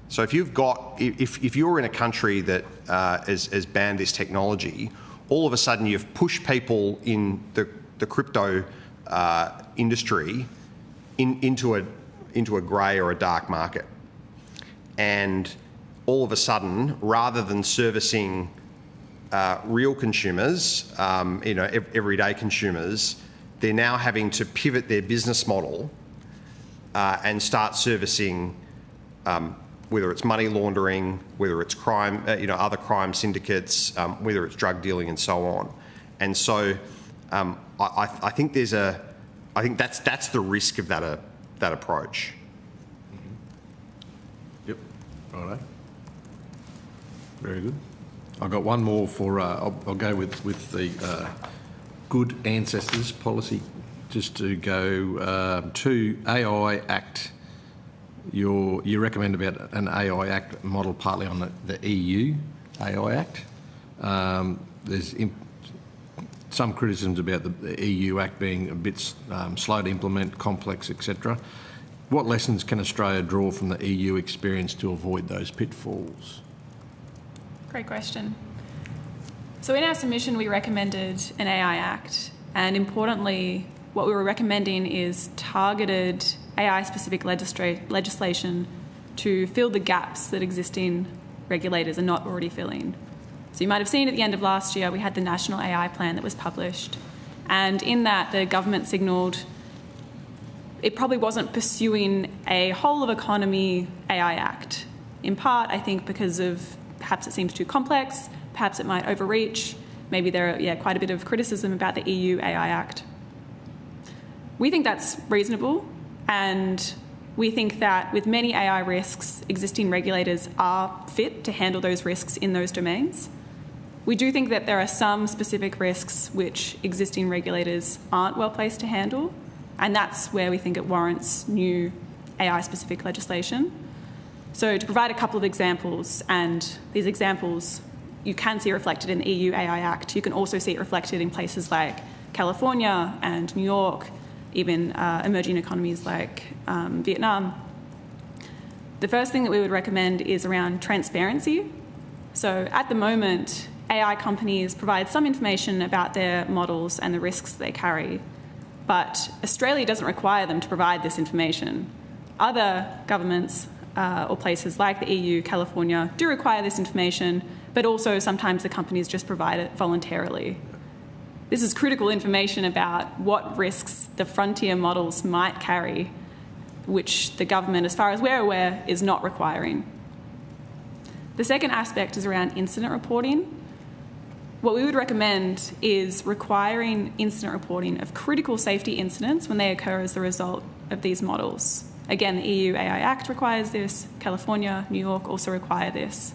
So if you're in a country that has banned this technology, all of a sudden you've pushed people in the crypto industry into a grey or a dark market, and all of a sudden, rather than servicing real consumers, everyday consumers, they're now having to pivot their business model and start servicing whether it's money laundering, whether it's crime, other crime syndicates, whether it's drug dealing, and so on. And so I think there's a, I think that's the risk of that approach. Yep. Righto. Very good. I've got one more for. I'll go with the good ancestors policy. Just to go to AI Act. You recommend about an AI Act model partly on the EU AI Act. There's some criticisms about the EU Act being a bit slow to implement, complex, etc. What lessons can Australia draw from the EU experience to avoid those pitfalls? Great question. So in our submission, we recommended an AI Act, and importantly, what we were recommending is targeted AI-specific legislation to fill the gaps that existing regulators are not already filling. So you might have seen at the end of last year, we had the National AI Plan that was published, and in that, the government signalled it probably wasn't pursuing a whole-of-economy AI Act, in part, I think, because of perhaps it seems too complex, perhaps it might overreach, maybe there are quite a bit of criticism about the EU AI Act. We think that's reasonable, and we think that with many AI risks, existing regulators are fit to handle those risks in those domains. We do think that there are some specific risks which existing regulators aren't well placed to handle, and that's where we think it warrants new AI-specific legislation. So to provide a couple of examples, and these examples you can see reflected in the EU AI Act, you can also see it reflected in places like California and New York, even emerging economies like Vietnam. The first thing that we would recommend is around transparency. So at the moment, AI companies provide some information about their models and the risks they carry, but Australia doesn't require them to provide this information. Other governments or places like the EU, California, do require this information, but also sometimes the companies just provide it voluntarily. This is critical information about what risks the frontier models might carry, which the government, as far as we're aware, is not requiring. The second aspect is around incident reporting. What we would recommend is requiring incident reporting of critical safety incidents when they occur as the result of these models. Again, the EU AI Act requires this, California, New York also require this.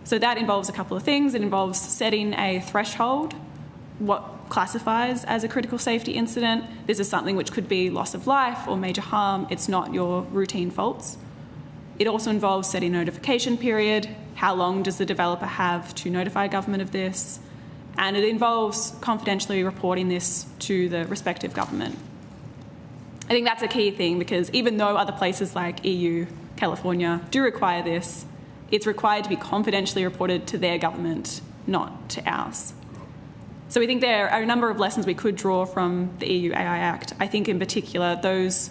So that involves a couple of things. It involves setting a threshold, what classifies as a critical safety incident. This is something which could be loss of life or major harm. It's not your routine faults. It also involves setting a notification period. How long does the developer have to notify government of this? And it involves confidentially reporting this to the respective government. I think that's a key thing, because even though other places like EU, California do require this, it's required to be confidentially reported to their government, not to ours. So we think there are a number of lessons we could draw from the EU AI Act. I think in particular those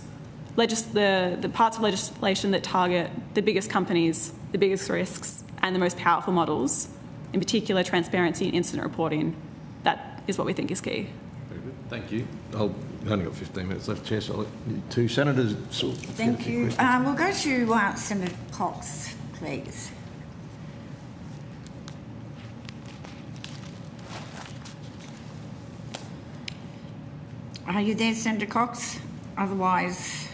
the parts of legislation that target the biggest companies, the biggest risks and the most powerful models, in particular transparency and incident reporting, that is what we think is key. Very good. Thank you. I've only got 15 minutes left, Chair, so I'll let you two senators. Thank you. We'll go to Senator Cox, please. Are you there, Senator Cox? Otherwise...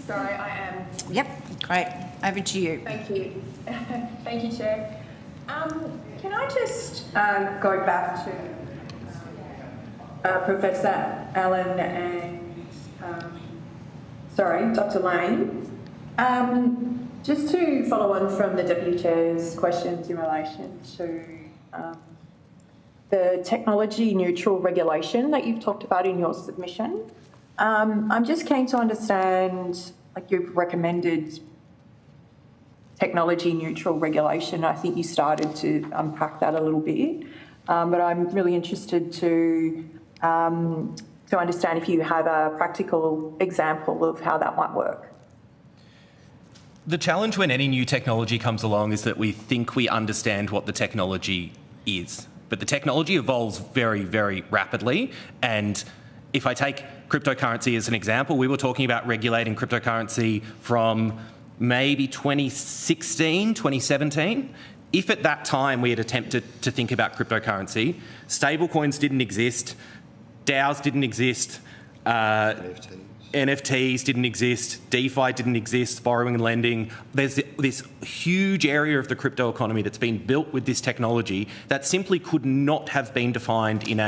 Sorry, I am. Yep, great. Over to you. Thank you. Thank you, Chair. Can I just go back to Professor Allen and, Dr. Lane. Just to follow on from the Deputy Chair's questions in relation to the technology neutral regulation that you've talked about in your submission. I'm just keen to understand, like you've recommended technology neutral regulation. I think you started to unpack that a little bit, but I'm really interested to understand if you have a practical example of how that might work. The challenge when any new technology comes along is that we think we understand what the technology is. But the technology evolves very, very rapidly. And if I take cryptocurrency as an example, we were talking about regulating cryptocurrency from maybe 2016, 2017. If at that time we had attempted to think about cryptocurrency, stablecoins didn't exist, DAOs didn't exist, NFTs didn't exist, DeFi didn't exist, borrowing and lending. There's this huge area of the crypto economy that's been built with this technology that simply could not have been defined in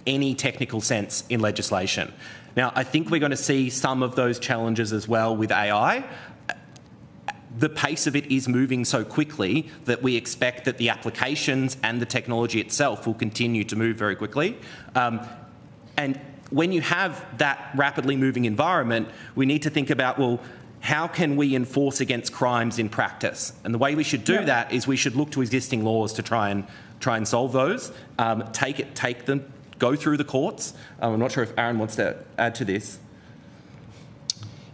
any technical sense in legislation. Now, I think we're going to see some of those challenges as well with AI. The pace of it is moving so quickly that we expect that the applications and the technology itself will continue to move very quickly. And when you have that rapidly moving environment, we need to think about, well, how can we enforce against crimes in practice? And the way we should do that is we should look to existing laws to try and solve those, take them, go through the courts. I'm not sure if Aaron wants to add to this.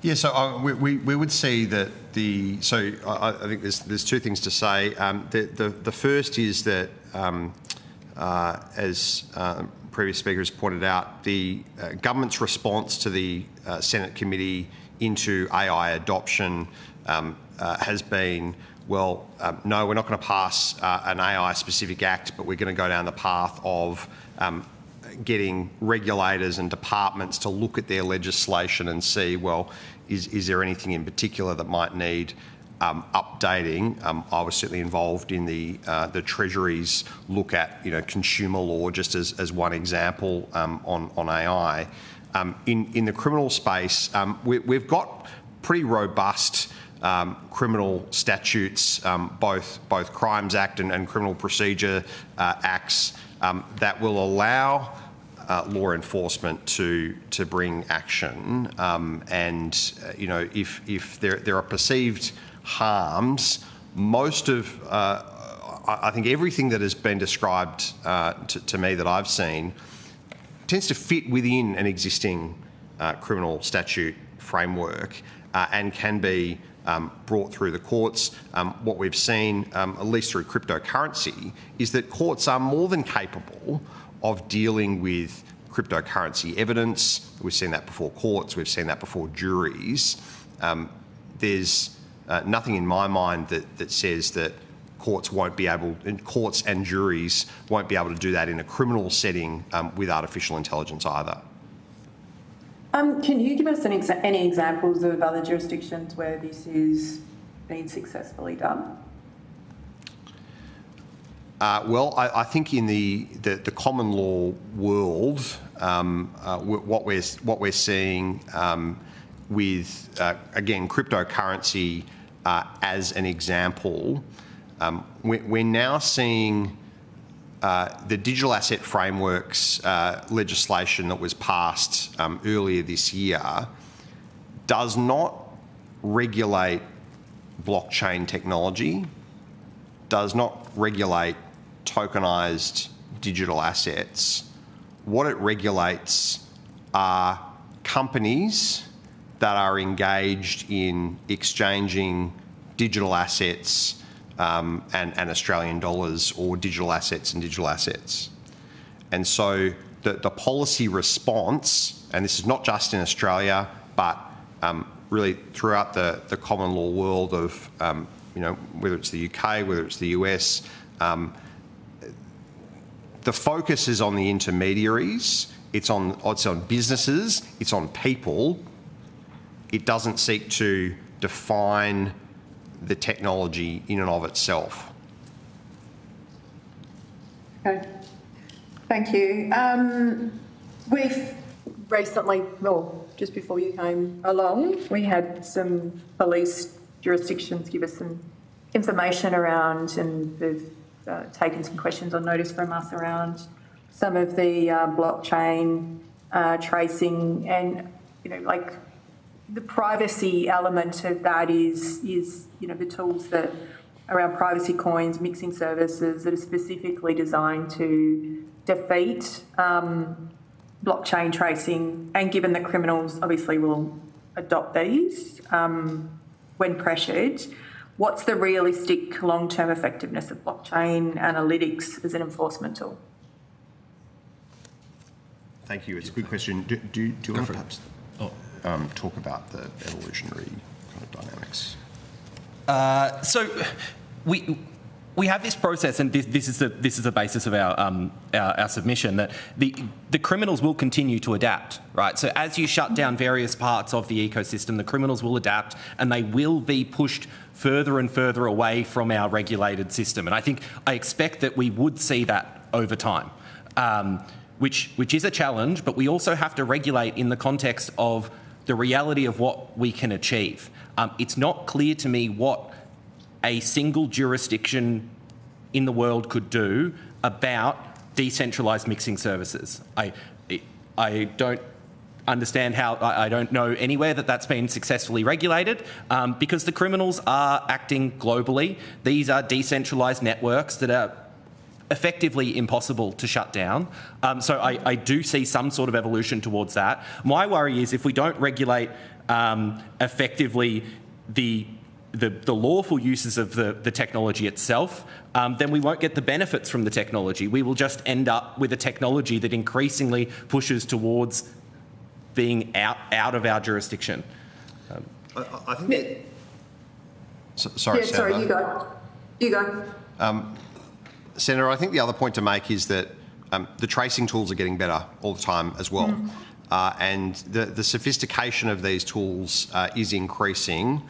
Yeah, so we would see that I think there's two things to say. The first is that, as previous speakers pointed out, the government's response to the Senate committee into AI adoption has been, well, no, we're not going to pass an AI-specific act, but we're going to go down the path of getting regulators and departments to look at their legislation and see, well, is there anything in particular that might need updating? I was certainly involved in the Treasury's look at consumer law, just as one example on AI. In the criminal space, we've got pretty robust criminal statutes, both Crimes Act and Criminal Procedure Acts that will allow law enforcement to bring action, and if there are perceived harms, most of I think everything that has been described to me that I've seen tends to fit within an existing criminal statute framework and can be brought through the courts. What we've seen, at least through cryptocurrency, is that courts are more than capable of dealing with cryptocurrency evidence. We've seen that before courts, we've seen that before juries. There's nothing in my mind that says that courts and juries won't be able to do that in a criminal setting with artificial intelligence either. Can you give us any examples of other jurisdictions where this is been successfully done? Well, I think in the common law world, what we're seeing with again cryptocurrency as an example, we're now seeing the digital asset frameworks legislation that was passed earlier this year does not regulate blockchain technology, does not regulate tokenised digital assets. What it regulates are companies that are engaged in exchanging digital assets and Australian dollars, or digital assets and digital assets. And so the policy response, and this is not just in Australia, but really throughout the common law world of, whether it's the UK, whether it's the US, the focus is on the intermediaries, it's on businesses, it's on people. It doesn't seek to define the technology in and of itself. Okay, thank you. We've recently, well, just before you came along, we had some police jurisdictions give us some information around, and they've taken some questions on notice from us around some of the blockchain tracing, and like the privacy element of that is the tools that around privacy coins, mixing services that are specifically designed to defeat blockchain tracing, and given that criminals obviously will adopt these when pressured, what's the realistic long-term effectiveness of blockchain analytics as an enforcement tool? Thank you. It's a good question. Do you want to perhaps talk about the evolutionary kind of dynamics? So we have this process, and this is the basis of our submission, that the criminals will continue to adapt, right? So as you shut down various parts of the ecosystem, the criminals will adapt, and they will be pushed further and further away from our regulated system. And I expect that we would see that over time, which is a challenge, but we also have to regulate in the context of the reality of what we can achieve. It's not clear to me what a single jurisdiction in the world could do about decentralised mixing services. I don't understand how, I don't know anywhere that that's been successfully regulated, because the criminals are acting globally. These are decentralised networks that are effectively impossible to shut down. So I do see some sort of evolution towards that. My worry is if we don't regulate effectively the lawful uses of the technology itself, then we won't get the benefits from the technology. We will just end up with a technology that increasingly pushes towards being out of our jurisdiction. I think... Sorry, yeah, Senator. Sorry, you go. Senator, I think the other point to make is that the tracing tools are getting better all the time as well. And the sophistication of these tools is increasing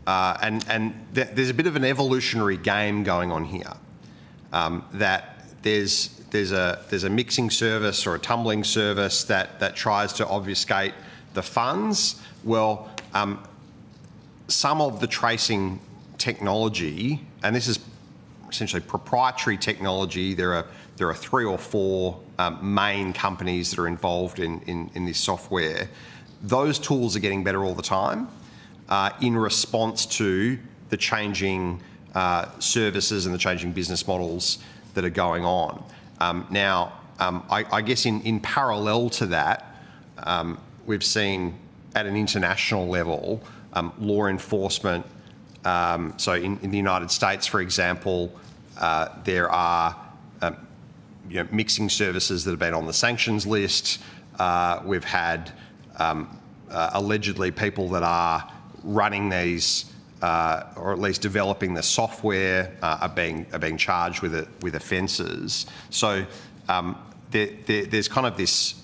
and there's a bit of an evolutionary game going on here. That there's a mixing service or a tumbling service that tries to obfuscate the funds. Well, some of the tracing technology, and this is essentially proprietary technology, there are 3 or 4 main companies that are involved in this software. Those tools are getting better all the time in response to the changing services and the changing business models that are going on. I guess in parallel to that, we've seen at an international level law enforcement. So in the United States, for example, there are mixing services that have been on the sanctions list. We've had allegedly people that are running these, or at least developing the software, are being charged with offences. So there's kind of this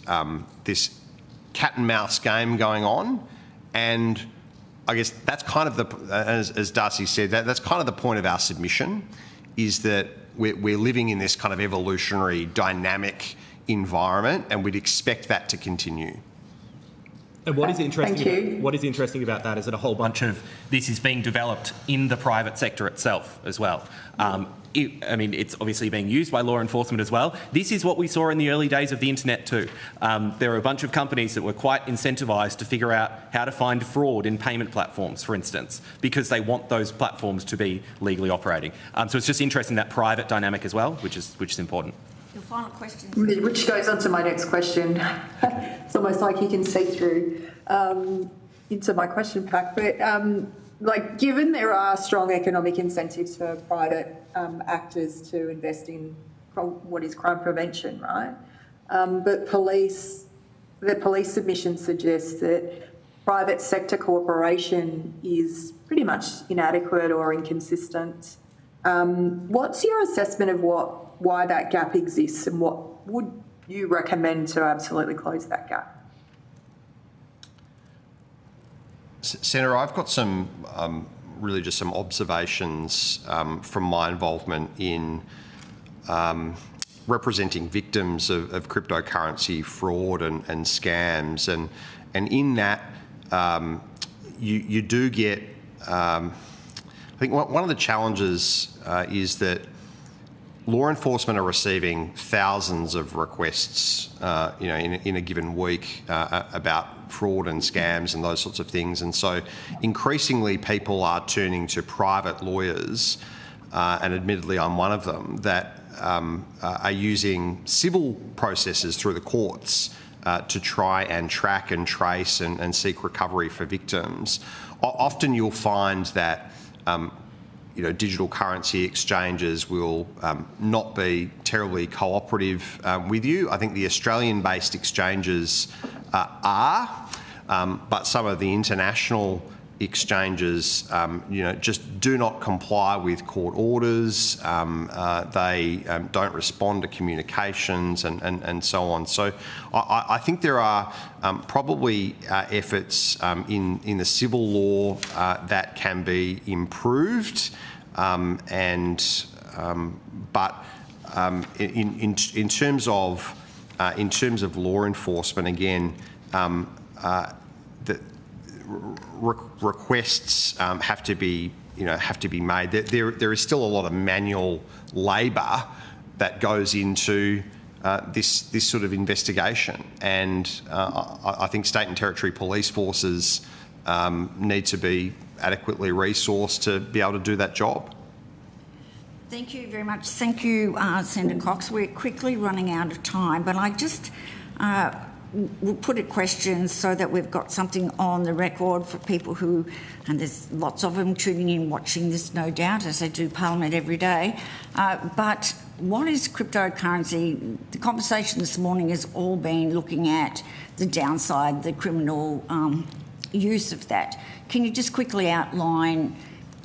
cat and mouse game going on, and I guess that's kind of as Darcy said, that's kind of the point of our submission, is that we're living in this kind of evolutionary dynamic environment, and we'd expect that to continue. And what is interesting about that is that a whole bunch of this is being developed in the private sector itself as well. It's obviously being used by law enforcement as well. This is what we saw in the early days of the internet too. There were a bunch of companies that were quite incentivised to figure out how to find fraud in payment platforms, for instance, because they want those platforms to be legally operating. So it's just interesting, that private dynamic as well, which is important. Your final question. Which goes on to my next question. It's almost like you can see through into my question pack. But given there are strong economic incentives for private actors to invest in what is crime prevention, right? But the police submission suggests that private sector cooperation is pretty much inadequate or inconsistent. What's your assessment of why that gap exists, and what would you recommend to absolutely close that gap? Senator, I've got some really just some observations from my involvement in representing victims of cryptocurrency fraud and scams, and in that you do get. I think one of the challenges is that law enforcement are receiving thousands of requests, in a given week about fraud and scams and those sorts of things, and so increasingly people are turning to private lawyers, and admittedly I'm one of them, that are using civil processes through the courts to try and track and trace and seek recovery for victims. Often you'll find that digital currency exchanges will not be terribly cooperative with you. I think the Australian-based exchanges are, but some of the international exchanges, just do not comply with court orders. They don't respond to communications and so on. So I think there are probably efforts in the civil law that can be improved, but in terms of law enforcement, again, the requests have to be made. There is still a lot of manual labour that goes into this sort of investigation, and I think state and territory police forces need to be adequately resourced to be able to do that job. Thank you very much. Thank you, Senator Cox. We're quickly running out of time, but I just will put a question so that we've got something on the record for people who, and there's lots of them tuning in, watching this, no doubt, as they do Parliament every day. But what is cryptocurrency? The conversation this morning has all been looking at the downside, the criminal use of that. Can you just quickly outline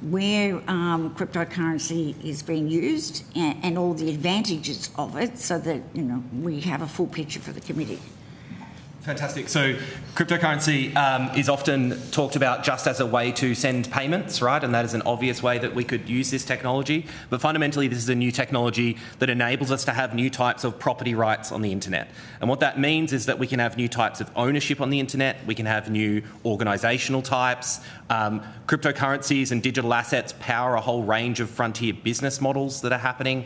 where cryptocurrency is being used and all the advantages of it, so that we have a full picture for the committee? Fantastic. So cryptocurrency is often talked about just as a way to send payments, right? And that is an obvious way that we could use this technology. But fundamentally, this is a new technology that enables us to have new types of property rights on the internet. And what that means is that we can have new types of ownership on the internet. We can have new organisational types. Cryptocurrencies and digital assets power a whole range of frontier business models that are happening.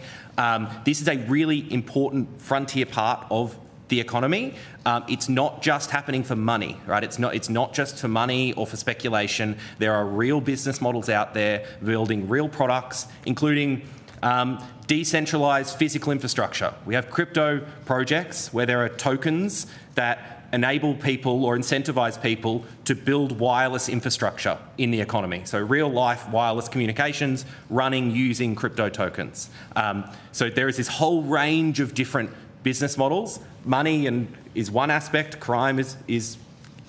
This is a really important frontier part of the economy. It's not just happening for money, right? It's not just for money or for speculation. There are real business models out there building real products, including decentralised physical infrastructure. We have crypto projects where there are tokens that enable people or incentivise people to build wireless infrastructure in the economy. So real-life wireless communications running using crypto tokens. So there is this whole range of different business models. Money is one aspect, crime is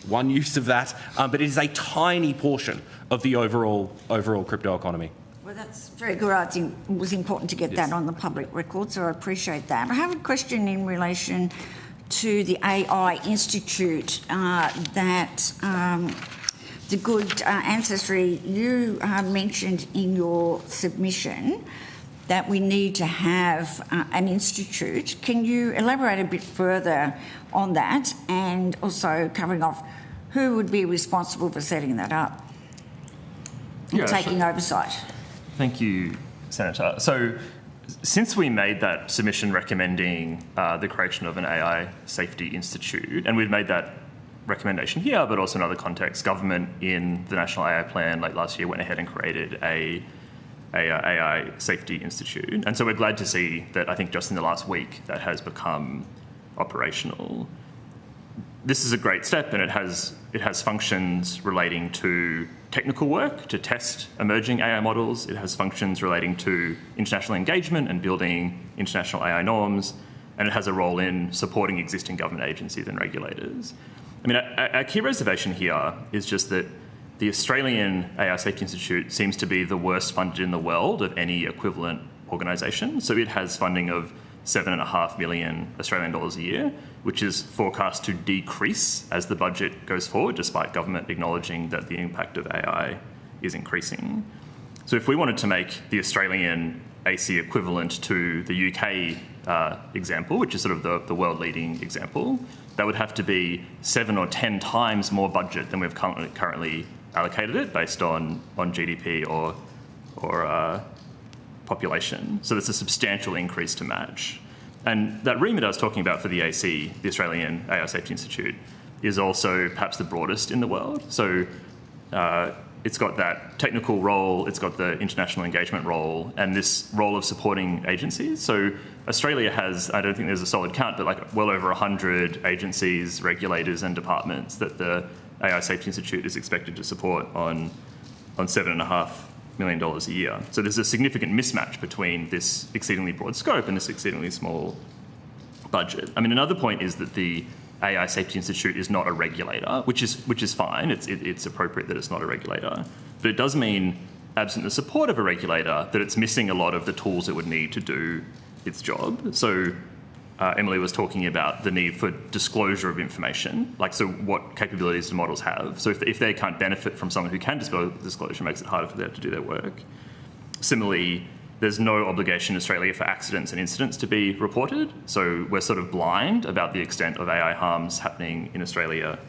one use of that, but it is a tiny portion of the overall crypto economy. Well, that's very good. I think it was important to get that on the public record, so I appreciate that. I have a question in relation to the AI Institute that the good ancestry you mentioned in your submission, that we need to have an institute. Can you elaborate a bit further on that, and also covering off who would be responsible for setting that up and taking oversight? Thank you, Senator. So since we made that submission recommending the creation of an AI Safety Institute, and we've made that recommendation here, but also in other contexts, government in the National AI Plan late last year went ahead and created a AI Safety Institute. And so we're glad to see that I think just in the last week that has become operational. This is a great step, and it has functions relating to technical work to test emerging AI models. It has functions relating to international engagement and building international AI norms, and it has a role in supporting existing government agencies and regulators. I mean, a key reservation here is just that the Australian AI Safety Institute seems to be the worst funded in the world of any equivalent organisation. So it has funding of $7.5 million Australian dollars a year, which is forecast to decrease as the budget goes forward, despite government acknowledging that the impact of AI is increasing. So if we wanted to make the Australian AC equivalent to the UK example, which is sort of the world-leading example, that would have to be 7 or 10 times more budget than we've currently allocated it based on GDP or population. So there's a substantial increase to match. And that remit I was talking about for the AC, the Australian AI Safety Institute, is also perhaps the broadest in the world. So it's got that technical role, it's got the international engagement role, and this role of supporting agencies. So Australia has, I don't think there's a solid count, but like well over 100 agencies, regulators and departments that the AI Safety Institute is expected to support on $7.5 million a year. So there's a significant mismatch between this exceedingly broad scope and this exceedingly small budget. I mean, another point is that the AI Safety Institute is not a regulator, which is fine. It's appropriate that it's not a regulator, but it does mean, absent the support of a regulator, that it's missing a lot of the tools it would need to do its job. So Emily was talking about the need for disclosure of information, so what capabilities do models have? So if they can't benefit from someone who can disclosure, it makes it harder for them to do their work. Similarly, there's no obligation in Australia for accidents and incidents to be reported, so we're sort of blind about the extent of AI harms happening in Australia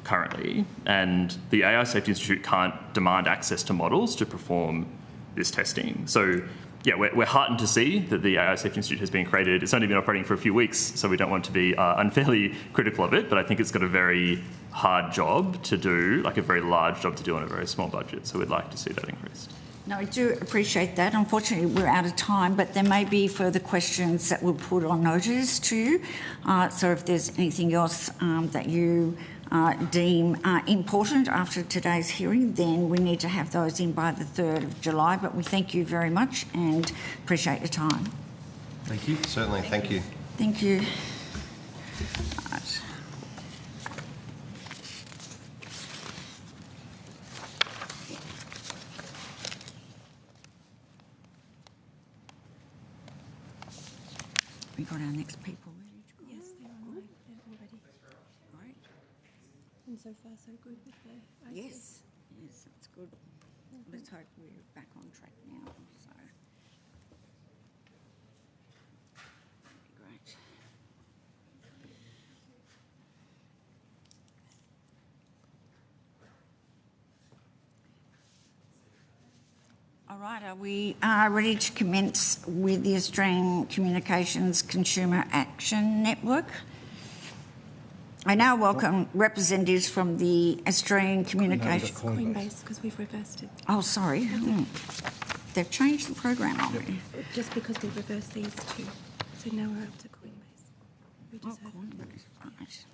currently, and the AI Safety Institute can't demand access to models to perform this testing. So yeah, we're heartened to see that the AI Safety Institute has been created. It's only been operating for a few weeks, so we don't want to be unfairly critical of it, but I think it's got a very hard job to do, a very large job to do on a very small budget, so we'd like to see that increased. No, I do appreciate that. Unfortunately, we're out of time, but there may be further questions that we'll put on notice to you. So if there's anything else that you deem important after today's hearing, then we need to have those in by the 3rd of July. But we thank you very much and appreciate your time. Thank you. Certainly, thank you. Thank you. Right. We got our next people ready to go. Yes, they're on already. Great. And so far, so good with the IC. Yes, that's good. Let's hope we're back on track now. So, great. All right, are we ready to commence with the Australian Communications Consumer Action Network? I now welcome representatives from the Australian Communications... Coinbase, because we've reversed it. Oh, sorry. They've changed the program already. Just because we've reversed these two. So now we're up to Coinbase. We just have... Coinbase, right.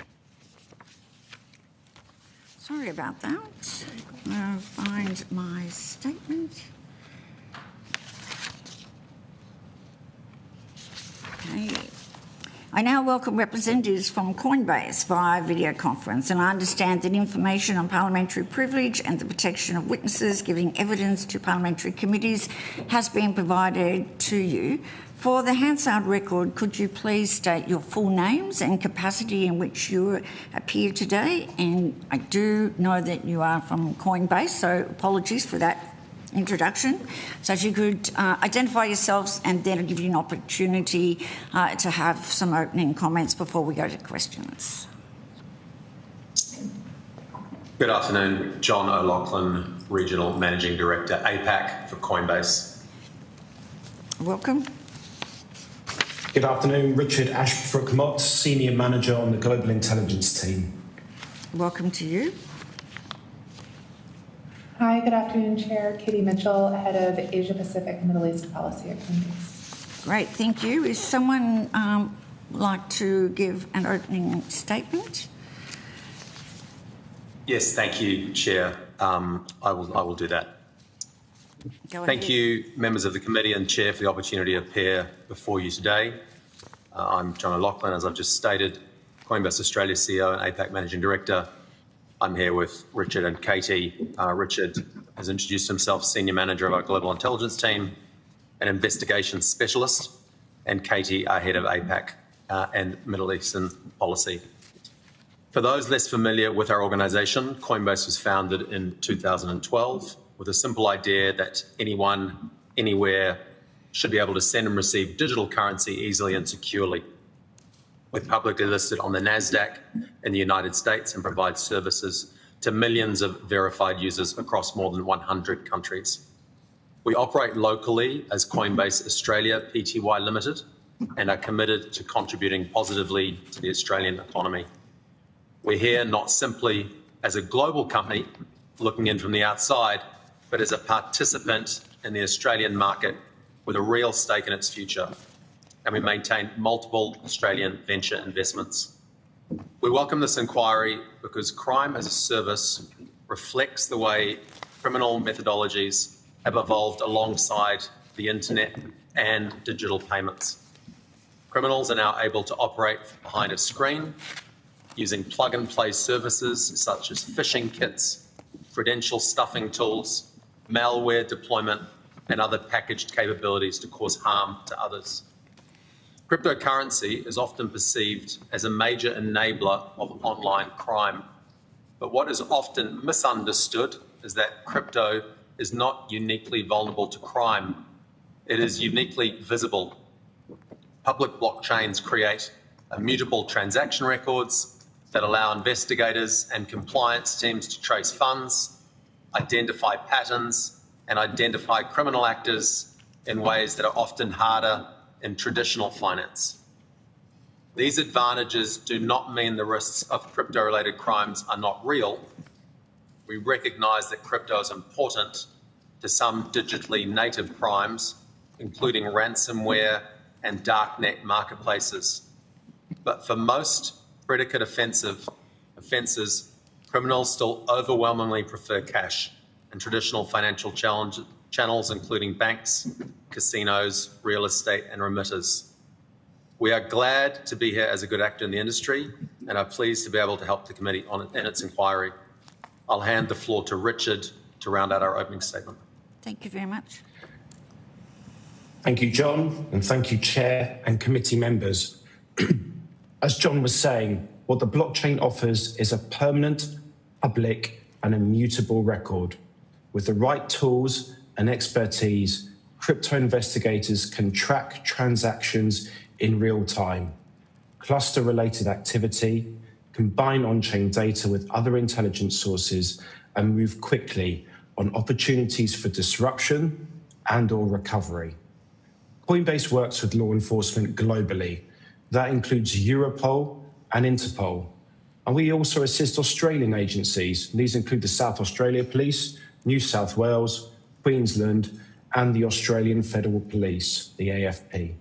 Sorry about that. I'll find my statement. Okay. I now welcome representatives from Coinbase via video conference, and I understand that information on parliamentary privilege and the protection of witnesses giving evidence to parliamentary committees has been provided to you. For the Hansard record, could you please state your full names and capacity in which you appear today? And I do know that you are from Coinbase, so apologies for that introduction. So if you could identify yourselves, and then I'll give you an opportunity to have some opening comments before we go to questions. Good afternoon, John O'Loughlin, Regional Managing Director, APAC for Coinbase. Welcome. Good afternoon, Richard Ashbrook-Mott, Senior Manager on the Global Intelligence Team. Welcome to you. Hi, good afternoon, Chair. Katie Mitchell, Head of Asia Pacific and Middle East Policy at Coinbase. Great, thank you. Is someone like to give an opening statement? Yes, thank you, Chair. I will do that. Thank you, members of the committee and Chair, for the opportunity to appear before you today. I'm John O'Loughlin, as I've just stated, Coinbase Australia CEO and APAC Managing Director. I'm here with Richard and Katie. Richard has introduced himself, Senior Manager of our Global Intelligence Team, an investigation specialist, and Katie, our Head of APAC and Middle Eastern Policy. For those less familiar with our organisation, Coinbase was founded in 2012 with a simple idea that anyone, anywhere, should be able to send and receive digital currency easily and securely. We're publicly listed on the NASDAQ in the United States and provide services to millions of verified users across more than 100 countries. We operate locally as Coinbase Australia Pty Limited and are committed to contributing positively to the Australian economy. We're here not simply as a global company looking in from the outside, but as a participant in the Australian market with a real stake in its future. And we maintain multiple Australian venture investments. We welcome this inquiry because crime as a service reflects the way criminal methodologies have evolved alongside the internet and digital payments. Criminals are now able to operate behind a screen, using plug-and-play services such as phishing kits, credential stuffing tools, malware deployment, and other packaged capabilities to cause harm to others. Cryptocurrency is often perceived as a major enabler of online crime, but what is often misunderstood is that crypto is not uniquely vulnerable to crime. It is uniquely visible. Public blockchains create immutable transaction records that allow investigators and compliance teams to trace funds, identify patterns, and identify criminal actors in ways that are often harder in traditional finance. These advantages do not mean the risks of crypto-related crimes are not real. We recognise that crypto is important to some digitally native crimes, including ransomware and darknet marketplaces. But for most predicate offences, criminals still overwhelmingly prefer cash and traditional financial channels, including banks, casinos, real estate, and remitters. We are glad to be here as a good actor in the industry and are pleased to be able to help the committee in its inquiry. I'll hand the floor to Richard to round out our opening statement. Thank you very much. Thank you, John, and thank you, Chair and committee members. As John was saying, what the blockchain offers is a permanent, public, and immutable record. With the right tools and expertise, crypto investigators can track transactions in real time, cluster related activity, combine on-chain data with other intelligence sources, and move quickly on opportunities for disruption and/or recovery. Coinbase works with law enforcement globally. That includes Europol and Interpol. And we also assist Australian agencies. These include the South Australia Police, New South Wales, Queensland, and the Australian Federal Police, the AFP.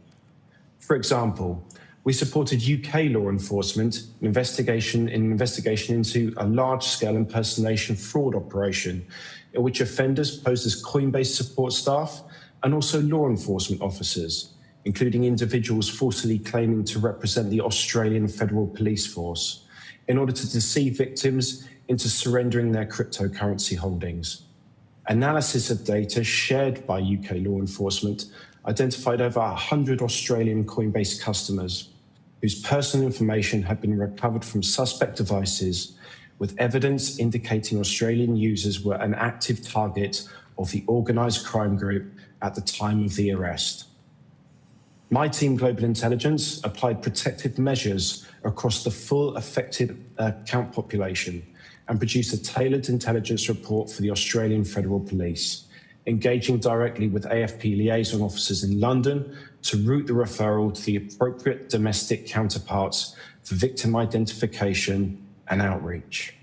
For example, we supported UK law enforcement investigation into a large-scale impersonation fraud operation in which offenders posed as Coinbase support staff and also law enforcement officers, including individuals falsely claiming to represent the Australian Federal Police Force, in order to deceive victims into surrendering their cryptocurrency holdings. Analysis of data shared by UK law enforcement identified over 100 Australian Coinbase customers whose personal information had been recovered from suspect devices, with evidence indicating Australian users were an active target of the organised crime group at the time of the arrest. My team, Global Intelligence, applied protective measures across the full affected account population and produced a tailored intelligence report for the Australian Federal Police, engaging directly with AFP liaison officers in London to route the referral to the appropriate domestic counterparts for victim identification and outreach.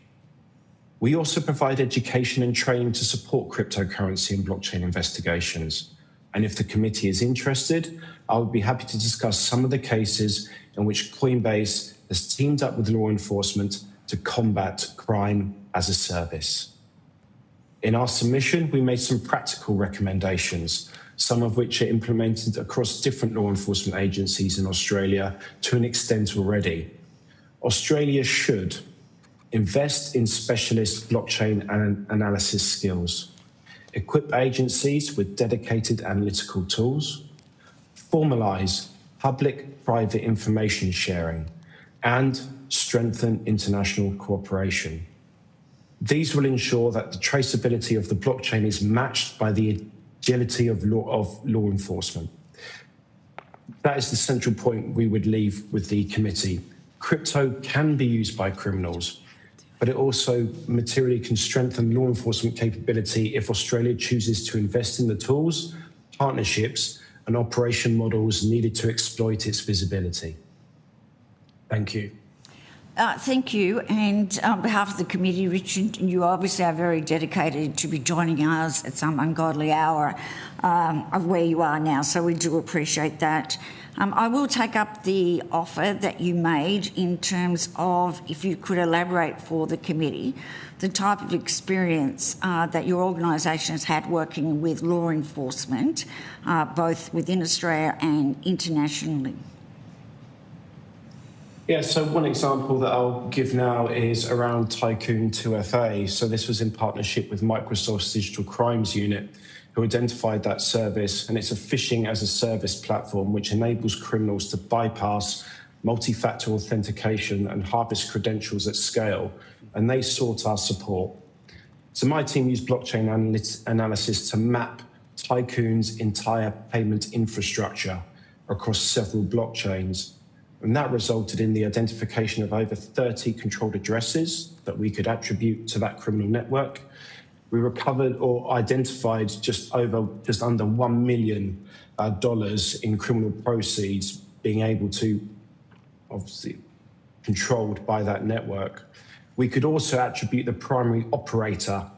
We also provide education and training to support cryptocurrency and blockchain investigations. And if the committee is interested, I would be happy to discuss some of the cases in which Coinbase has teamed up with law enforcement to combat crime as a service. In our submission, we made some practical recommendations, some of which are implemented across different law enforcement agencies in Australia to an extent already. Australia should invest in specialist blockchain analysis skills, equip agencies with dedicated analytical tools, formalise public-private information sharing, and strengthen international cooperation. These will ensure that the traceability of the blockchain is matched by the agility of law enforcement. That is the central point we would leave with the committee. Crypto can be used by criminals, but it also materially can strengthen law enforcement capability if Australia chooses to invest in the tools, partnerships, and operation models needed to exploit its visibility. Thank you. Thank you. And on behalf of the committee, Richard, you obviously are very dedicated to be joining us at some ungodly hour of where you are now, so we do appreciate that. I will take up the offer that you made in terms of if you could elaborate for the committee the type of experience that your organisation has had working with law enforcement, both within Australia and internationally. Yeah, so one example that I'll give now is around Tycoon 2FA. So this was in partnership with Microsoft's Digital Crimes Unit, who identified that service, and it's a phishing as a service platform which enables criminals to bypass multi-factor authentication and harvest credentials at scale, and they sought our support. So my team used blockchain analysis to map Tycoon's entire payment infrastructure across several blockchains. And that resulted in the identification of over 30 controlled addresses that we could attribute to that criminal network. We recovered or identified just under $1 million in criminal proceeds being able to, obviously, controlled by that network. We could also attribute the primary operator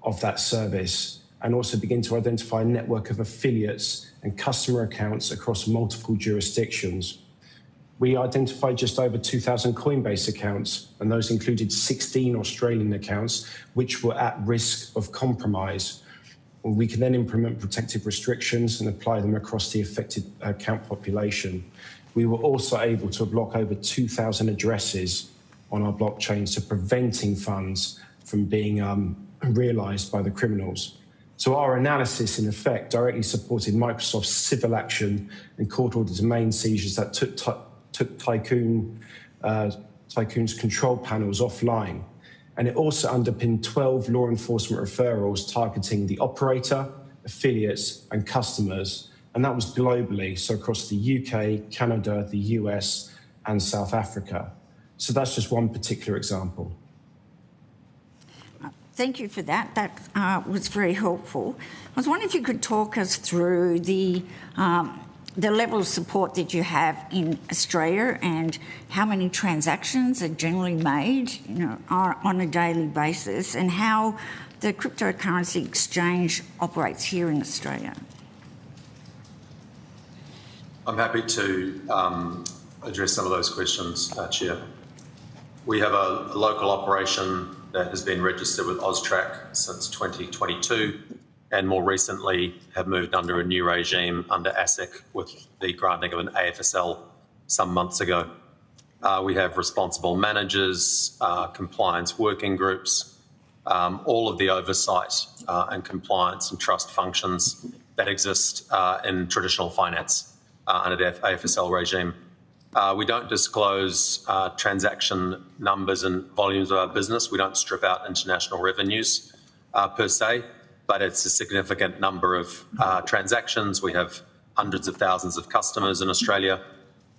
of that service and also begin to identify a network of affiliates and customer accounts across multiple jurisdictions. We identified just over 2,000 Coinbase accounts, and those included 16 Australian accounts, which were at risk of compromise. We can then implement protective restrictions and apply them across the affected account population. We were also able to block over 2,000 addresses on our blockchains, to preventing funds from being realised by the criminals. So our analysis, in effect, directly supported Microsoft's civil action and court-ordered domain seizures that took Tycoon's control panels offline. And it also underpinned 12 law enforcement referrals targeting the operator, affiliates, and customers. And that was globally, so across the UK, Canada, the US, and South Africa. So that's just one particular example. Thank you for that. That was very helpful. I was wondering if you could talk us through the level of support that you have in Australia and how many transactions are generally made, on a daily basis, and how the cryptocurrency exchange operates here in Australia. I'm happy to address some of those questions, Chair. We have a local operation that has been registered with AUSTRAC since 2022, and more recently have moved under a new regime under ASIC with the granting of an AFSL some months ago. We have responsible managers, compliance working groups, all of the oversight and compliance and trust functions that exist in traditional finance under the AFSL regime. We don't disclose transaction numbers and volumes of our business. We don't strip out international revenues per se, but it's a significant number of transactions. We have hundreds of thousands of customers in Australia,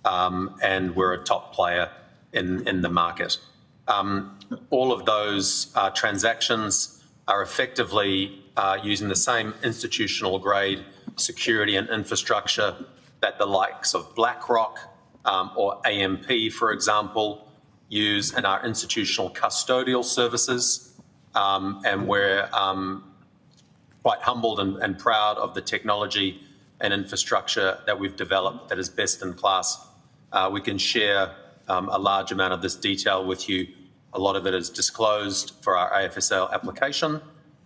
and we're a top player in the market. All of those transactions are effectively using the same institutional grade security and infrastructure that the likes of BlackRock or AMP, for example, use in our institutional custodial services. And we're quite humbled and proud of the technology and infrastructure that we've developed that is best in class. We can share a large amount of this detail with you. A lot of it is disclosed for our AFSL application,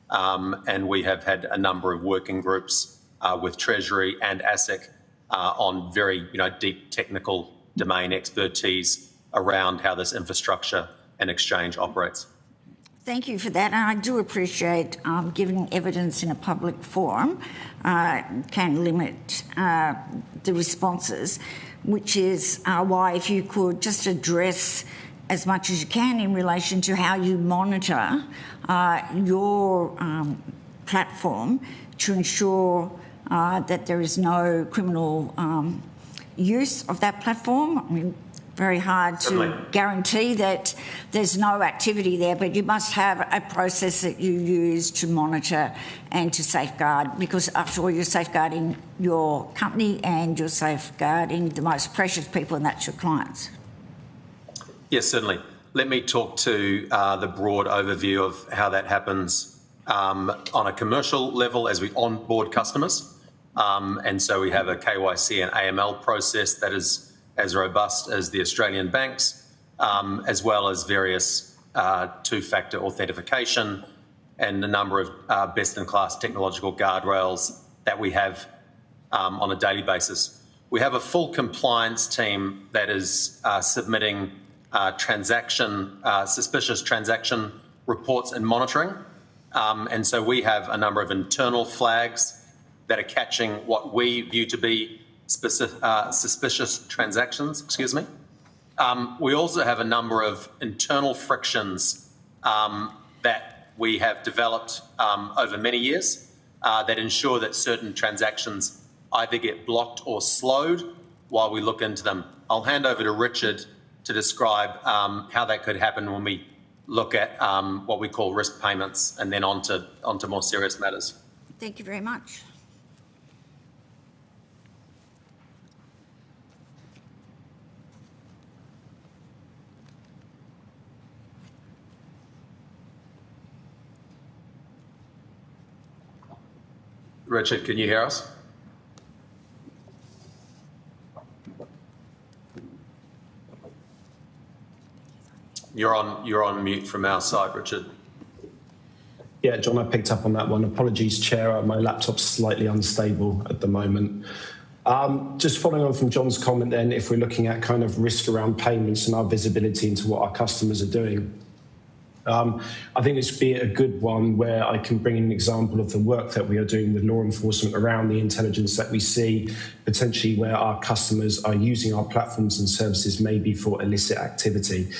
and we have had a number of working groups with Treasury and ASIC on very deep technical domain expertise around how this infrastructure and exchange operates. Thank you for that, and I do appreciate giving evidence in a public forum can limit the responses, which is why if you could just address as much as you can in relation to how you monitor your platform to ensure that there is no criminal use of that platform. I mean, very hard to guarantee that there's no activity there, but you must have a process that you use to monitor and to safeguard, because after all, you're safeguarding your company and you're safeguarding the most precious people, and that's your clients. Yes, certainly. Let me talk to the broad overview of how that happens on a commercial level as we onboard customers. And so we have a KYC and AML process that is as robust as the Australian banks, as well as various two-factor authentication and a number of best-in-class technological guardrails that we have on a daily basis. We have a full compliance team that is submitting suspicious transaction reports and monitoring. And so we have a number of internal flags that are catching what we view to be suspicious transactions. We also have a number of internal frictions that we have developed over many years that ensure that certain transactions either get blocked or slowed while we look into them. I'll hand over to Richard to describe how that could happen when we look at what we call risk payments and then onto more serious matters. Thank you very much. Richard, can you hear us? You're on mute from our side, Richard. Yeah, John, I picked up on that one. Apologies, Chair. My laptop's slightly unstable at the moment. Just following on from John's comment then, if we're looking at kind of risk around payments and our visibility into what our customers are doing, I think this would be a good one where I can bring in an example of the work that we are doing with law enforcement around the intelligence that we see, potentially where our customers are using our platforms and services maybe for illicit activity.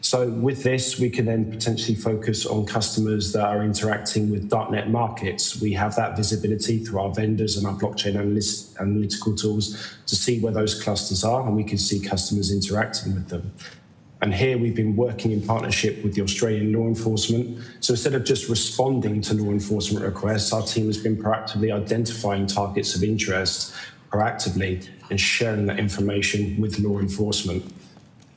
So with this, we can then potentially focus on customers that are interacting with darknet markets. We have that visibility through our vendors and our blockchain analytical tools to see where those clusters are, and we can see customers interacting with them. And here we've been working in partnership with the Australian law enforcement. So instead of just responding to law enforcement requests, our team has been proactively identifying targets of interest proactively and sharing that information with law enforcement.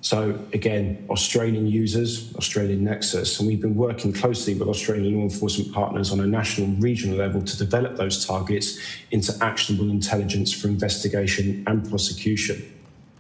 So again, Australian users, Australian Nexus, and we've been working closely with Australian law enforcement partners on a national and regional level to develop those targets into actionable intelligence for investigation and prosecution.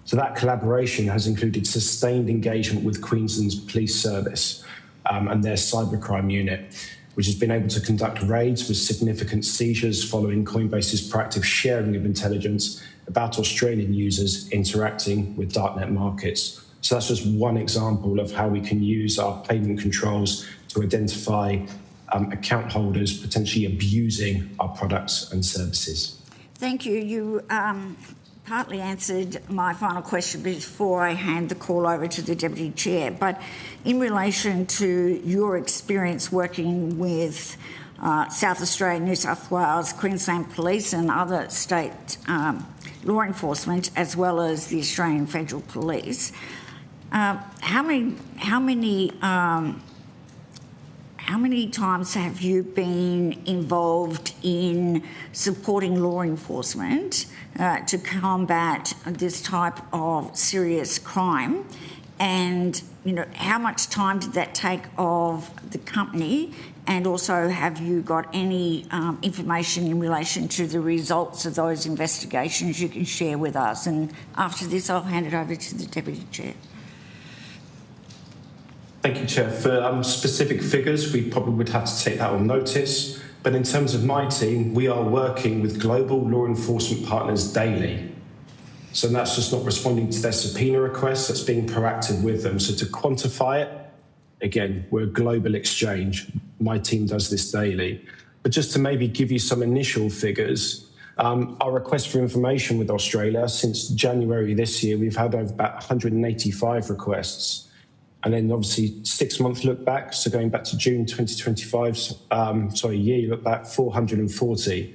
So that collaboration has included sustained engagement with Queensland's Police Service and their cybercrime unit, which has been able to conduct raids with significant seizures following Coinbase's proactive sharing of intelligence about Australian users interacting with darknet markets. So that's just one example of how we can use our payment controls to identify account holders potentially abusing our products and services. Thank you. You partly answered my final question before I hand the call over to the Deputy Chair, but in relation to your experience working with South Australia, New South Wales, Queensland Police and other state law enforcement, as well as the Australian Federal Police, how many times have you been involved in supporting law enforcement to combat this type of serious crime? And, you know, how much time did that take of the company? And also, have you got any information in relation to the results of those investigations you can share with us? And after this, I'll hand it over to the Deputy Chair. Thank you, Chair. For specific figures, we probably would have to take that on notice. But in terms of my team, we are working with global law enforcement partners daily. So that's just not responding to their subpoena requests, that's being proactive with them. So to quantify it, again, we're a global exchange. My team does this daily. But just to maybe give you some initial figures, our request for information with Australia, since January this year, we've had over about 185 requests. And then obviously 6-month look back, so going back to June 2025, year look back, 440.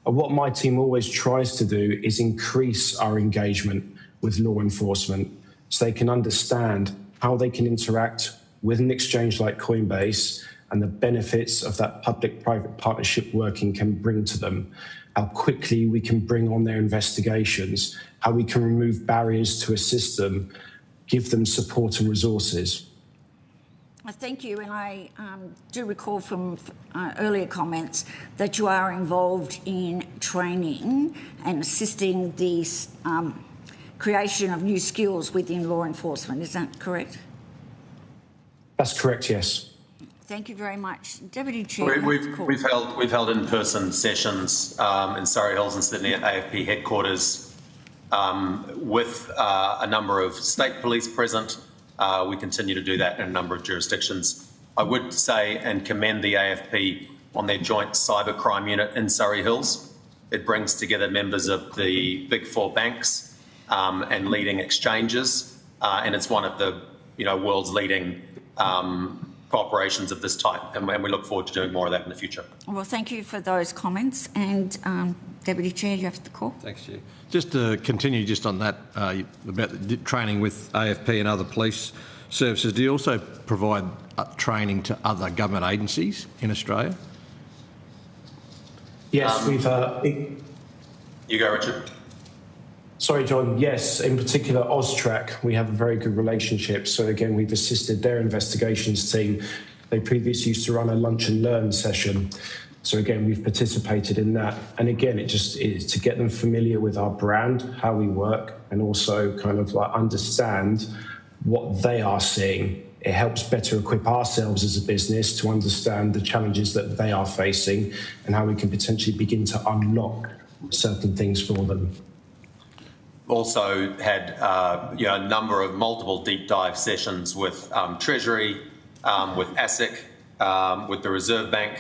And what my team always tries to do is increase our engagement with law enforcement so they can understand how they can interact with an exchange like Coinbase and the benefits of that public-private partnership working can bring to them, how quickly we can bring on their investigations, how we can remove barriers to assist them, give them support and resources. Thank you, and I do recall from earlier comments that you are involved in training and assisting the creation of new skills within law enforcement. Is that correct? That's correct, yes. Thank you very much. Deputy Chair. We've held in-person sessions in Surrey Hills and Sydney at AFP headquarters with a number of state police present. We continue to do that in a number of jurisdictions. I would say and commend the AFP on their joint cybercrime unit in Surrey Hills. It brings together members of the big four banks and leading exchanges, and it's one of the world's leading corporations of this type, and we look forward to doing more of that in the future. Well, thank you for those comments. And Deputy Chair, you have the call. Thanks, Chair. Just to continue just on that, about the training with AFP and other police services, do you also provide training to other government agencies in Australia? Yes, we've... You go, Richard. Sorry, John. Yes, in particular, AUSTRAC, we have a very good relationship. So again, we've assisted their investigations team. They previously used to run a lunch and learn session. So again, we've participated in that. And again, it just is to get them familiar with our brand, how we work, and also kind of like understand what they are seeing. It helps better equip ourselves as a business to understand the challenges that they are facing and how we can potentially begin to unlock certain things for them. Also had a number of multiple deep dive sessions with Treasury, with ASIC, with the Reserve Bank,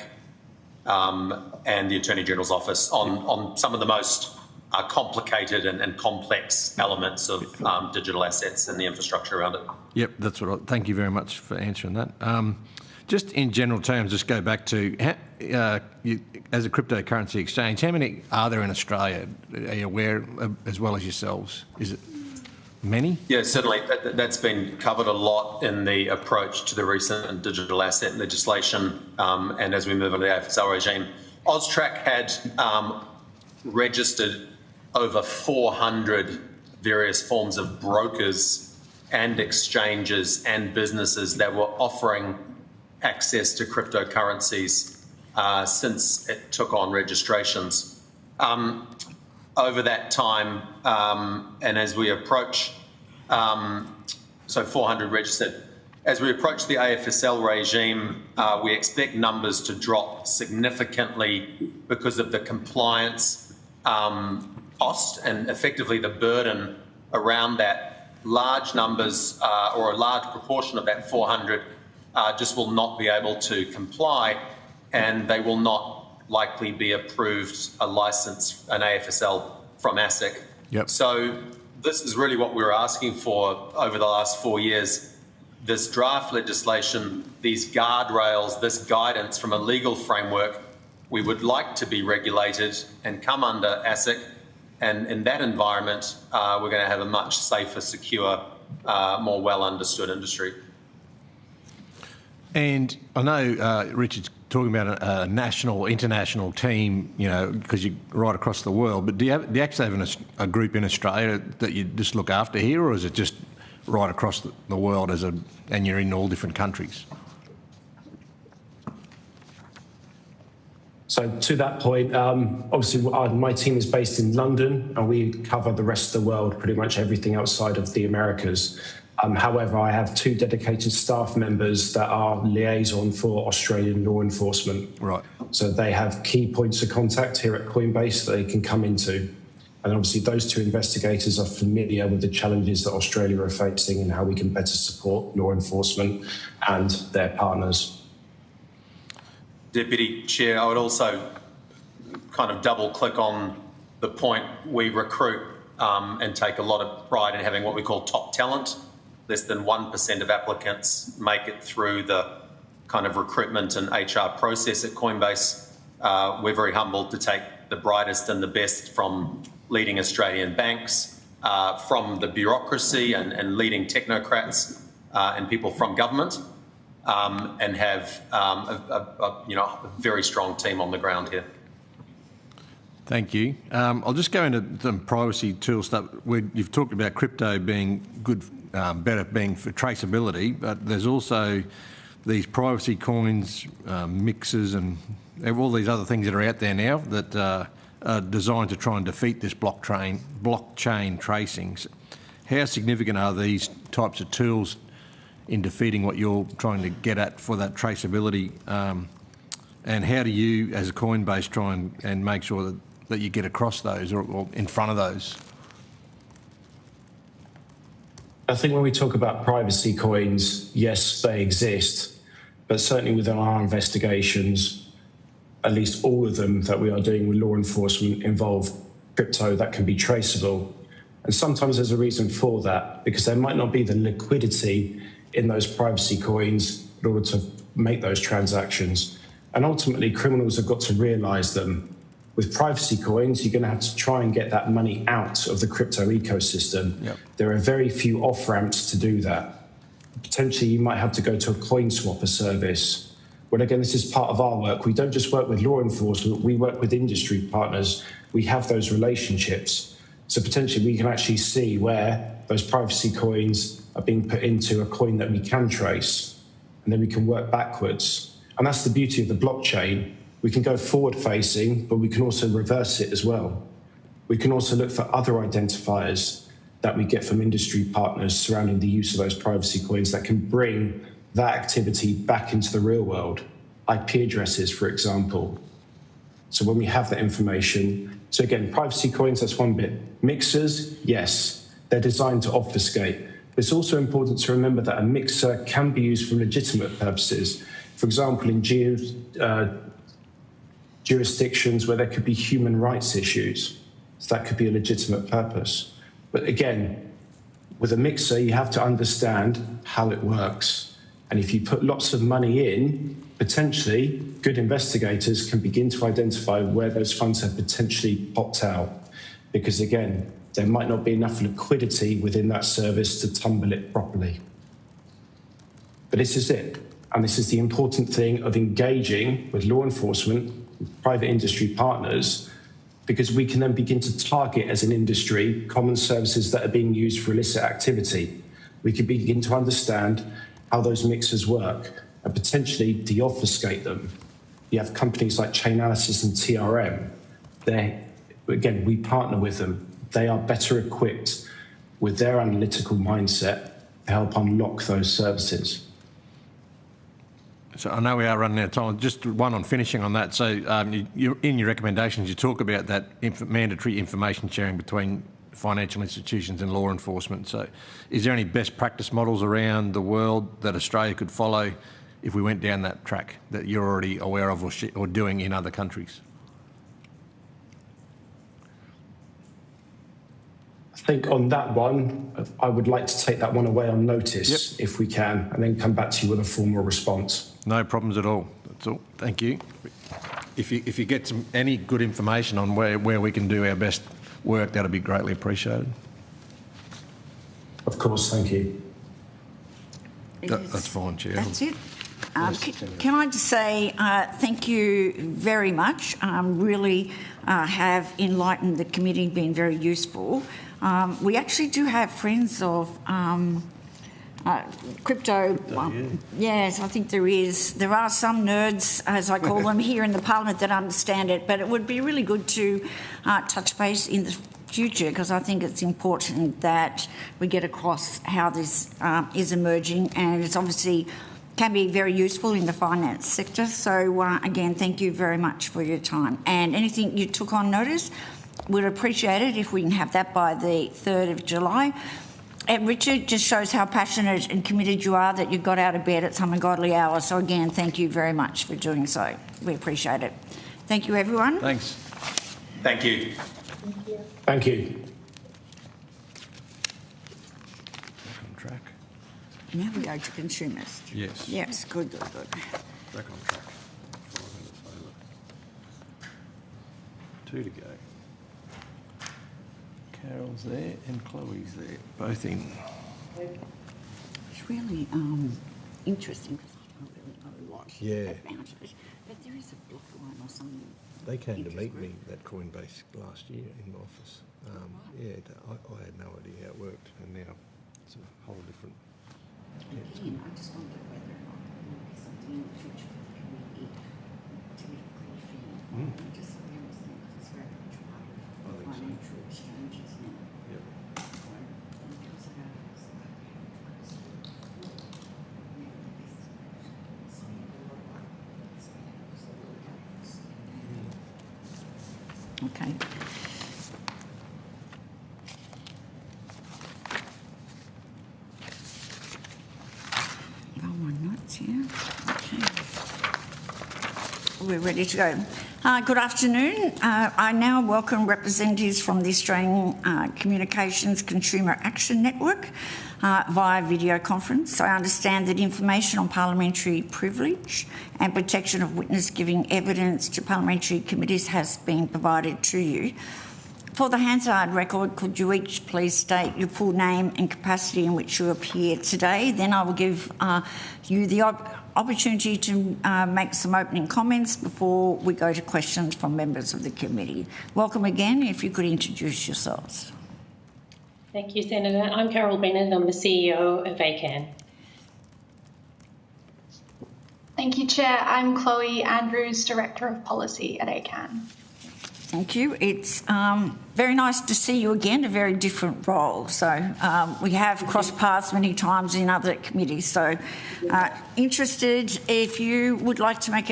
and the Attorney General's Office on some of the most complicated and complex elements of digital assets and the infrastructure around it. Yep, that's what. Thank you very much for answering that. Just in general terms, just go back to as a cryptocurrency exchange, how many are there in Australia? Are you aware, as well as yourselves? Is it many? Yeah, certainly. That's been covered a lot in the approach to the recent digital asset legislation, and as we move into the AFSL regime. AUSTRAC had registered over 400 various forms of brokers and exchanges and businesses that were offering access to cryptocurrencies since it took on registrations. Over that time, and as we approach, so 400 registered, as we approach the AFSL regime, we expect numbers to drop significantly because of the compliance cost and effectively the burden around that. Large numbers or a large proportion of that 400 just will not be able to comply, and they will not likely be approved a license, an AFSL from ASIC. Yep. So this is really what we were asking for over the last 4 years. This draft legislation, these guardrails, this guidance from a legal framework, we would like to be regulated and come under ASIC. And in that environment, we're going to have a much safer, secure, more well understood industry. And I know Richard's talking about a national, international team, because you're right across the world, but do you actually have a group in Australia that you just look after here, or is it just right across the world and you're in all different countries? So to that point, obviously my team is based in London and we cover the rest of the world, pretty much everything outside of the Americas. However, I have 2 dedicated staff members that are liaison for Australian law enforcement. Right. So they have key points of contact here at Coinbase that they can come into. And obviously those 2 investigators are familiar with the challenges that Australia are facing and how we can better support law enforcement and their partners. Deputy Chair, I would also kind of double click on the point we recruit and take a lot of pride in having what we call top talent. Less than 1% of applicants make it through the kind of recruitment and HR process at Coinbase. We're very humbled to take the brightest and the best from leading Australian banks, from the bureaucracy and leading technocrats and people from government, and have a very strong team on the ground here. Thank you. I'll just go into some privacy tool stuff. You've talked about crypto being good, better being for traceability, but there's also these privacy coins, mixers, and all these other things that are out there now that are designed to try and defeat this blockchain tracing. How significant are these types of tools in defeating what you're trying to get at for that traceability? And how do you, as a Coinbase, try and make sure that you get across those or in front of those? I think when we talk about privacy coins, yes, they exist, but certainly within our investigations, at least all of them that we are doing with law enforcement involve crypto that can be traceable. And sometimes there's a reason for that, because there might not be the liquidity in those privacy coins in order to make those transactions. And ultimately, criminals have got to realise them. With privacy coins, you're going to have to try and get that money out of the crypto ecosystem. Yep. There are very few off-ramps to do that. Potentially, you might have to go to a coin swapper service. Well, again, this is part of our work. We don't just work with law enforcement, we work with industry partners. We have those relationships. So potentially we can actually see where those privacy coins are being put into a coin that we can trace, and then we can work backwards. And that's the beauty of the blockchain. We can go forward facing, but we can also reverse it as well. We can also look for other identifiers that we get from industry partners surrounding the use of those privacy coins that can bring that activity back into the real world. IP addresses, for example. So when we have that information, so again, privacy coins, that's one bit. Mixers, yes, they're designed to obfuscate. But it's also important to remember that a mixer can be used for legitimate purposes. For example, in jurisdictions where there could be human rights issues, so that could be a legitimate purpose. But again, with a mixer, you have to understand how it works. And if you put lots of money in, potentially good investigators can begin to identify where those funds have potentially popped out. Because again, there might not be enough liquidity within that service to tumble it properly. But this is it. And this is the important thing of engaging with law enforcement, with private industry partners, because we can then begin to target as an industry common services that are being used for illicit activity. We can begin to understand how those mixers work and potentially de-obfuscate them. You have companies like Chainalysis and TRM. Again, we partner with them. They are better equipped with their analytical mindset to help unlock those services. So I know we are running out of time. Just one on finishing on that. So in your recommendations, you talk about that mandatory information sharing between financial institutions and law enforcement. So is there any best practice models around the world that Australia could follow if we went down that track that you're already aware of or doing in other countries? I think on that one, I would like to take that one away on notice, if we can, and then come back to you with a formal response. No problems at all. That's all. Thank you. If you get any good information on where we can do our best work, that'll be greatly appreciated. Of course, thank you. That's fine, Chair. That's it. Can I just say thank you very much. Really have enlightened the committee, been very useful. We actually do have friends of crypto. Yes, I think there is. There are some nerds, as I call them, here in the Parliament that understand it, but it would be really good to touch base in the future, because I think it's important that we get across how this is emerging, and it's obviously can be very useful in the finance sector. So again, thank you very much for your time. And anything you took on notice, we'd appreciate it if we can have that by the 3rd of July. And Richard, just shows how passionate and committed you are that you got out of bed at some ungodly hour. So again, thank you very much for doing so. We appreciate it. Thank you, everyone. Thanks. Thank you. Thank you. Thank you. Now we go to consumers. Yes. Yes, good. Back on track. 5 minutes over. 2 to go. Carol's there and Chloe's there, both in. It's really interesting because I don't really know a lot about it. But there is a blockline or something. They came to meet me at Coinbase last year in my office. I had no idea how it worked, and now it's a whole different. Again, I just wonder whether or not there will be something in the future for the community to be briefing. Just so we understand, because it's very much part of the financial exchanges now. Yep. Okay. Yeah. Okay. We're ready to go. Good afternoon. I now welcome representatives from the Australian Communications Consumer Action Network via video conference. I understand that information on parliamentary privilege and protection of witness giving evidence to parliamentary committees has been provided to you. For the Hansard record, could you each please state your full name and capacity in which you appear today? Then I will give you the opportunity to make some opening comments before we go to questions from members of the committee. Welcome again. If you could introduce yourselves. Thank you, Senator. I'm Carol Bennett. I'm the CEO of ACAN. Thank you, Chair. I'm Chloe Andrews, Director of Policy at ACAN. Thank you. It's very nice to see you again, a very different role. So we have crossed paths many times in other committees. So interested if you would like to make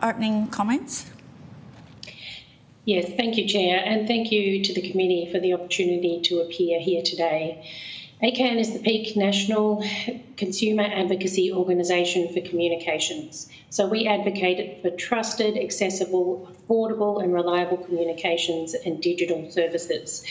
opening comments. Yes, thank you, Chair, and thank you to the committee for the opportunity to appear here today. ACAN is the peak national consumer advocacy organisation for communications. So we advocate for trusted, accessible, affordable and reliable communications and digital services.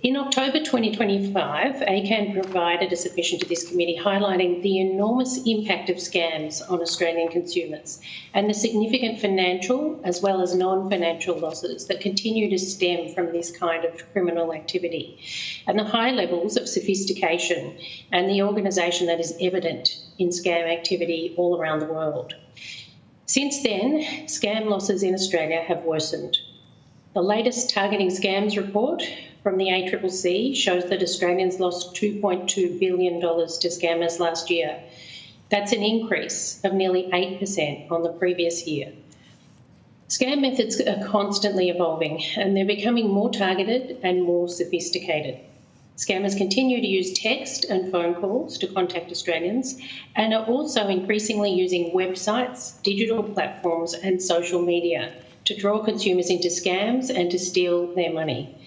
In October 2025, ACAN provided a submission to this committee highlighting the enormous impact of scams on Australian consumers and the significant financial as well as non-financial losses that continue to stem from this kind of criminal activity, and the high levels of sophistication and the organisation that is evident in scam activity all around the world. Since then, scam losses in Australia have worsened. The latest Targeting Scams report from the ACCC shows that Australians lost $2.2 billion to scammers last year. That's an increase of nearly 8% on the previous year. Scam methods are constantly evolving and they're becoming more targeted and more sophisticated. Scammers continue to use text and phone calls to contact Australians and are also increasingly using websites, digital platforms and social media to draw consumers into scams and to steal their money.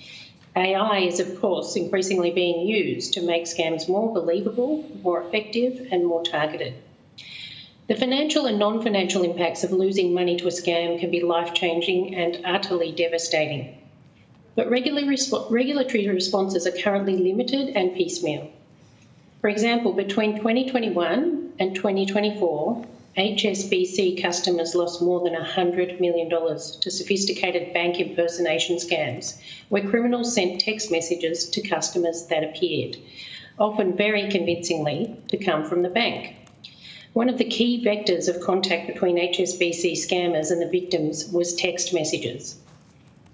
AI is, of course, increasingly being used to make scams more believable, more effective and more targeted. The financial and non-financial impacts of losing money to a scam can be life-changing and utterly devastating. But regulatory responses are currently limited and piecemeal. For example, between 2021 and 2024, HSBC customers lost more than $100 million to sophisticated bank impersonation scams, where criminals sent text messages to customers that appeared, often very convincingly, to come from the bank. One of the key vectors of contact between HSBC scammers and the victims was text messages.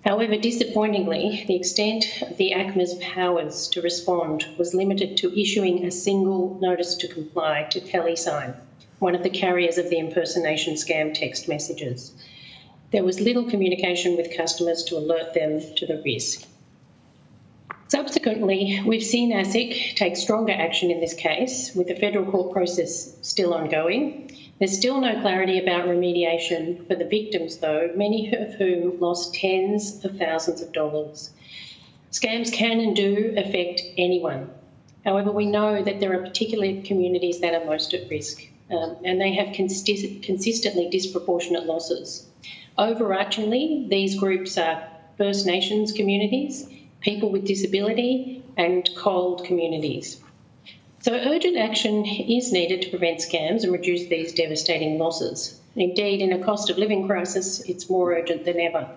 However, disappointingly, the extent of the ACMA's powers to respond was limited to issuing a single notice to comply to TeleSign, one of the carriers of the impersonation scam text messages. There was little communication with customers to alert them to the risk. Subsequently, we've seen ASIC take stronger action in this case, with the federal court process still ongoing. There's still no clarity about remediation for the victims, though, many of whom lost tens of thousands of dollars. Scams can and do affect anyone. However, we know that there are particular communities that are most at risk, and they have consistently disproportionate losses. Overarchingly, these groups are First Nations communities, people with disability, and cold communities. So urgent action is needed to prevent scams and reduce these devastating losses. Indeed, in a cost of living crisis, it's more urgent than ever.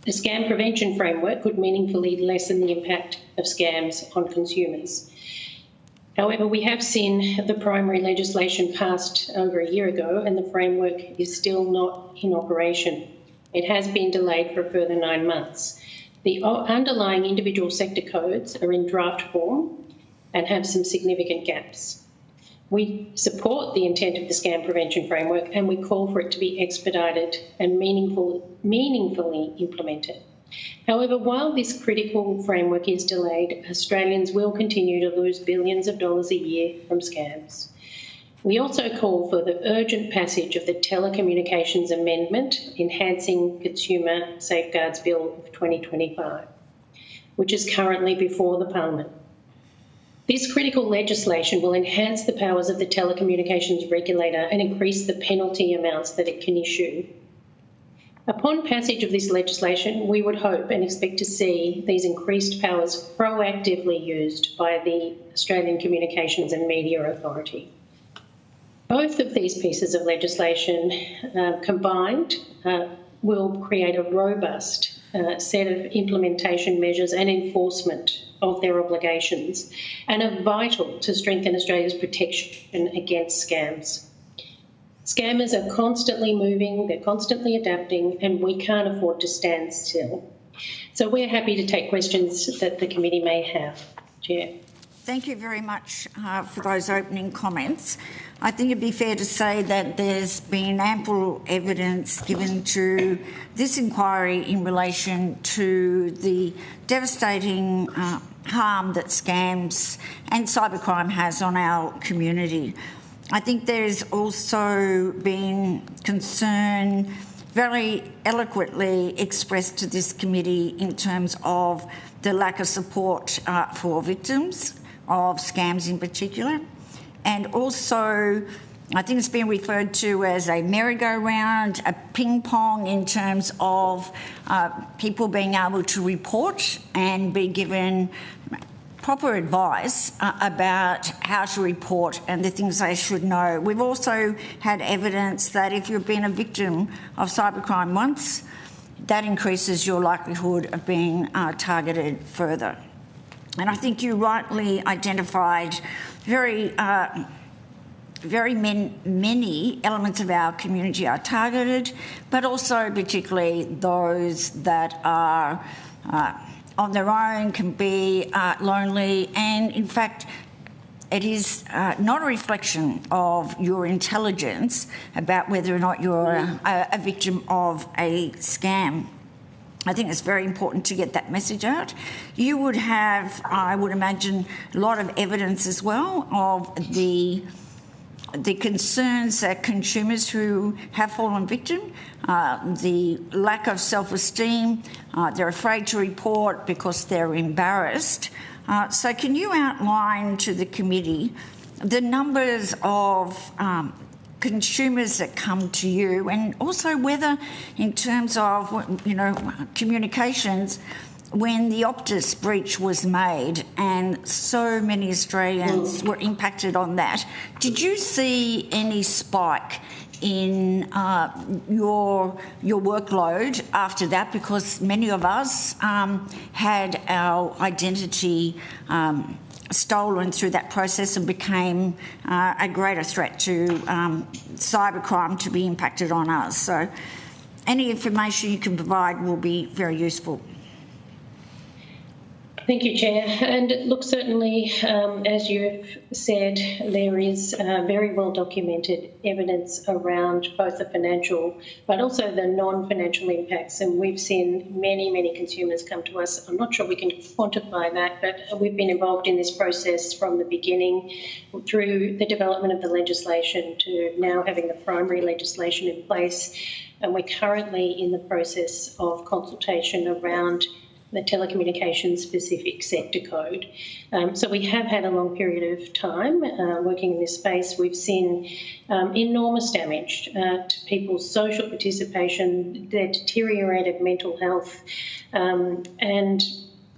A scam prevention framework could meaningfully lessen the impact of scams on consumers. However, we have seen the primary legislation passed over a year ago and the framework is still not in operation. It has been delayed for a further 9 months. The underlying individual sector codes are in draft form and have some significant gaps. We support the intent of the scam prevention framework and we call for it to be expedited and meaningfully implemented. However, while this critical framework is delayed, Australians will continue to lose billions of dollars a year from scams. We also call for the urgent passage of the Telecommunications Amendment Enhancing Consumer Safeguards Bill of 2025, which is currently before the Parliament. This critical legislation will enhance the powers of the telecommunications regulator and increase the penalty amounts that it can issue. Upon passage of this legislation, we would hope and expect to see these increased powers proactively used by the Australian Communications and Media Authority. Both of these pieces of legislation combined will create a robust set of implementation measures and enforcement of their obligations and are vital to strengthen Australia's protection against scams. Scammers are constantly moving, they're constantly adapting, and we can't afford to stand still. So we're happy to take questions that the committee may have. Chair. Thank you very much for those opening comments. I think it'd be fair to say that there's been ample evidence given to this inquiry in relation to the devastating harm that scams and cybercrime has on our community. I think there's also been concern very eloquently expressed to this committee in terms of the lack of support for victims of scams in particular. And also, I think it's been referred to as a merry-go-round, a ping-pong in terms of people being able to report and be given proper advice about how to report and the things they should know. We've also had evidence that if you've been a victim of cybercrime once, that increases your likelihood of being targeted further. And I think you rightly identified very many elements of our community are targeted, but also particularly those that are on their own, can be lonely, and in fact it is not a reflection of your intelligence about whether or not you're a victim of a scam. I think it's very important to get that message out. You would have, I would imagine, a lot of evidence as well of the concerns that consumers who have fallen victim, the lack of self-esteem, they're afraid to report because they're embarrassed. So can you outline to the committee the numbers of consumers that come to you, and also whether in terms of, communications, when the Optus breach was made and so many Australians were impacted on that, did you see any spike in your workload after that? Because many of us had our identity stolen through that process and became a greater threat to cybercrime to be impacted on us. So any information you can provide will be very useful. Thank you, Chair. And look, certainly, as you've said, there is very well documented evidence around both the financial but also the non-financial impacts. And we've seen many consumers come to us. I'm not sure we can quantify that, but we've been involved in this process from the beginning, through the development of the legislation to now having the primary legislation in place. And we're currently in the process of consultation around the telecommunications specific sector code. So we have had a long period of time working in this space. We've seen enormous damage to people's social participation, their deteriorated mental health, and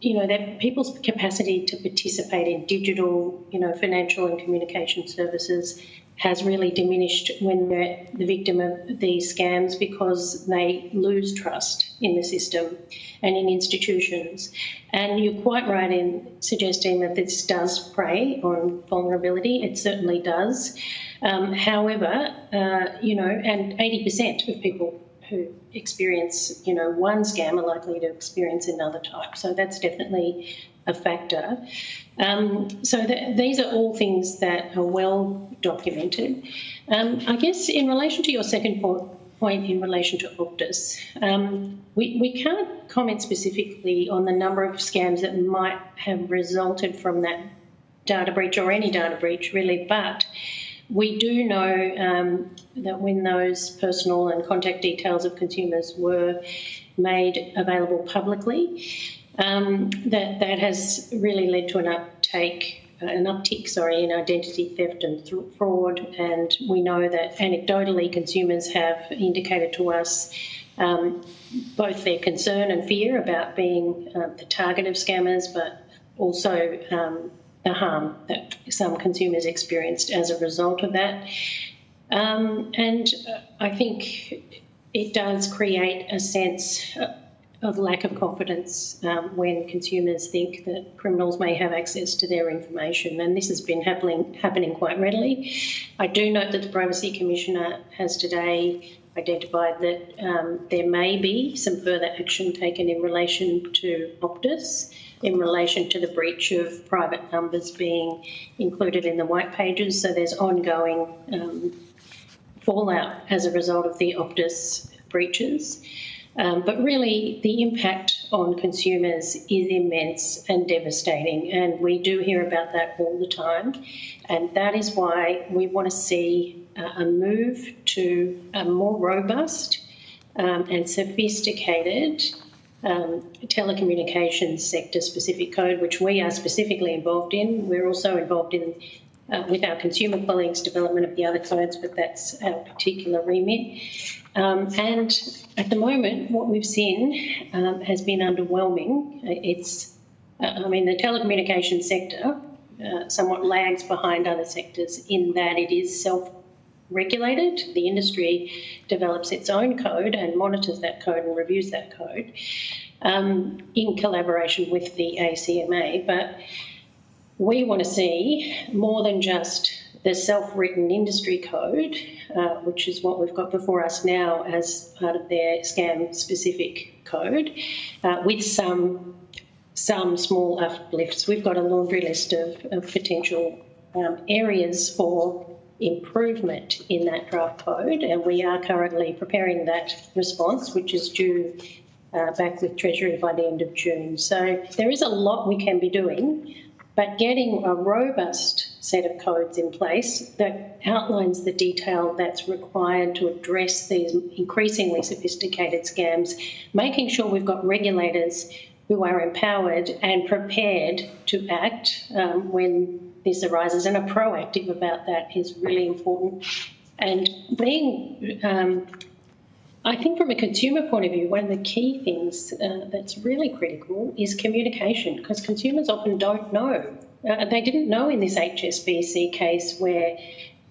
that people's capacity to participate in digital, financial and communication services has really diminished when they're the victim of these scams, because they lose trust in the system and in institutions. And you're quite right in suggesting that this does prey on vulnerability. It certainly does. However, and 80% of people who experience, one scam are likely to experience another type. So that's definitely a factor. So these are all things that are well documented. I guess in relation to your second point in relation to Optus, we can't comment specifically on the number of scams that might have resulted from that data breach, or any data breach really, but we do know that when those personal and contact details of consumers were made available publicly, that has really led to an uptake an uptick in identity theft and fraud, and we know that anecdotally consumers have indicated to us both their concern and fear about being the target of scammers, but also the harm that some consumers experienced as a result of that. And I think it does create a sense of lack of confidence when consumers think that criminals may have access to their information, and this has been happening quite readily. I do note that the Privacy Commissioner has today identified that there may be some further action taken in relation to Optus, in relation to the breach of private numbers being included in the white pages. So there's ongoing fallout as a result of the Optus breaches. But really, the impact on consumers is immense and devastating, and we do hear about that all the time. And that is why we want to see a move to a more robust and sophisticated telecommunications sector-specific code, which we are specifically involved in. We're also involved in, with our consumer colleagues, development of the other codes, but that's our particular remit. And at the moment, what we've seen has been underwhelming. The telecommunications sector somewhat lags behind other sectors in that it is self-regulated. The industry develops its own code and monitors that code and reviews that code in collaboration with the ACMA. But we want to see more than just the self-written industry code, which is what we've got before us now as part of their scam-specific code, with some small uplifts. We've got a laundry list of potential areas for improvement in that draft code, and we are currently preparing that response, which is due back with Treasury by the end of June. So there is a lot we can be doing, but getting a robust set of codes in place that outlines the detail that's required to address these increasingly sophisticated scams, making sure we've got regulators who are empowered and prepared to act when this arises and are proactive about that is really important. And being, I think from a consumer point of view, one of the key things that's really critical is communication, because consumers often don't know. They didn't know in this HSBC case where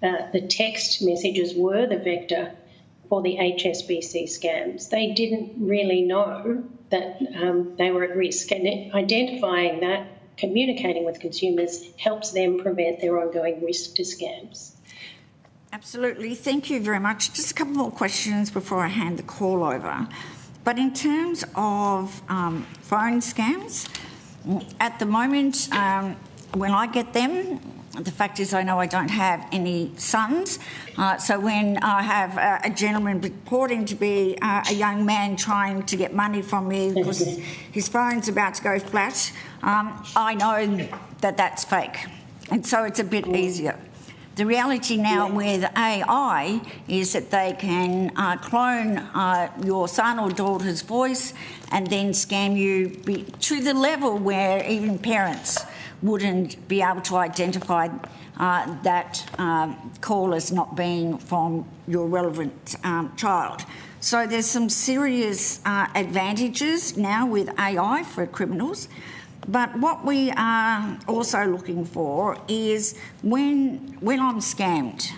the text messages were the vector for the HSBC scams. They didn't really know that they were at risk, and identifying that, communicating with consumers helps them prevent their ongoing risk to scams. Absolutely. Thank you very much. Just a couple more questions before I hand the call over. But in terms of phone scams, at the moment, when I get them, the fact is I know I don't have any sons. So when I have a gentleman reporting to be a young man trying to get money from me because his phone's about to go flat, I know that that's fake. And so it's a bit easier. The reality now with AI is that they can clone your son or daughter's voice and then scam you to the level where even parents wouldn't be able to identify that call as not being from your relevant child. So there's some serious advantages now with AI for criminals. But what we are also looking for is when I'm scammed,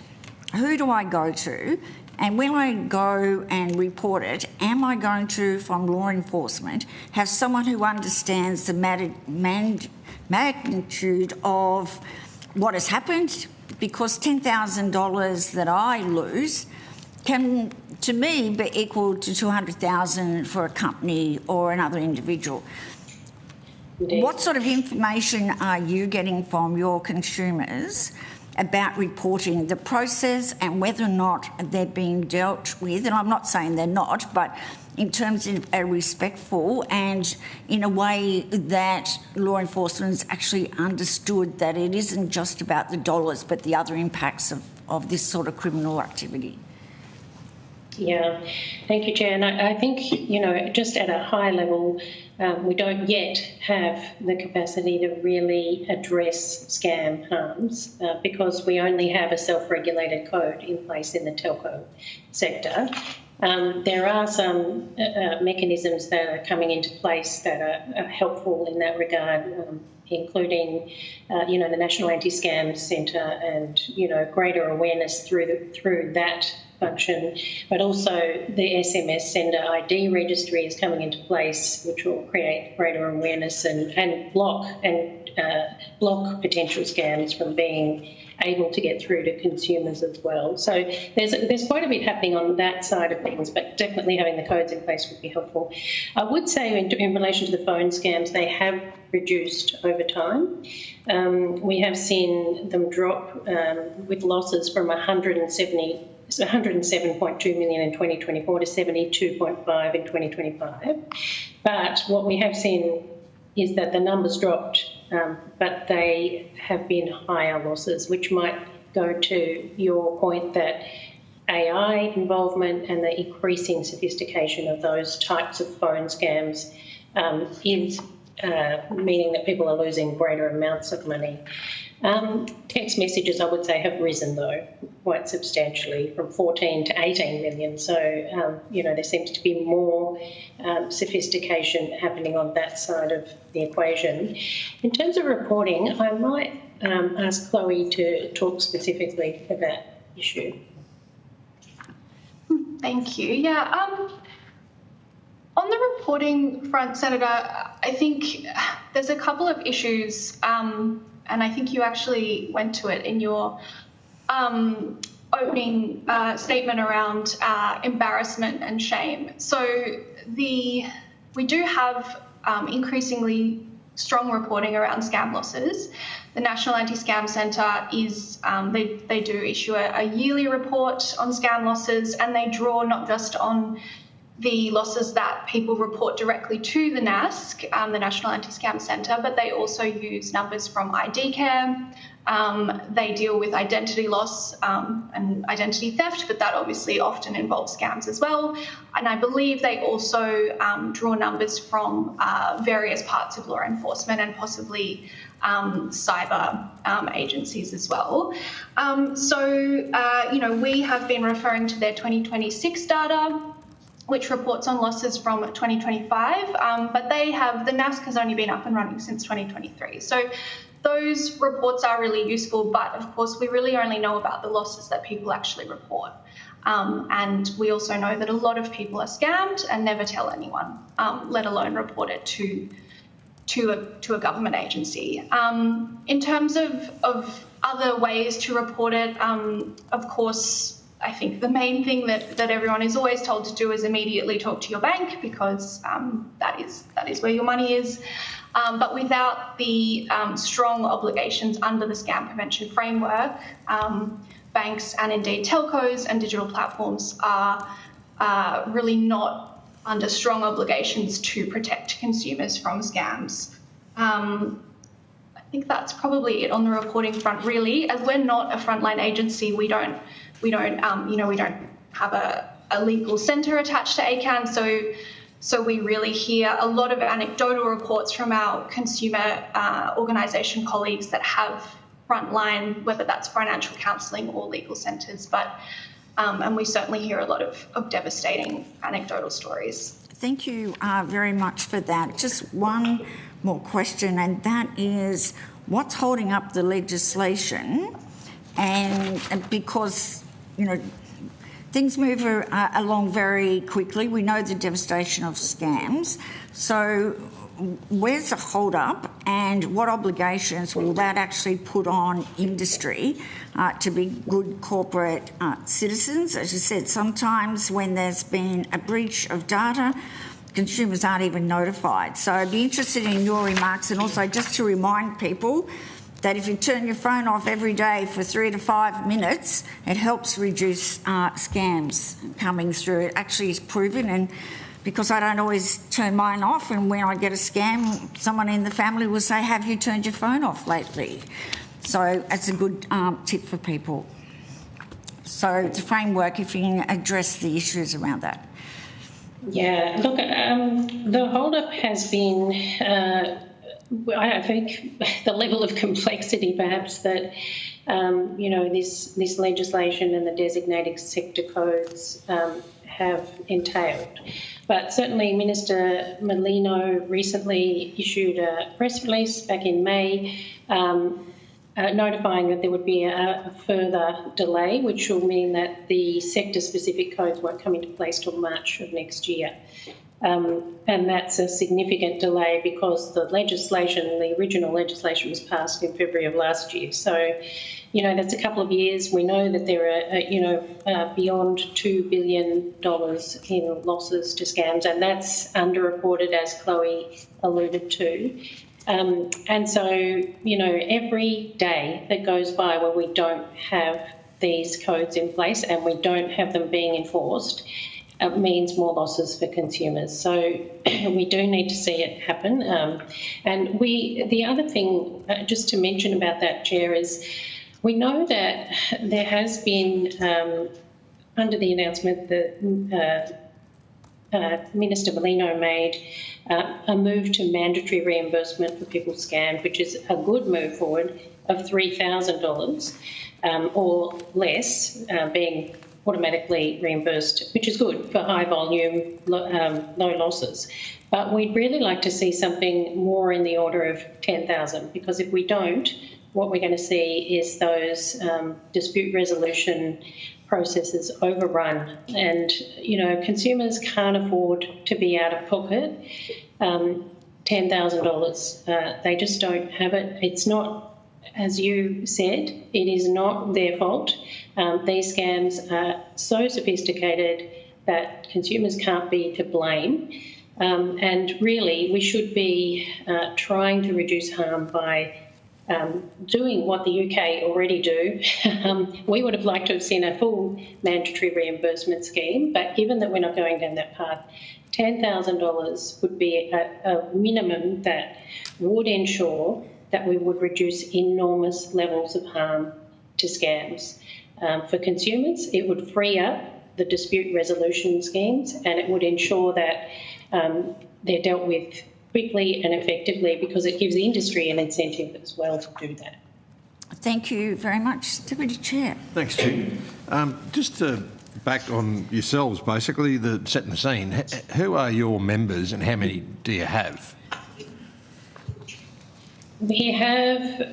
who do I go to? And when I go and report it, am I going to, from law enforcement, have someone who understands the magnitude of what has happened? Because $10,000 that I lose can, to me, be equal to $200,000 for a company or another individual. Indeed. What sort of information are you getting from your consumers about reporting the process and whether or not they're being dealt with? And I'm not saying they're not, but in terms of a respectful and in a way that law enforcement's actually understood that it isn't just about the dollars but the other impacts of this sort of criminal activity. Yeah, thank you, Chair. And I think, just at a high level, we don't yet have the capacity to really address scam harms because we only have a self-regulated code in place in the telco sector. There are some mechanisms that are coming into place that are helpful in that regard, including, the National Anti-Scam Centre and, greater awareness through that function, but also the SMS sender ID registry is coming into place, which will create greater awareness and block potential scams from being able to get through to consumers as well. So there's quite a bit happening on that side of things, but definitely having the codes in place would be helpful. I would say in relation to the phone scams, they have reduced over time. We have seen them drop with losses from 107.2 million in 2024 to 72.5 in 2025. But what we have seen is that the numbers dropped, but they have been higher losses, which might go to your point that AI involvement and the increasing sophistication of those types of phone scams is meaning that people are losing greater amounts of money. Text messages, I would say, have risen, though, quite substantially from 14 to 18 million. So, there seems to be more sophistication happening on that side of the equation. In terms of reporting, I might ask Chloe to talk specifically about that issue. Thank you. Yeah. On the reporting front, Senator, I think there's a couple of issues, and I think you actually went to it in your opening statement around embarrassment and shame. So we do have increasingly strong reporting around scam losses. The National Anti-Scam Centre is, they do issue a yearly report on scam losses, and they draw not just on the losses that people report directly to the NASC, the National Anti-Scam Centre, but they also use numbers from ID Care. They deal with identity loss and identity theft, but that obviously often involves scams as well. And I believe they also draw numbers from various parts of law enforcement and possibly cyber agencies as well. We have been referring to their 2026 data, which reports on losses from 2025, but the NASC has only been up and running since 2023. So those reports are really useful, but of course we really only know about the losses that people actually report. And we also know that a lot of people are scammed and never tell anyone, let alone report it to a government agency. In terms of other ways to report it, of course, I think the main thing that everyone is always told to do is immediately talk to your bank, because that is where your money is. But without the strong obligations under the Scam Prevention Framework, banks and indeed telcos and digital platforms are really not under strong obligations to protect consumers from scams. I think that's probably it on the reporting front, really. As we're not a frontline agency, we don't have a legal centre attached to ACAN, so we really hear a lot of anecdotal reports from our consumer organisation colleagues that have frontline, whether that's financial counselling or legal centres, and we certainly hear a lot of devastating anecdotal stories. Thank you very much for that. Just one more question, and that is, what's holding up the legislation? And because, things move along very quickly. We know the devastation of scams. So where's the hold up, and what obligations will that actually put on industry to be good corporate citizens? As you said, sometimes when there's been a breach of data, consumers aren't even notified. So I'd be interested in your remarks, and also just to remind people that if you turn your phone off every day for 3 to 5 minutes, it helps reduce scams coming through. It actually is proven, and because I don't always turn mine off, and when I get a scam, someone in the family will say, have you turned your phone off lately? So it's a good tip for people. So the framework, if you can address the issues around that. Yeah, look, the hold-up has been, I think, the level of complexity perhaps that, this legislation and the designated sector codes have entailed. But certainly Minister Merlino recently issued a press release back in May notifying that there would be a further delay, which will mean that the sector-specific codes won't come into place till March of next year. And that's a significant delay because the original legislation was passed in February of last year. So, that's a couple of years. We know that there are, beyond $2 billion in losses to scams, and that's underreported, as Chloe alluded to. And so, every day that goes by where we don't have these codes in place and we don't have them being enforced, means more losses for consumers. So we do need to see it happen. And the other thing, just to mention about that, Chair, is we know that there has been, under the announcement that Minister Merlino made, a move to mandatory reimbursement for people scammed, which is a good move forward, of $3,000 or less being automatically reimbursed, which is good for high volume, low losses. But we'd really like to see something more in the order of 10,000, because if we don't, what we're going to see is those dispute resolution processes overrun, and consumers can't afford to be out of pocket $10,000. They just don't have it. It's not, as you said, it is not their fault. These scams are so sophisticated that consumers can't be to blame, and really we should be trying to reduce harm by doing what the UK already do. We would have liked to have seen a full mandatory reimbursement scheme, but given that we're not going down that path, $10,000 would be a minimum that would ensure that we would reduce enormous levels of harm to scams. For consumers, it would free up the dispute resolution schemes, and it would ensure that they're dealt with quickly and effectively, because it gives the industry an incentive as well to do that. Thank you very much, Deputy Chair. Thanks, Chair. Just to back on yourselves, basically, setting the scene, who are your members and how many do you have? We have,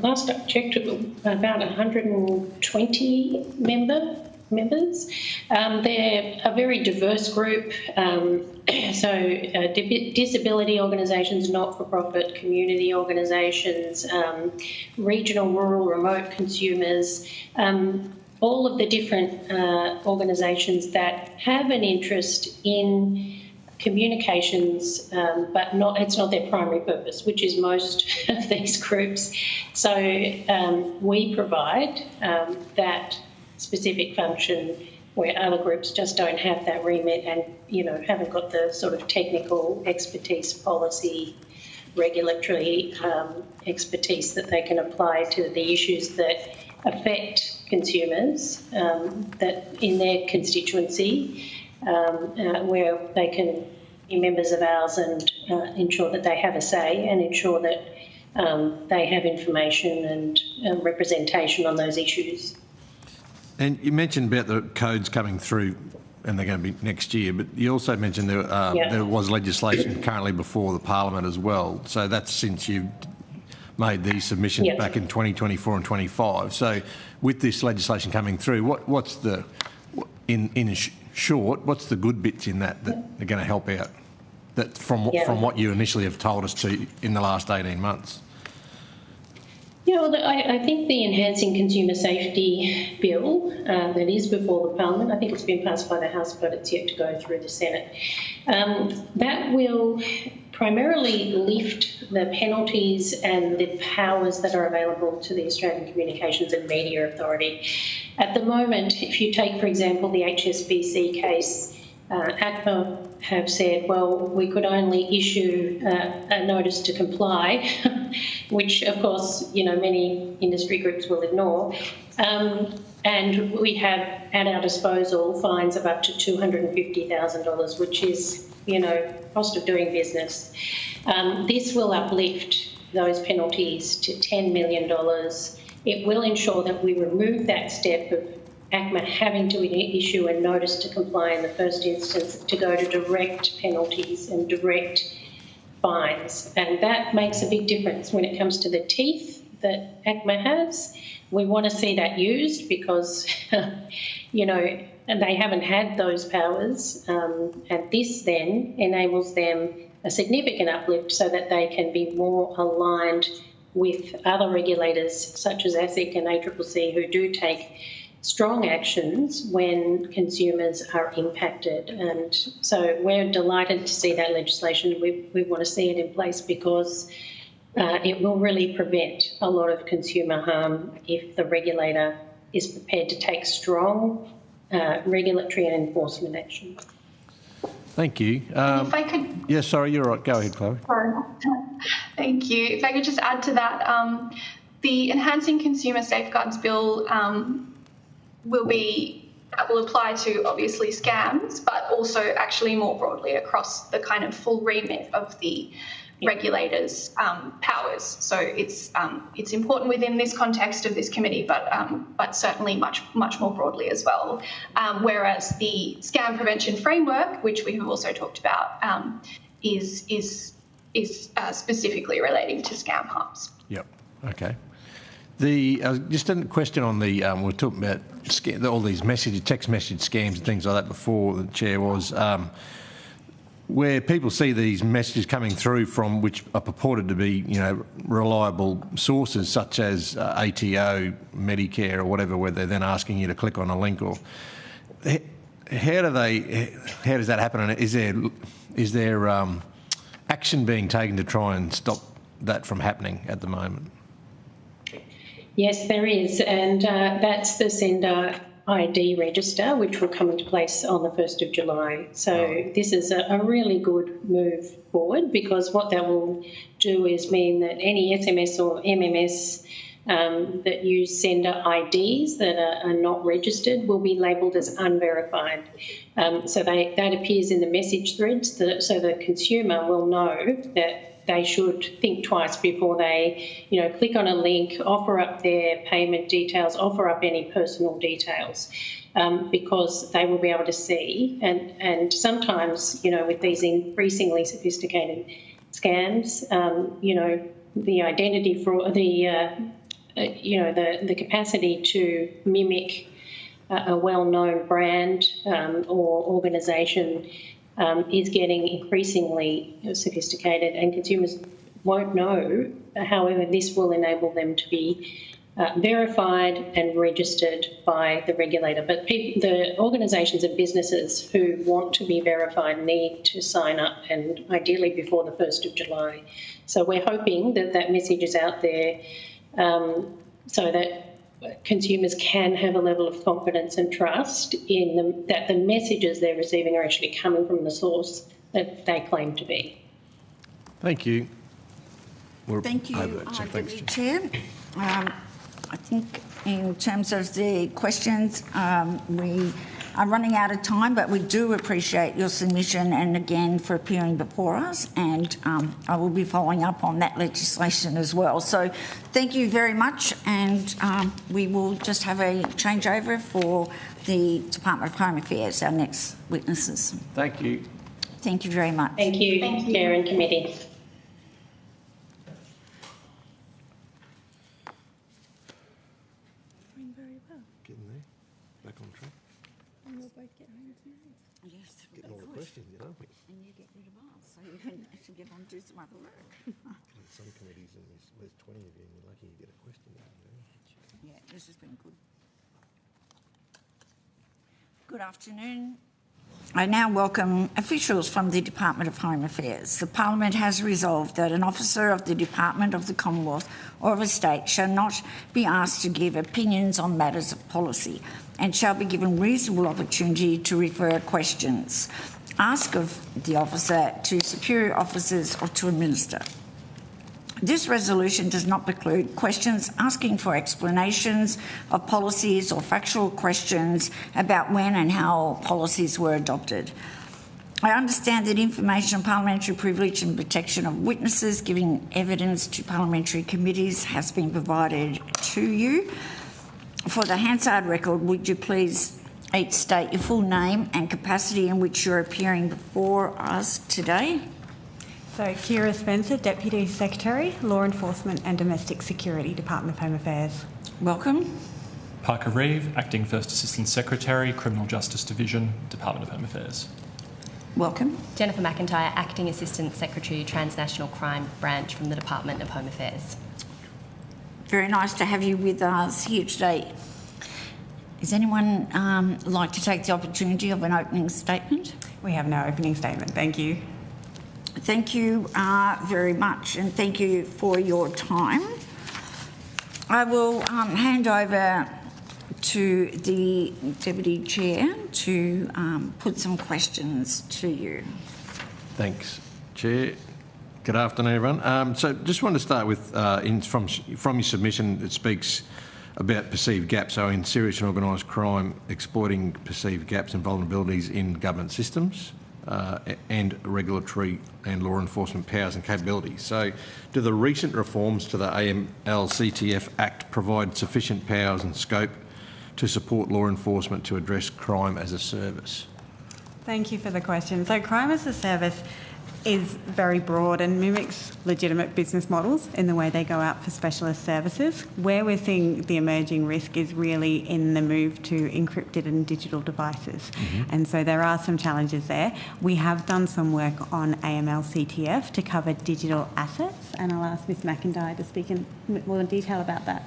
last I checked, about 120 members. They're a very diverse group, disability organisations, not-for-profit community organisations, regional, rural, remote consumers, all of the different organisations that have an interest in communications, but it's not their primary purpose, which is most of these groups. So we provide that specific function where other groups just don't have that remit and, haven't got the sort of technical expertise, policy, regulatory expertise that they can apply to the issues that affect consumers that in their constituency, where they can be members of ours and ensure that they have a say and ensure that they have information and representation on those issues. And you mentioned about the codes coming through and they're going to be next year, but you also mentioned there was legislation currently before the Parliament as well. So that's since you made these submissions back in 2024 and 25. So with this legislation coming through, what's the, in short, what's the good bits in that are going to help out that from what you initially have told us to in the last 18 months? Yeah, well, I think the Enhancing Consumer Safety Bill that is before the Parliament, I think it's been passed by the House, but it's yet to go through the Senate. That will primarily lift the penalties and the powers that are available to the Australian Communications and Media Authority. At the moment, if you take, for example, the HSBC case, ACMA have said, well, we could only issue a notice to comply, which, of course, many industry groups will ignore. And we have at our disposal fines of up to $250,000, which is, cost of doing business. This will uplift those penalties to $10 million. It will ensure that we remove that step of ACMA having to issue a notice to comply in the first instance to go to direct penalties and direct fines. And that makes a big difference when it comes to the teeth that ACMA has. We want to see that used because, and they haven't had those powers. And this then enables them a significant uplift so that they can be more aligned with other regulators such as ASIC and ACCC who do take strong actions when consumers are impacted. And so we're delighted to see that legislation. We want to see it in place because it will really prevent a lot of consumer harm if the regulator is prepared to take strong regulatory and enforcement action. Thank you. If I could... Yeah, sorry, you're right. Go ahead, Chloe. Sorry. Thank you. If I could just add to that, the Enhancing Consumer Safeguards Bill will apply to obviously scams, but also actually more broadly across the kind of full remit of the regulators' powers. So it's important within this context of this committee, but certainly much more broadly as well. Whereas the scam prevention framework, which we have also talked about, is specifically relating to scam harms. Yep. Okay. Just a question on we were talking about all these text message scams and things like that before the chair was. Where people see these messages coming through from which are purported to be, reliable sources such as ATO, Medicare or whatever, where they're then asking you to click on a link or how does that happen? And is there action being taken to try and stop that from happening at the moment? Yes, there is, and that's the sender ID register, which will come into place on the 1st of July. So this is a really good move forward because what that will do is mean that any SMS or MMS that use sender IDs that are not registered will be labelled as unverified. So that appears in the message threads so the consumer will know that they should think twice before they, click on a link, offer up their payment details, offer up any personal details, because they will be able to see. And sometimes, with these increasingly sophisticated scams, the identity fraud, the capacity to mimic a well-known brand or organisation is getting increasingly sophisticated, and consumers won't know. However, this will enable them to be verified and registered by the regulator. But the organisations and businesses who want to be verified need to sign up, and ideally before the 1st of July. So we're hoping that that message is out there so that consumers can have a level of confidence and trust in them, that the messages they're receiving are actually coming from the source that they claim to be. Thank you. Thank you, Deputy Chair. I think in terms of the questions, we are running out of time, but we do appreciate your submission and again for appearing before us, and I will be following up on that legislation as well. So thank you very much, and we will just have a changeover for the Department of Home Affairs, our next witnesses. Thank you. Thank you very much. Thank you, Chair and Committee. Questions, don't we? And you get rid of us, so you can actually get on and do some other work. Some committees, and there's 20 of you, and you're lucky you get a question. Yeah, this has been good. Good afternoon. I now welcome officials from the Department of Home Affairs. The Parliament has resolved that an officer of the Department of the Commonwealth or of a state shall not be asked to give opinions on matters of policy and shall be given reasonable opportunity to refer questions. Ask of the officer to superior officers or to a minister. This resolution does not preclude questions asking for explanations of policies or factual questions about when and how policies were adopted. I understand that information on parliamentary privilege and protection of witnesses giving evidence to parliamentary committees has been provided to you. For the Hansard record, would you please state your full name and capacity in which you're appearing before us today? So, Kira Spencer, Deputy Secretary, Law Enforcement and Domestic Security, Department of Home Affairs. Welcome. Parker Reeve, Acting First Assistant Secretary, Criminal Justice Division, Department of Home Affairs. Welcome. Jennifer McIntyre, Acting Assistant Secretary, Transnational Crime Branch from the Department of Home Affairs. Very nice to have you with us here today. Does anyone like to take the opportunity of an opening statement? We have no opening statement, thank you. Thank you very much, and thank you for your time. I will hand over to the Deputy Chair to put some questions to you. Thanks, Chair. Good afternoon, everyone. So just wanted to start with, from your submission, it speaks about perceived gaps, so in serious and organised crime, exploiting perceived gaps and vulnerabilities in government systems, and regulatory and law enforcement powers and capabilities. So do the recent reforms to the AML-CTF Act provide sufficient powers and scope to support law enforcement to address crime as a service? Thank you for the question. So crime as a service is very broad and mimics legitimate business models in the way they go out for specialist services. Where we're seeing the emerging risk is really in the move to encrypted and digital devices. And so there are some challenges there. We have done some work on AML-CTF to cover digital assets, and I'll ask Ms McIntyre to speak in a bit more detail about that.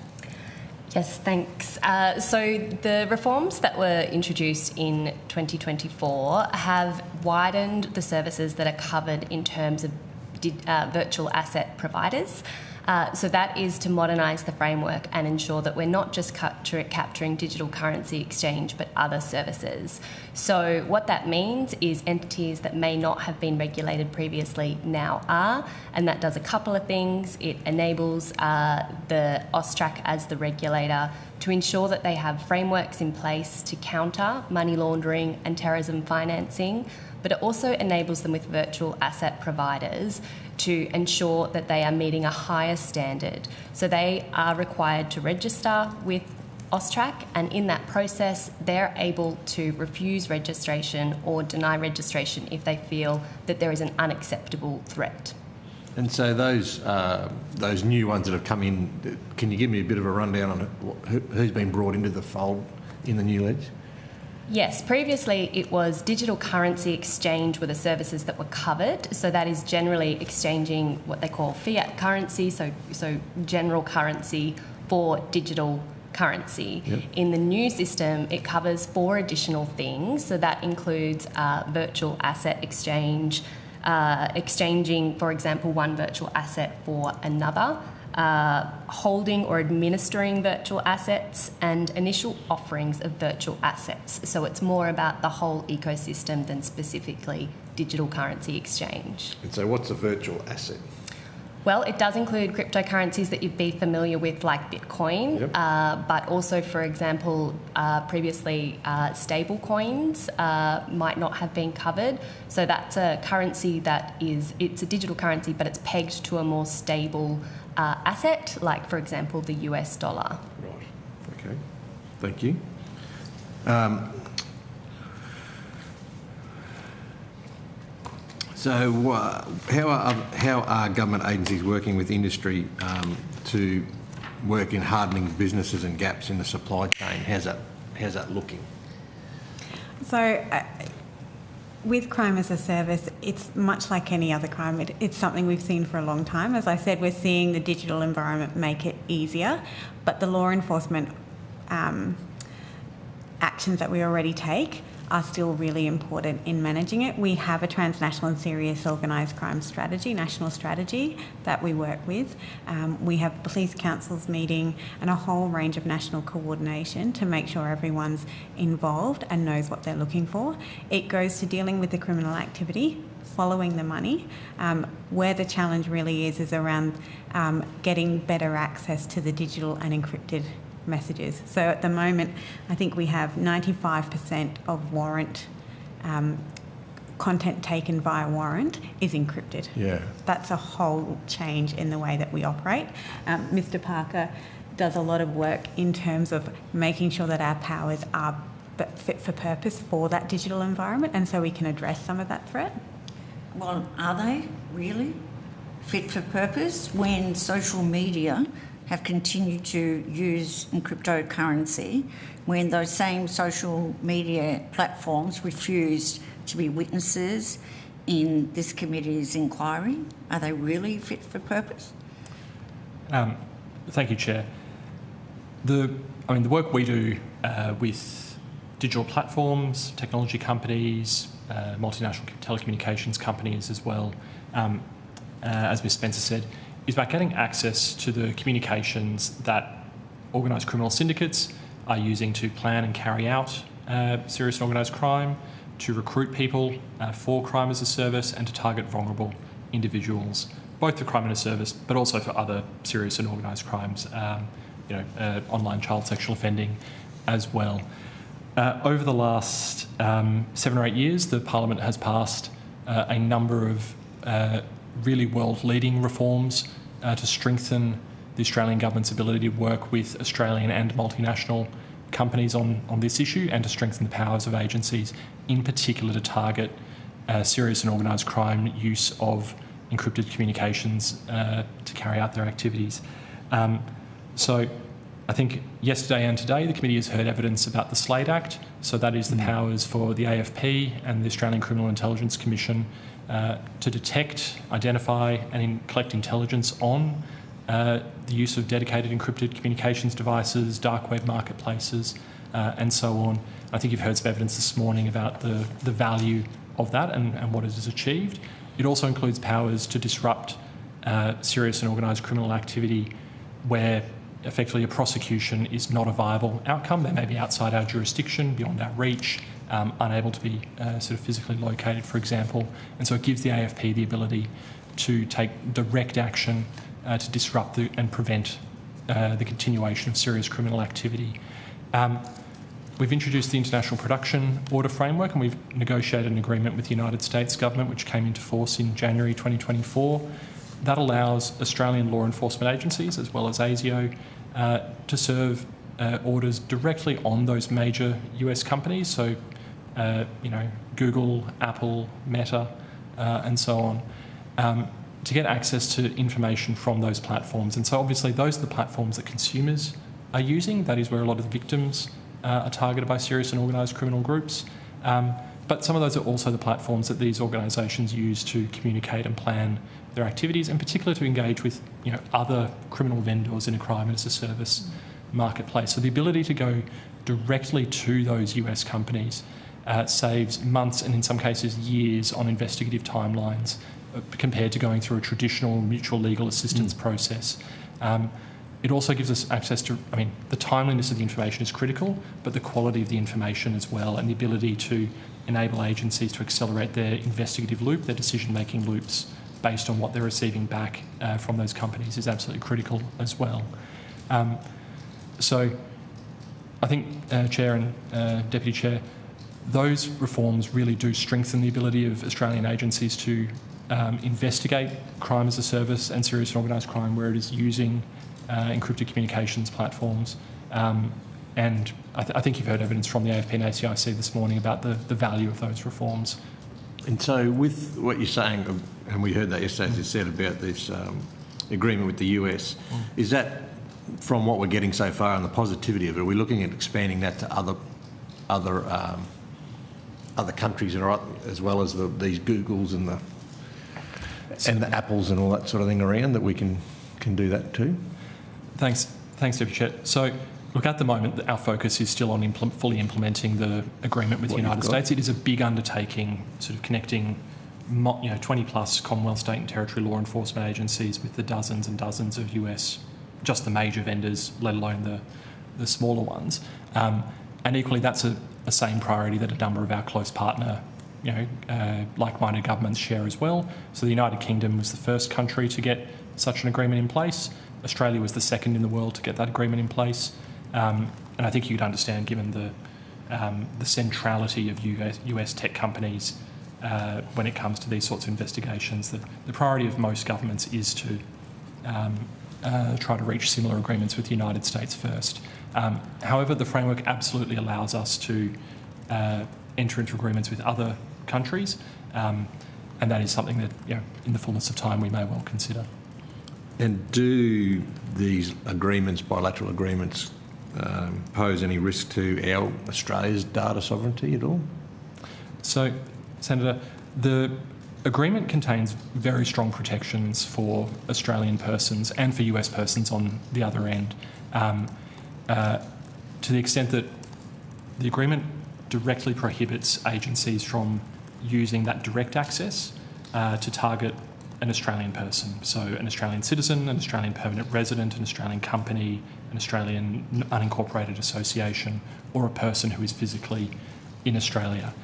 Yes, thanks. So the reforms that were introduced in 2024 have widened the services that are covered in terms of virtual asset providers. So that is to modernise the framework and ensure that we're not just capturing digital currency exchange, but other services. So what that means is entities that may not have been regulated previously now are, and that does a couple of things. It enables the AUSTRAC as the regulator to ensure that they have frameworks in place to counter money laundering and terrorism financing, but it also enables them with virtual asset providers to ensure that they are meeting a higher standard. So they are required to register with AUSTRAC, and in that process they're able to refuse registration or deny registration if they feel that there is an unacceptable threat. And so those new ones that have come in, can you give me a bit of a rundown on who's been brought into the fold in the new ledge? Yes, previously it was digital currency exchange were the services that were covered. So that is generally exchanging what they call fiat currency, so general currency for digital currency. Yep. In the new system, it covers 4 additional things. So that includes virtual asset exchange, exchanging, for example, one virtual asset for another, holding or administering virtual assets, and initial offerings of virtual assets. So it's more about the whole ecosystem than specifically digital currency exchange. And so what's a virtual asset? Well, it does include cryptocurrencies that you'd be familiar with, like Bitcoin, yep. But also, for example, previously stable coins might not have been covered. So that's a currency it's a digital currency, but it's pegged to a more stable asset, like, for example, the US dollar. Right, okay, thank you. So how are government agencies working with industry to work in hardening businesses and gaps in the supply chain? How's that looking? So with crime as a service, it's much like any other crime. It's something we've seen for a long time. As I said, we're seeing the digital environment make it easier, but the law enforcement actions that we already take are still really important in managing it. We have a transnational and serious organised crime strategy, national strategy, that we work with. We have police councils meeting and a whole range of national coordination to make sure everyone's involved and knows what they're looking for. It goes to dealing with the criminal activity following the money. Where the challenge really is around getting better access to the digital and encrypted messages. So at the moment, I think we have 95% of warrant content taken via warrant is encrypted. Yeah. That's a whole change in the way that we operate. Mr. Parker does a lot of work in terms of making sure that our powers are fit for purpose for that digital environment, and so we can address some of that threat. Well, are they really fit for purpose when social media have continued to use cryptocurrency, when those same social media platforms refused to be witnesses in this committee's inquiry? Are they really fit for purpose? Thank you, Chair. The work we do with digital platforms, technology companies, multinational telecommunications companies as well, as Ms Spencer said, is about getting access to the communications that organised criminal syndicates are using to plan and carry out serious and organised crime, to recruit people for crime as a service, and to target vulnerable individuals, both for crime as a service, but also for other serious and organised crimes, online child sexual offending as well. Over the last 7 or 8 years, the Parliament has passed a number of really world-leading reforms to strengthen the Australian government's ability to work with Australian and multinational companies on this issue, and to strengthen the powers of agencies, in particular to target serious and organised crime use of encrypted communications to carry out their activities. So I think yesterday and today the committee has heard evidence about the Slate Act, so that is the powers for the AFP and the Australian Criminal Intelligence Commission to detect, identify and collect intelligence on the use of dedicated encrypted communications devices, dark web marketplaces and so on. I think you've heard some evidence this morning about the value of that and what it has achieved. It also includes powers to disrupt serious and organised criminal activity where effectively a prosecution is not a viable outcome. They may be outside our jurisdiction, beyond our reach, unable to be sort of physically located, for example. And so it gives the AFP the ability to take direct action to disrupt and prevent the continuation of serious criminal activity. We've introduced the International Production Order Framework, and we've negotiated an agreement with the United States government, which came into force in January 2024. That allows Australian law enforcement agencies, as well as ASIO, to serve orders directly on those major US companies, so Google, Apple, Meta, and so on, to get access to information from those platforms. And so obviously those are the platforms that consumers are using. That is where a lot of the victims are targeted by serious and organised criminal groups. But some of those are also the platforms that these organisations use to communicate and plan their activities, in particular to engage with other criminal vendors in a crime as a service marketplace. So the ability to go directly to those US companies saves months and in some cases years on investigative timelines compared to going through a traditional mutual legal assistance process. It also gives us access to, the timeliness of the information is critical, but the quality of the information as well, and the ability to enable agencies to accelerate their investigative loop, their decision-making loops, based on what they're receiving back from those companies is absolutely critical as well. So I think, Chair and Deputy Chair, those reforms really do strengthen the ability of Australian agencies to investigate crime as a service and serious and organised crime where it is using encrypted communications platforms. And I think you've heard evidence from the AFP and ACIC this morning about the value of those reforms. And so with what you're saying, and we heard that yesterday, as you said, about this agreement with the US, is that from what we're getting so far and the positivity of it, are we looking at expanding that to other countries as well as these Googles and the Apples and all that sort of thing around, that we can do that too? Thanks, Deputy Chair. So, look, at the moment, our focus is still on fully implementing the agreement with the United States. It is a big undertaking, sort of connecting 20-plus Commonwealth, state and territory law enforcement agencies with the dozens and dozens of US, just the major vendors, let alone the smaller ones. And equally, that's a same priority that a number of our close partner like-minded governments share as well. So the United Kingdom was the first country to get such an agreement in place. Australia was the second in the world to get that agreement in place. And I think you'd understand, given the centrality of US tech companies when it comes to these sorts of investigations, that the priority of most governments is to try to reach similar agreements with the United States first. However, the framework absolutely allows us to enter into agreements with other countries, and that is something that, in the fullness of time, we may well consider. And do these agreements, bilateral agreements, pose any risk to Australia's data sovereignty at all? So, Senator, the agreement contains very strong protections for Australian persons and for US persons on the other end, to the extent that the agreement directly prohibits agencies from using that direct access to target an Australian person. So an Australian citizen, an Australian permanent resident, an Australian company, an Australian unincorporated association, or a person who is physically in Australia.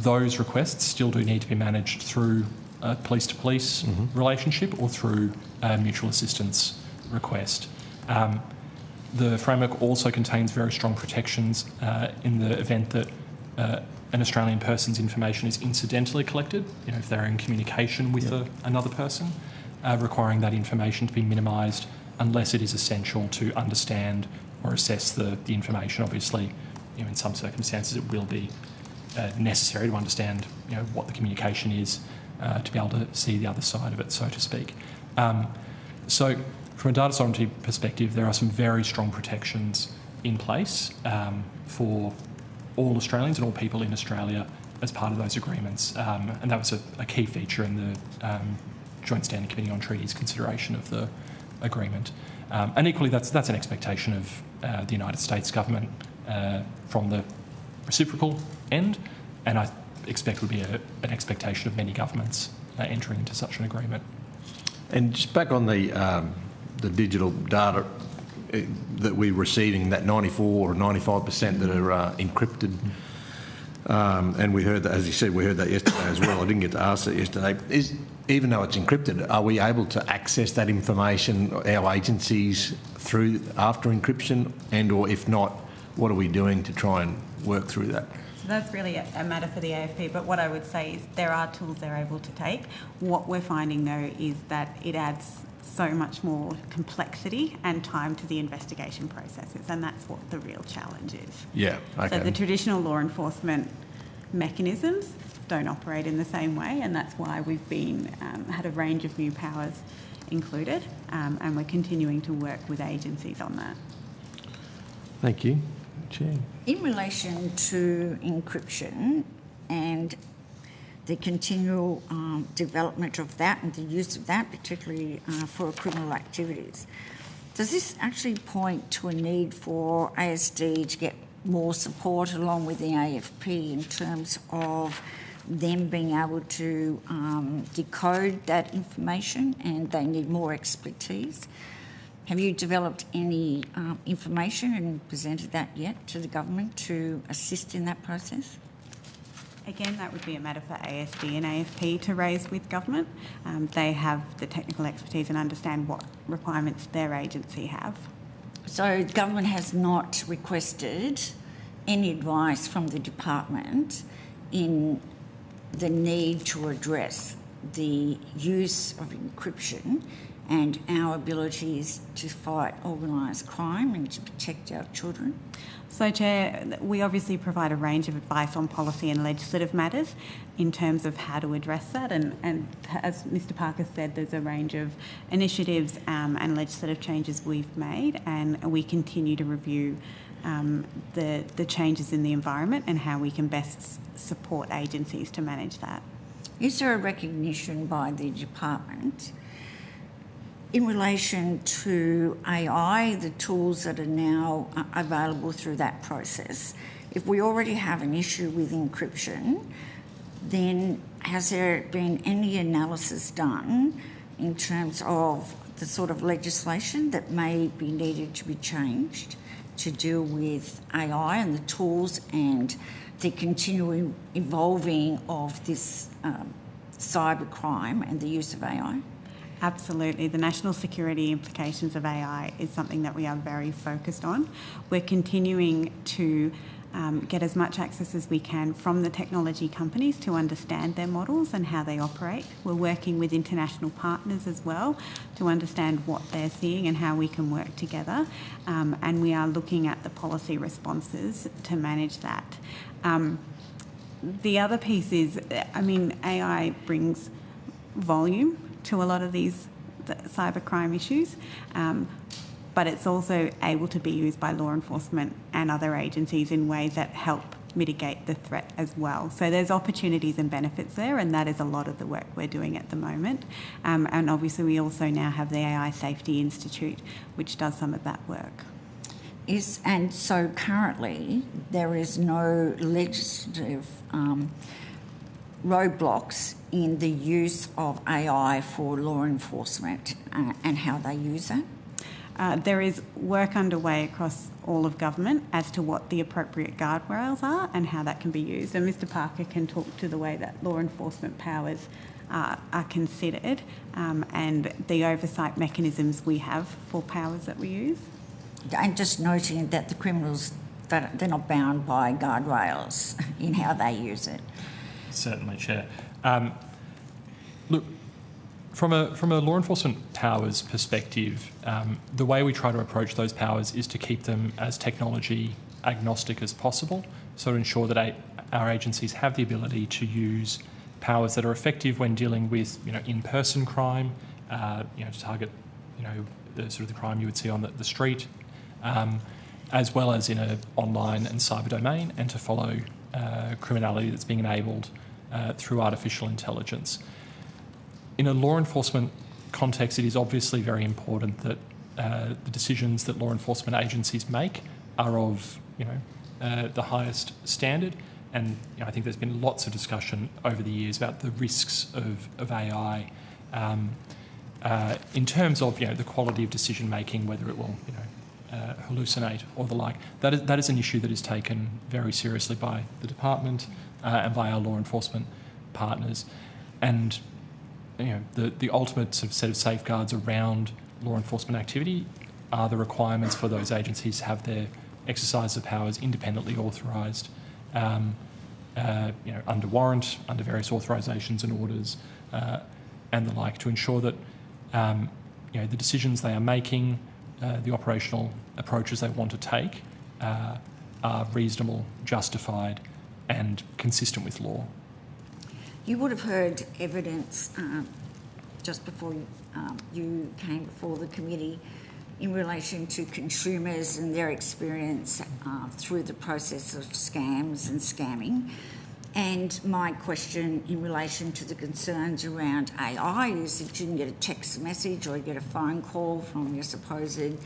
Those requests still do need to be managed through a police-to-police relationship or through a mutual assistance request. The framework also contains very strong protections in the event that an Australian person's information is incidentally collected, if they're in communication with another person, requiring that information to be minimised unless it is essential to understand or assess the information. Obviously, in some circumstances it will be necessary to understand what the communication is to be able to see the other side of it, so to speak. So from a data sovereignty perspective, there are some very strong protections in place for all Australians and all people in Australia as part of those agreements. And that was a key feature in the Joint Standing Committee on Treaties consideration of the agreement. And equally, that's an expectation of the United States government from the reciprocal end, and I expect would be an expectation of many governments entering into such an agreement. And just back on the digital data that we're receiving, that 94 or 95% that are encrypted, and we heard that, as you said, we heard that yesterday as well. I didn't get to ask that yesterday. Even though it's encrypted, are we able to access that information, our agencies, through after encryption, and or if not, what are we doing to try and work through that? So that's really a matter for the AFP, but what I would say is there are tools they're able to take. What we're finding, though, is that it adds so much more complexity and time to the investigation processes, and that's what the real challenge is. Yeah, okay. So the traditional law enforcement mechanisms don't operate in the same way, and that's why we've had a range of new powers included, and we're continuing to work with agencies on that. Thank you. Chair. In relation to encryption and the continual development of that and the use of that, particularly for criminal activities, does this actually point to a need for ASD to get more support along with the AFP in terms of them being able to decode that information, and they need more expertise? Have you developed any information and presented that yet to the government to assist in that process? Again, that would be a matter for ASD and AFP to raise with government. They have the technical expertise and understand what requirements their agency have. So government has not requested any advice from the department in the need to address the use of encryption and our abilities to fight organised crime and to protect our children? So, Chair, we obviously provide a range of advice on policy and legislative matters in terms of how to address that, and as Mr Parker said, there's a range of initiatives and legislative changes we've made, and we continue to review the changes in the environment and how we can best support agencies to manage that. Is there a recognition by the department in relation to AI, the tools that are now available through that process? If we already have an issue with encryption, then has there been any analysis done in terms of the sort of legislation that may be needed to be changed to deal with AI and the tools and the continuing evolving of this cybercrime and the use of AI? Absolutely. The national security implications of AI is something that we are very focused on. We're continuing to get as much access as we can from the technology companies to understand their models and how they operate. We're working with international partners as well to understand what they're seeing and how we can work together. And we are looking at the policy responses to manage that. The other piece is, I mean, AI brings volume to a lot of these cybercrime issues, but it's also able to be used by law enforcement and other agencies in ways that help mitigate the threat as well. So there's opportunities and benefits there, and that is a lot of the work we're doing at the moment. And obviously we also now have the AI Safety Institute, which does some of that work. And so currently there is no legislative roadblocks in the use of AI for law enforcement and how they use it? There is work underway across all of government as to what the appropriate guardrails are and how that can be used. And Mr Parker can talk to the way that law enforcement powers are considered and the oversight mechanisms we have for powers that we use. And just noting that the criminals, they're not bound by guardrails in how they use it. Certainly, Chair. Look, from a law enforcement powers perspective, the way we try to approach those powers is to keep them as technology agnostic as possible, so to ensure that our agencies have the ability to use powers that are effective when dealing with, in-person crime, to target, the sort of the crime you would see on the street, as well as in an online and cyber domain, and to follow criminality that's being enabled through artificial intelligence. In a law enforcement context, it is obviously very important that the decisions that law enforcement agencies make are of, the highest standard. And I think there's been lots of discussion over the years about the risks of AI in terms of, the quality of decision making, whether it will, hallucinate or the like. That is an issue that is taken very seriously by the department and by our law enforcement partners. And the ultimate sort of set of safeguards around law enforcement activity are the requirements for those agencies to have their exercise of powers independently authorised, under warrant, under various authorisations and orders, and the like, to ensure that the decisions they are making, the operational approaches they want to take, are reasonable, justified, and consistent with law. You would have heard evidence just before you came before the committee in relation to consumers and their experience through the process of scams and scamming. And my question in relation to the concerns around AI is if you can get a text message or you get a phone call from your supposed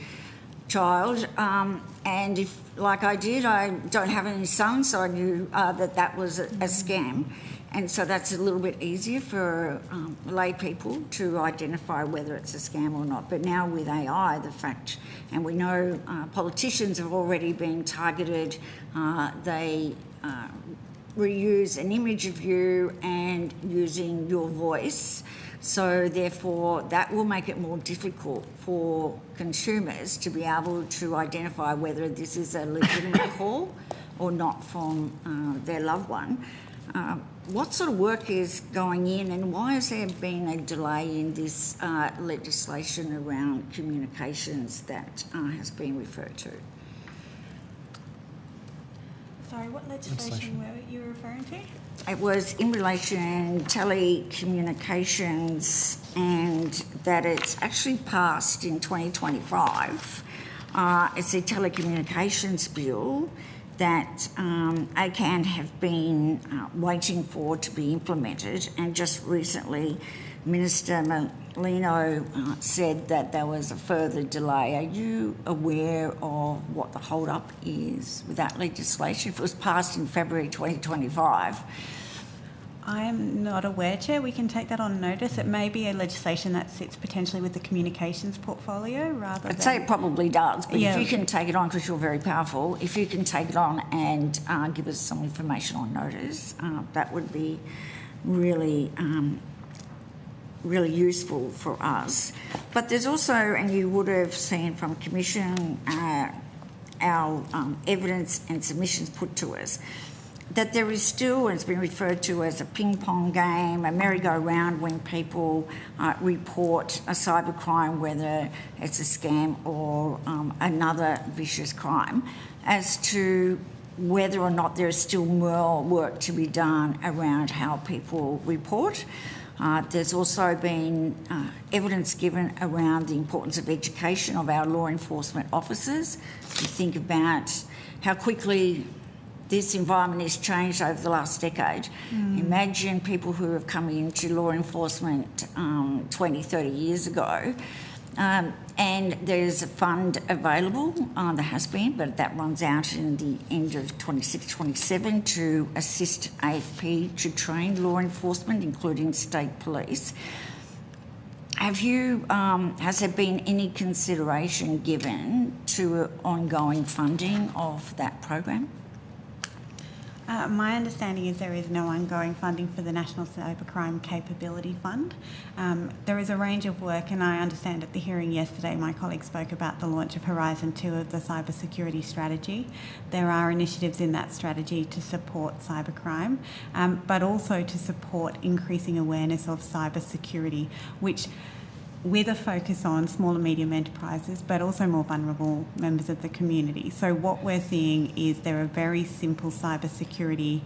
child, and if, like I did, I don't have any sons, so I knew that was a scam. And so that's a little bit easier for lay people to identify whether it's a scam or not. But now with AI, the fact, and we know politicians have already been targeted, they reuse an image of you and using your voice. So therefore, that will make it more difficult for consumers to be able to identify whether this is a legitimate call or not from their loved one. What sort of work is going in, and why has there been a delay in this legislation around communications that has been referred to? Sorry, what legislation were you referring to? It was in relation to telecommunications, and that it's actually passed in 2025. It's a telecommunications bill that ACAN have been waiting for to be implemented, and just recently Minister Molino said that there was a further delay. Are you aware of what the hold-up is with that legislation? If it was passed in February 2025, I am not aware, Chair. We can take that on notice. It may be a legislation that sits potentially with the communications portfolio rather than... I'd say it probably does, but Yeah. if you can take it on, because you're very powerful, if you can take it on and give us some information on notice, that would be really, really useful for us. But there's also, and you would have seen from Commission, our evidence and submissions put to us, that there is still, and it's been referred to as a ping-pong game, a merry-go-round when people report a cybercrime, whether it's a scam or another vicious crime, as to whether or not there is still more work to be done around how people report. There's also been evidence given around the importance of education of our law enforcement officers. You think about how quickly this environment has changed over the last decade. Imagine people who have come into law enforcement 20, 30 years ago, and there's a fund available, there has been, but that runs out in the end of 26-27 to assist AFP to train law enforcement, including state police. Has there been any consideration given to ongoing funding of that program? My understanding is there is no ongoing funding for the National Cybercrime Capability Fund. There is a range of work, and I understand at the hearing yesterday my colleague spoke about the launch of Horizon 2 of the cybersecurity strategy. There are initiatives in that strategy to support cybercrime, but also to support increasing awareness of cybersecurity, which with a focus on small and medium enterprises, but also more vulnerable members of the community. So what we're seeing is there are very simple cybersecurity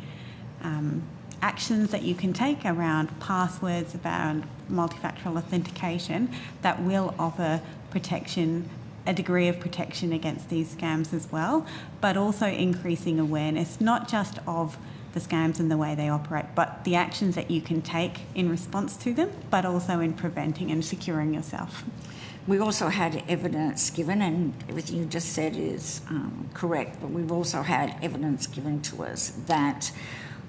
actions that you can take around passwords, around multifactorial authentication that will offer protection, a degree of protection against these scams as well, but also increasing awareness, not just of the scams and the way they operate, but the actions that you can take in response to them, but also in preventing and securing yourself. We also had evidence given, and everything you just said is correct, but we've also had evidence given to us that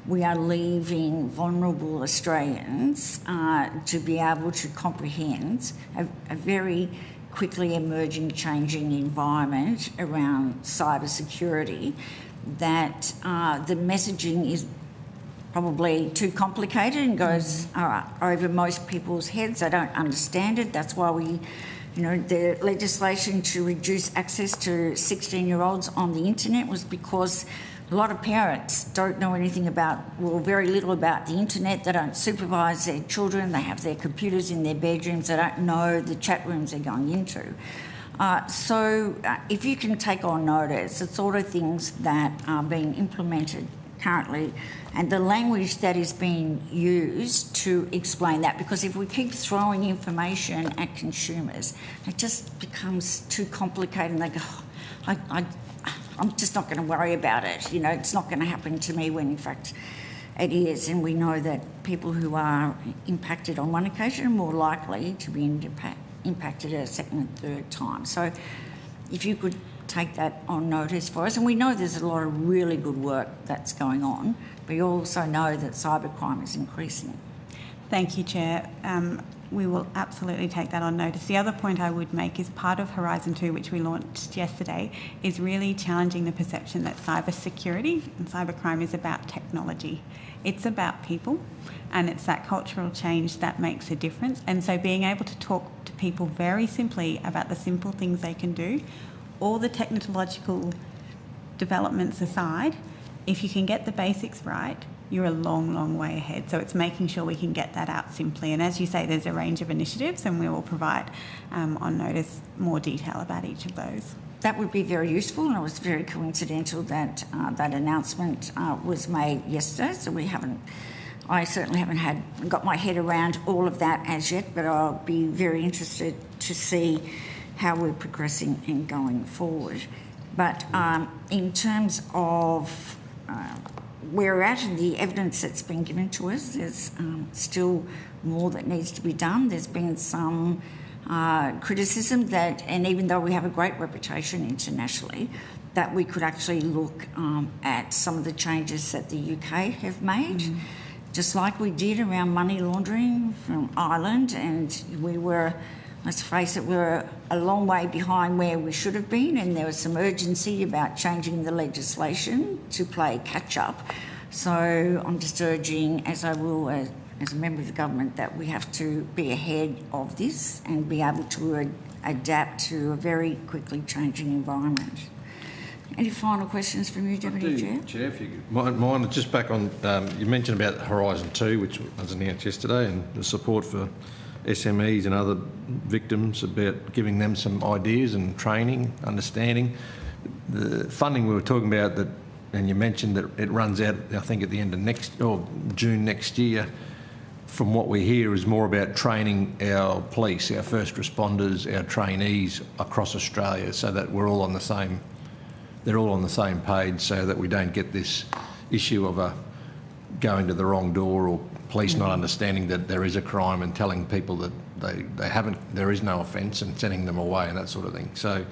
we are leaving vulnerable Australians to be able to comprehend a very quickly emerging, changing environment around cybersecurity, that the messaging is probably too complicated and goes over most people's heads. They don't understand it. That's why the legislation to reduce access to 16-year-olds on the internet was because a lot of parents don't know anything about, well, very little about the internet. They don't supervise their children. They have their computers in their bedrooms. They don't know the chat rooms they're going into. So if you can take on notice, the sort of things that are being implemented currently and the language that is being used to explain that, because if we keep throwing information at consumers, it just becomes too complicated and they go, I'm just not going to worry about it. It's not going to happen to me, when in fact it is. And we know that people who are impacted on one occasion are more likely to be impacted a second and third time. So if you could take that on notice for us. And we know there's a lot of really good work that's going on, but we also know that cybercrime is increasing. Thank you, Chair. We will absolutely take that on notice. The other point I would make is part of Horizon 2, which we launched yesterday, is really challenging the perception that cybersecurity and cybercrime is about technology. It's about people, and it's that cultural change that makes a difference. And so being able to talk to people very simply about the simple things they can do, all the technological developments aside, if you can get the basics right, you're a long, long way ahead. So it's making sure we can get that out simply. And as you say, there's a range of initiatives, and we will provide on notice more detail about each of those. That would be very useful, and it was very coincidental that that announcement was made yesterday. So I certainly haven't got my head around all of that as yet, but I'll be very interested to see how we're progressing and going forward. But in terms of where we're at and the evidence that's been given to us, there's still more that needs to be done. There's been some criticism that, and even though we have a great reputation internationally, that we could actually look at some of the changes that the UK have made just like we did around money laundering from Ireland, and we were, let's face it, we're a long way behind where we should have been, and there was some urgency about changing the legislation to play catch-up. So I'm just urging, as I will as a member of the government, that we have to be ahead of this and be able to adapt to a very quickly changing environment. Any final questions from you, Deputy Chair? Chair, if you mind, just back on, you mentioned about Horizon 2, which was announced yesterday, and the support for SMEs and other victims, about giving them some ideas and training, understanding. The funding we were talking about, that, and you mentioned that it runs out, I think, at the end of June next year. From what we hear, is more about training our police, our first responders, our trainees across Australia, so that we're all on the same. They're all on the same page, so that we don't get this issue of going to the wrong door, or police not understanding that there is a crime and telling people that they haven't, there is no offence, and sending them away and that sort of thing. So,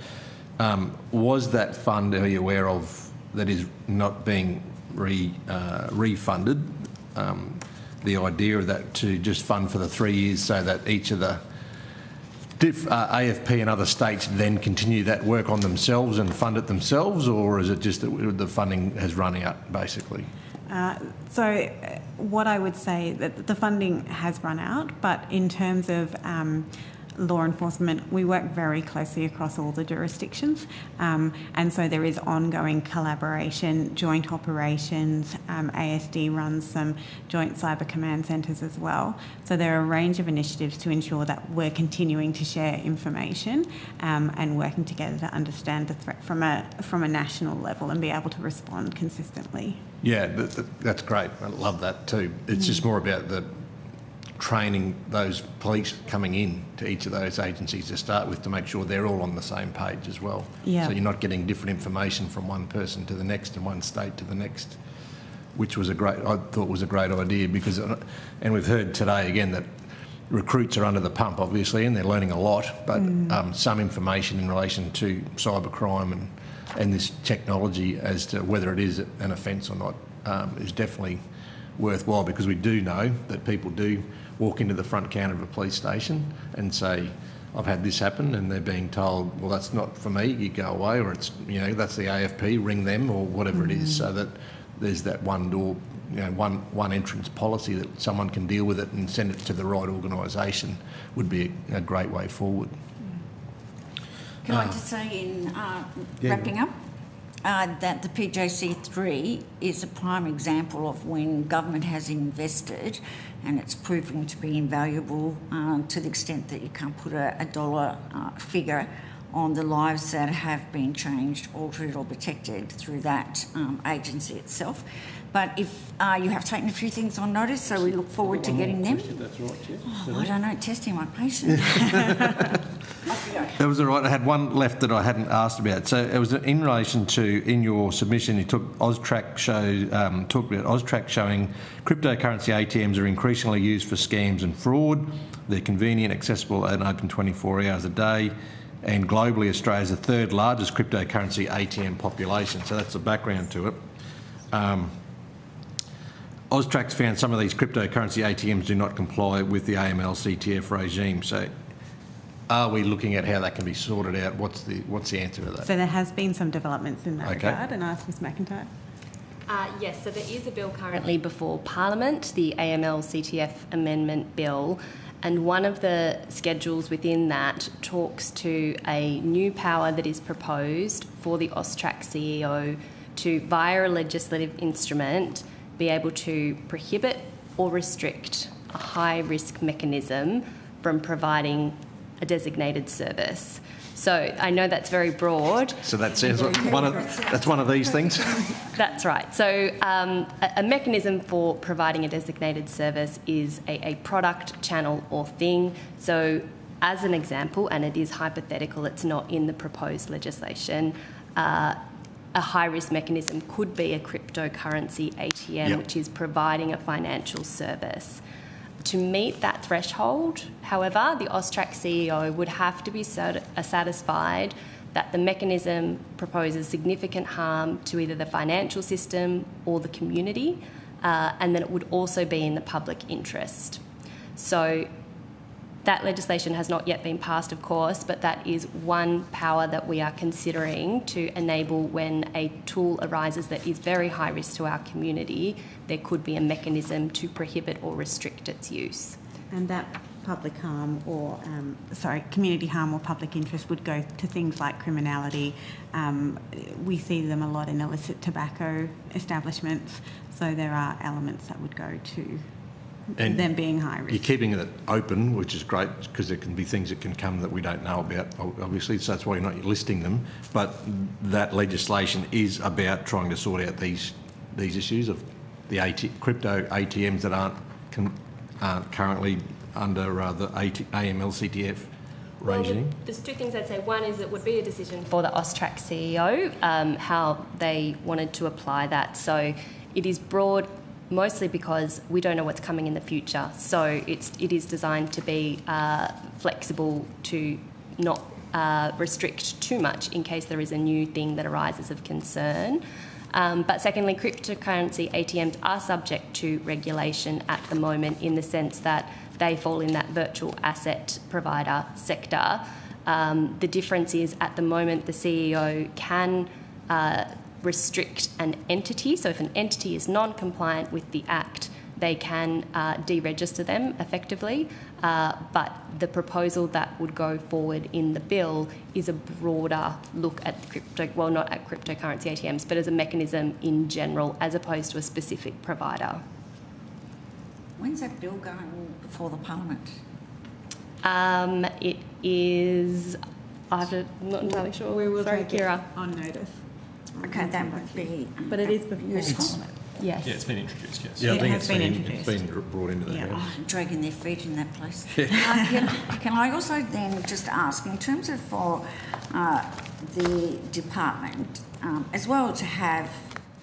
was that fund, are you aware of, that is not being refunded? The idea of that to just fund for the 3 years, so that each of the AFP and other states then continue that work on themselves and fund it themselves, or is it just that the funding has run out, basically? So what I would say, that the funding has run out, but in terms of law enforcement, we work very closely across all the jurisdictions, and so there is ongoing collaboration, joint operations. ASD runs some joint cyber command centres as well. So there are a range of initiatives to ensure that we're continuing to share information and working together to understand the threat from a national level and be able to respond consistently. Yeah, that's great. I love that too. It's just more about the training those police coming in to each of those agencies to start with, to make sure they're all on the same page as well. Yeah. So you're not getting different information from one person to the next and one state to the next, which was I thought was a great idea, because, and we've heard today again that recruits are under the pump, obviously, and they're learning a lot, but some information in relation to cybercrime and this technology as to whether it is an offence or not is definitely worthwhile, because we do know that people do walk into the front counter of a police station and say, I've had this happen, and they're being told, well, that's not for me, you go away, or it's, that's the AFP, ring them, or whatever it is, so that there's that one door, one entrance policy, that someone can deal with it and send it to the right organisation would be a great way forward. Can I just say, in wrapping up, that the PJC3 is a prime example of when government has invested and it's proving to be invaluable to the extent that you can't put a dollar figure on the lives that have been changed, altered or protected through that agency itself. But if you have taken a few things on notice, so we look forward to getting them. That's right, Chair. Oh, I don't know, testing my patience. That was all right. I had one left that I hadn't asked about. So it was in relation to, in your submission, you took AUSTRAC talked about AUSTRAC showing cryptocurrency ATMs are increasingly used for scams and fraud. They're convenient, accessible and open 24 hours a day. And globally, Australia is the third largest cryptocurrency ATM population. So that's the background to it. AUSTRAC's found some of these cryptocurrency ATMs do not comply with the AML-CTF regime. So are we looking at how that can be sorted out? What's the answer to that? So there has been some developments in that regard, and I ask Ms McIntyre. Yes, so there is a bill currently before Parliament, the AML-CTF Amendment Bill, and one of the schedules within that talks to a new power that is proposed for the AUSTRAC CEO to, via a legislative instrument, be able to prohibit or restrict a high-risk mechanism from providing a designated service. So I know that's very broad. So that says that's one of these things? That's right. So a mechanism for providing a designated service is a product, channel or thing. So as an example, and it is hypothetical, it's not in the proposed legislation, a high-risk mechanism could be a cryptocurrency ATM, which is providing a financial service. To meet that threshold, however, the AUSTRAC CEO would have to be satisfied that the mechanism proposes significant harm to either the financial system or the community, and then it would also be in the public interest. So that legislation has not yet been passed, of course, but that is one power that we are considering to enable when a tool arises that is very high risk to our community, there could be a mechanism to prohibit or restrict its use. And that public harm or, community harm or public interest would go to things like criminality. We see them a lot in illicit tobacco establishments, so there are elements that would go to and them being high risk. You're keeping it open, which is great, because there can be things that can come that we don't know about, obviously, so that's why you're not listing them. But that legislation is about trying to sort out these issues of the crypto ATMs that aren't currently under the AML-CTF regime. There's two things I'd say. One is it would be a decision for the AUSTRAC CEO, how they wanted to apply that. So it is broad, mostly because we don't know what's coming in the future. So it is designed to be flexible to not restrict too much in case there is a new thing that arises of concern. But secondly, cryptocurrency ATMs are subject to regulation at the moment in the sense that they fall in that virtual asset provider sector. The difference is at the moment the CEO can restrict an entity. So if an entity is non-compliant with the Act, they can deregister them effectively. But the proposal that would go forward in the bill is a broader look at not at cryptocurrency ATMs, but as a mechanism in general, as opposed to a specific provider. When's that bill going before the Parliament? It is, I'm not entirely sure. We will Sorry, take Kira. it on notice. Okay, that would be... But it is before useful. Yes. Yeah, it's been introduced, yes. Yeah, I think it's been brought into that. Oh, dragging their feet in that place. Can I also then just ask, in terms of for the department, as well to have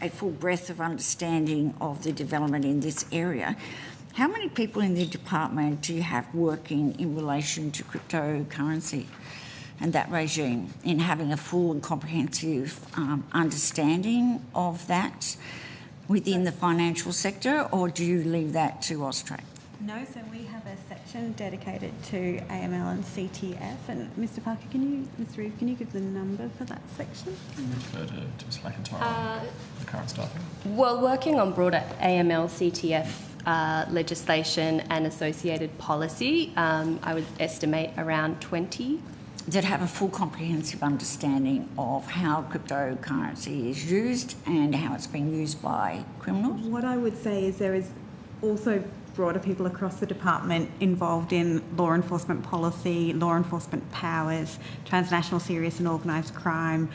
a full breadth of understanding of the development in this area, how many people in the department do you have working in relation to cryptocurrency and that regime, in having a full and comprehensive understanding of that within the financial sector, or do you leave that to AUSTRAC? No, so we have a section dedicated to AML and CTF. And Mr. Parker, Mr. Reeve, can you give the number for that section? Refer to Ms. McIntyre, the current staffing. Well, working on broader AML, CTF legislation and associated policy, I would estimate around 20. That have a full comprehensive understanding of how cryptocurrency is used and how it's being used by criminals? What I would say is there is also broader people across the department involved in law enforcement policy, law enforcement powers, transnational serious and organised crime,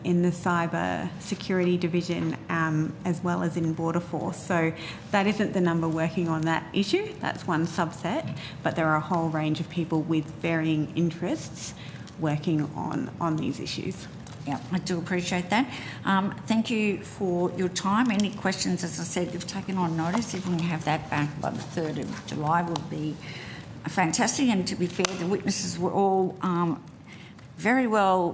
in the cyber security division, as well as in border force. So that isn't the number working on that issue, that's one subset, but there are a whole range of people with varying interests working on these issues. Yeah, I do appreciate that. Thank you for your time. Any questions, as I said, you've taken on notice. If we can have that back by the 3rd of July would be fantastic. And to be fair, the witnesses were all very well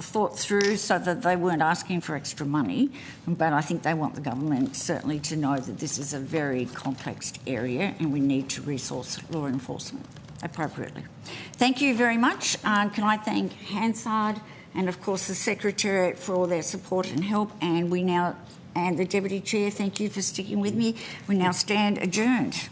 thought through so that they weren't asking for extra money. But I think they want the government certainly to know that this is a very complex area and we need to resource law enforcement appropriately. Thank you very much. Can I thank Hansard and of course the Secretariat for all their support and help, and the Deputy Chair, thank you for sticking with me. We now stand adjourned.